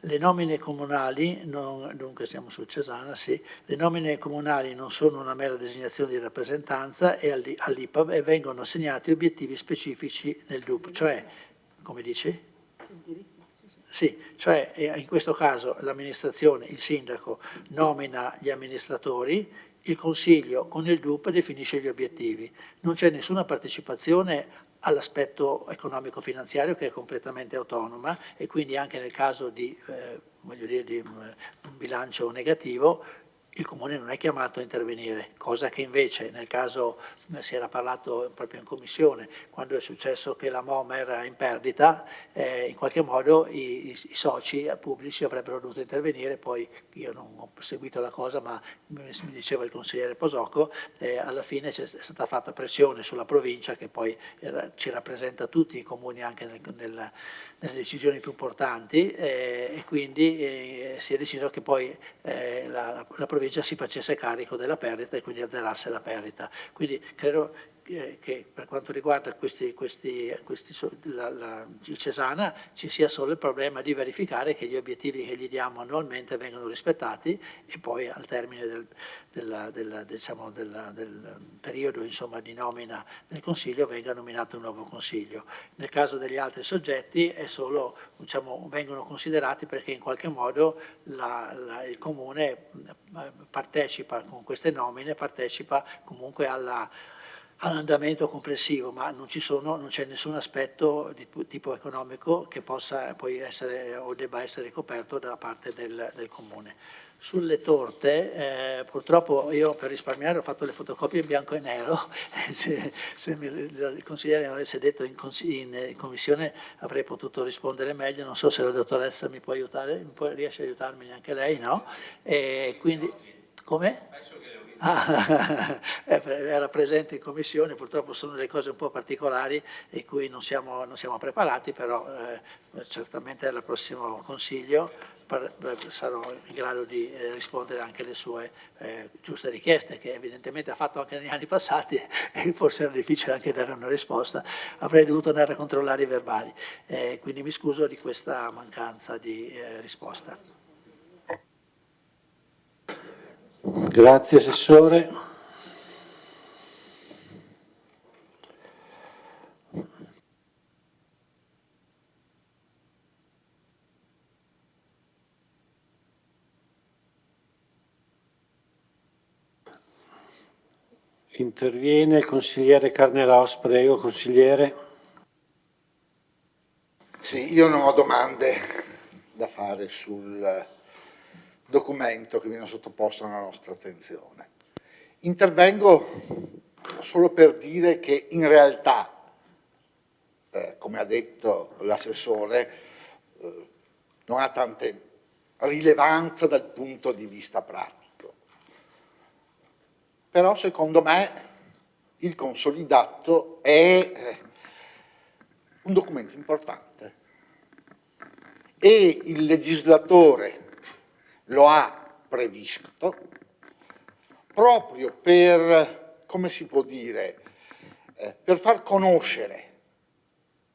le nomine comunali, dunque siamo sul Cesana, sì, le nomine comunali non sono una mera designazione di rappresentanza e all'IPAB e vengono assegnati obiettivi specifici nel DUP, cioè, come dici? Sì, cioè in questo caso l'amministrazione, il sindaco, nomina gli amministratori, il consiglio con il DUP definisce gli obiettivi. Non c'è nessuna partecipazione all'aspetto economico-finanziario che è completamente autonoma e quindi anche nel caso di un bilancio negativo il Comune non è chiamato a intervenire, cosa che invece nel caso, si era parlato proprio in commissione, quando è successo che la MOM era in perdita, in qualche modo i soci pubblici avrebbero dovuto intervenire, poi io non ho seguito la cosa, ma mi diceva il consigliere Posocco, alla fine è stata fatta pressione sulla provincia che poi ci rappresenta tutti i comuni anche nelle decisioni più importanti e quindi si è deciso che poi la provincia si facesse carico della perdita e quindi azzerasse la perdita. Quindi credo che per quanto riguarda il Cesana ci sia solo il problema di verificare che gli obiettivi che gli diamo annualmente vengano rispettati e poi al termine del periodo di nomina del Consiglio venga nominato un nuovo Consiglio. Nel caso degli altri soggetti è solo, vengono considerati perché in qualche modo il Comune partecipa con queste nomine, partecipa comunque all'andamento complessivo, ma non c'è nessun aspetto di tipo economico che possa poi essere o debba essere coperto da parte del Comune. Sulle torte, purtroppo io per risparmiare ho fatto le fotocopie in bianco e nero, se il consigliere mi avesse detto in commissione avrei potuto rispondere meglio, non so se la dottoressa mi può aiutare, riesce a aiutarmi neanche lei, no? E quindi, come? Era presente in commissione, purtroppo sono delle cose un po' particolari e cui non siamo preparati, però certamente al prossimo Consiglio sarò in grado di rispondere anche alle sue giuste richieste, che evidentemente ha fatto anche negli anni passati e forse era difficile anche dare una risposta. Avrei dovuto andare a controllare i verbali, quindi mi scuso di questa mancanza di risposta. Grazie Assessore. Interviene il consigliere Carneros, prego consigliere. Sì, io non ho domande da fare sul documento che viene sottoposto alla nostra attenzione. Intervengo solo per dire che in realtà, come ha detto l'assessore, non ha tante rilevanza dal punto di vista pratico. Però secondo me il consolidato è un documento importante e il legislatore lo ha previsto proprio per, come si può dire, per far conoscere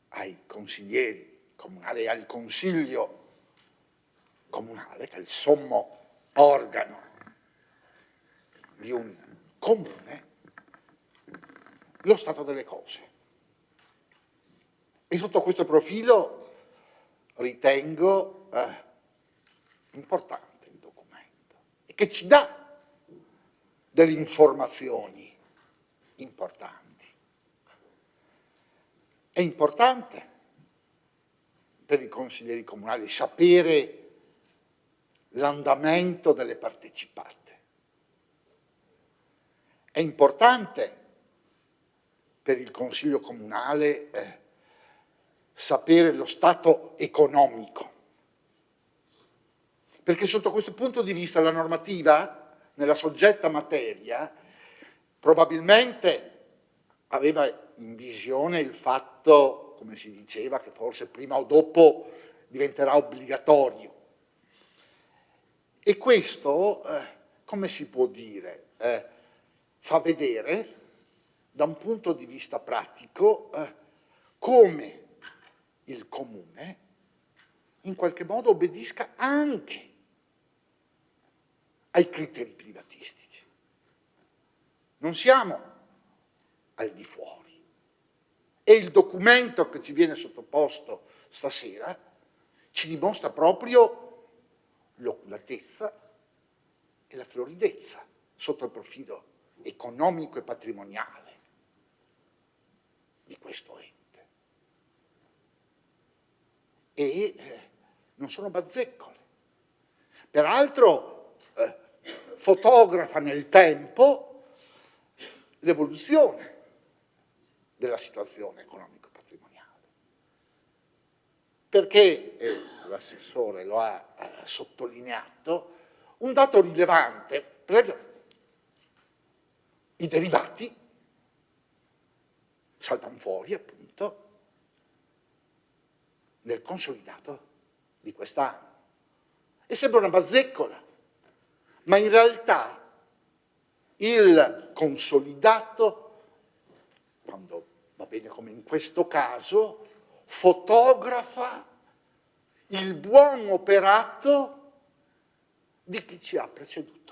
ai consiglieri comunali e al Consiglio comunale, che è il sommo organo di un comune, lo stato delle cose. E sotto questo profilo ritengo importante il documento e che ci dà delle informazioni importanti. È importante per i consiglieri comunali sapere l'andamento delle partecipate. È importante per il Consiglio comunale sapere lo stato economico, perché sotto questo punto di vista la normativa, nella soggetta materia, probabilmente aveva in visione il fatto, come si diceva, che forse prima o dopo diventerà obbligatorio. E questo, come si può dire, fa vedere da un punto di vista pratico come il comune in qualche modo obbedisca anche ai criteri privatistici. Non siamo al di fuori. E il documento che ci viene sottoposto stasera ci dimostra proprio l'oculatezza e la floridezza sotto il profilo economico e patrimoniale di questo ente. E non sono bazzecole. Peraltro fotografa nel tempo l'evoluzione della situazione economico-patrimoniale. Perché, l'assessore lo ha sottolineato, un dato rilevante, per esempio, i derivati saltano fuori, appunto, nel consolidato di quest'anno. E sembra una bazzeccola, ma in realtà il consolidato, quando va bene come in questo caso, fotografa il buon operato di chi ci ha preceduto.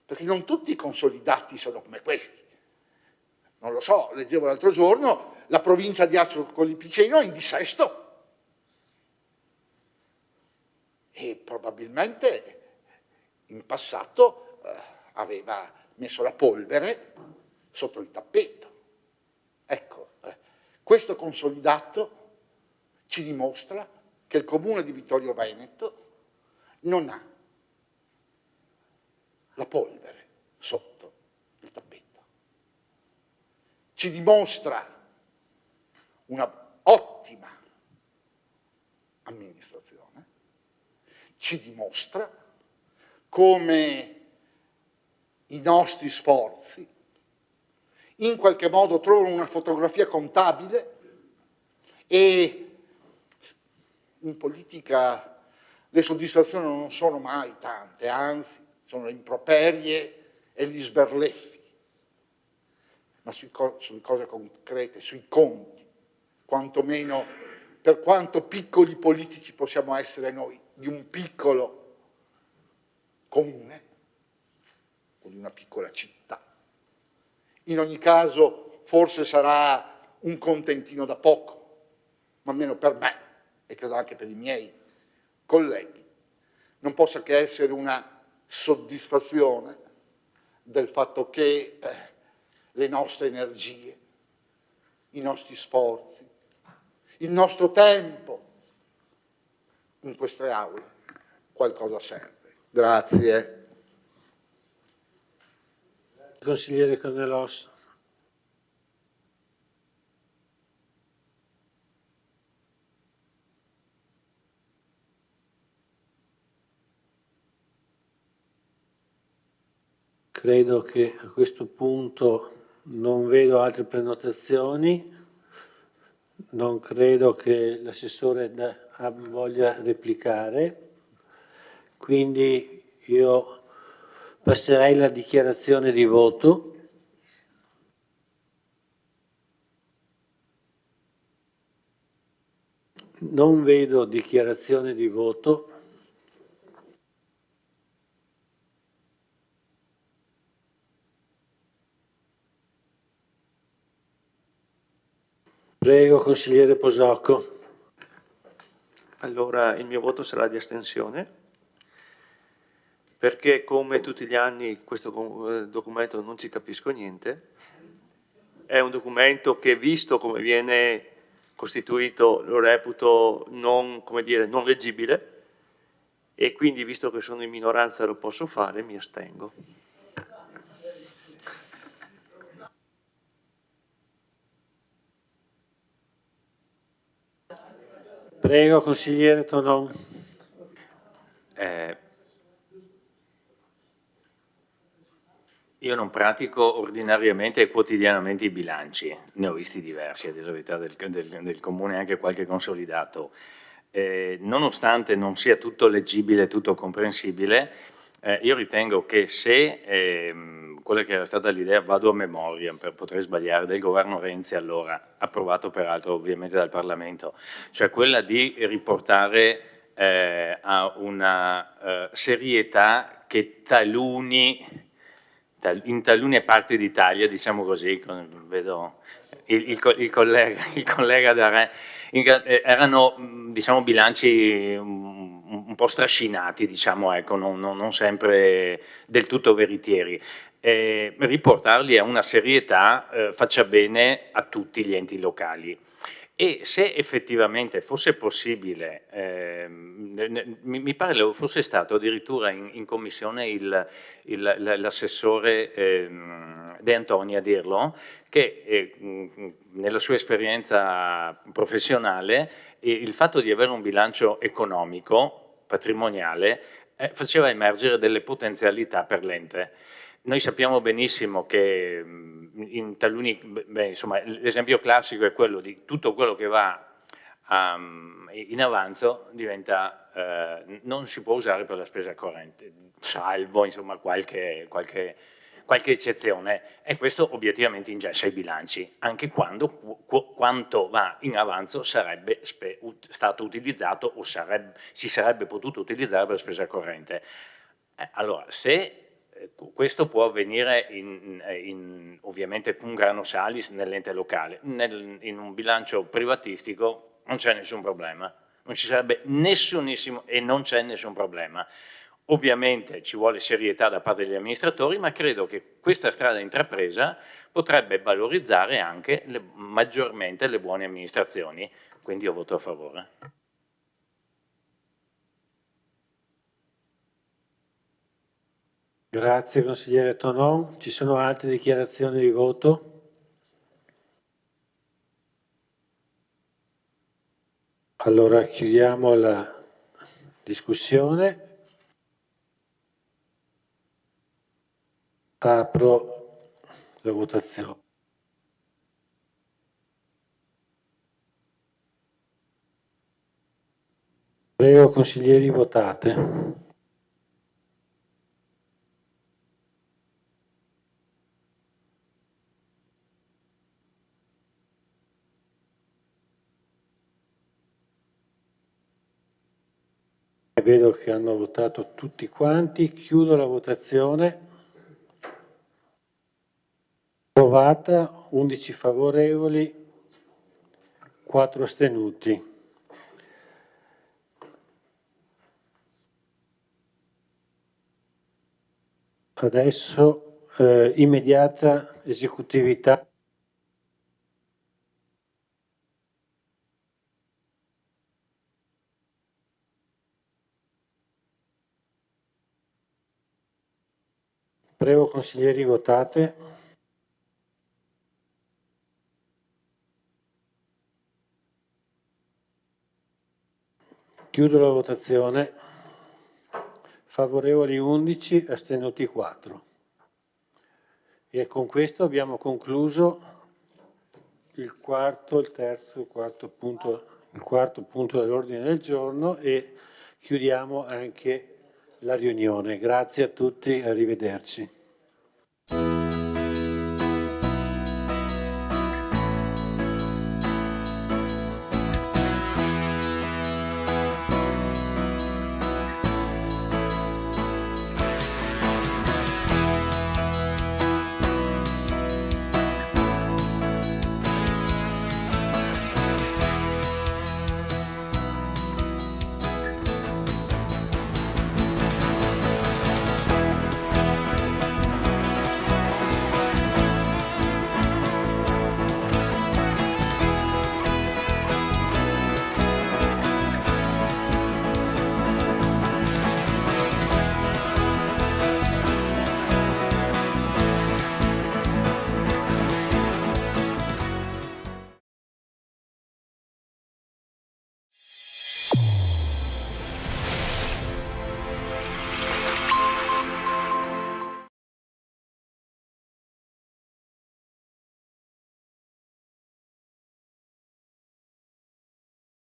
Perché non tutti i consolidati sono come questi. Non lo so, leggevo l'altro giorno, la provincia di Ascoli Piceno è in dissesto. E probabilmente in passato aveva messo la polvere sotto il tappeto. Ecco, questo consolidato ci dimostra che il comune di Vittorio Veneto non ha la polvere sotto il tappeto. Ci dimostra una ottima amministrazione, ci dimostra come i nostri sforzi in qualche modo trovano una fotografia contabile e in politica le soddisfazioni non sono mai tante, anzi sono le improperie e gli sberleffi, ma sulle cose concrete, sui conti, quantomeno per quanto piccoli politici possiamo essere noi, di un piccolo comune o di una piccola città. In ogni caso forse sarà un contentino da poco, ma almeno per me e credo anche per i miei colleghi, non possa che essere una soddisfazione del fatto che le nostre energie, i nostri sforzi, il nostro tempo in queste aule qualcosa serve. Grazie. Consigliere Cornellos. Credo che a questo punto non vedo altre prenotazioni, non credo che l'assessore voglia replicare, quindi io passerei alla dichiarazione di voto. Non vedo dichiarazione di voto. Prego, consigliere Posocco. Allora, il mio voto sarà di astensione. perché come tutti gli anni questo documento non ci capisco niente. È un documento che, visto come viene costituito, lo reputo non, come dire, non leggibile, e quindi, visto che sono in minoranza e lo posso fare, mi astengo. Prego, consigliere Tonon. Io non pratico ordinariamente e quotidianamente i bilanci, ne ho visti diversi, a dire la verità, del Comune, anche qualche consolidato. Nonostante non sia tutto leggibile, tutto comprensibile, io ritengo che se quella che era stata l'idea, vado a memoria per poter sbagliare, del governo Renzi allora, approvato peraltro ovviamente dal Parlamento, cioè quella di riportare a una serietà che in talune parti d'Italia, diciamo così, vedo il collega da Re, erano, diciamo, bilanci un po' strascinati, diciamo, ecco, non sempre del tutto veritieri. Riportarli a una serietà faccia bene a tutti gli enti locali. E se effettivamente fosse possibile, mi pare fosse stato addirittura in commissione l'assessore De Antoni a dirlo, che nella sua esperienza professionale il fatto di avere un bilancio economico, patrimoniale, faceva emergere delle potenzialità per l'ente. Noi sappiamo benissimo che in taluni, insomma, l'esempio classico è quello di tutto quello che va in avanzo diventa, non si può usare per la spesa corrente, salvo, insomma, qualche eccezione, e questo obiettivamente ingessa i bilanci, anche quando quanto va in avanzo sarebbe stato utilizzato o si sarebbe potuto utilizzare per la spesa corrente. Allora, se questo può avvenire ovviamente cum grano salis nell'ente locale, in un bilancio privatistico non c'è nessun problema, non ci sarebbe nessunissimo e non c'è nessun problema. Ovviamente ci vuole serietà da parte degli amministratori, ma credo che questa strada intrapresa potrebbe valorizzare anche maggiormente le buone amministrazioni, quindi io voto a favore. Grazie consigliere Tonon. Ci sono altre dichiarazioni di voto? Allora chiudiamo la discussione. Apro la votazione. Prego consiglieri, votate. Vedo che hanno votato tutti quanti, chiudo la votazione. Approvata, 11 favorevoli, 4 astenuti. Adesso immediata esecutività. Prego consiglieri, votate. Chiudo la votazione. Favorevoli 11, astenuti 4. E con questo abbiamo concluso il quarto punto dell'ordine del giorno e chiudiamo anche la riunione. Grazie a tutti, arrivederci.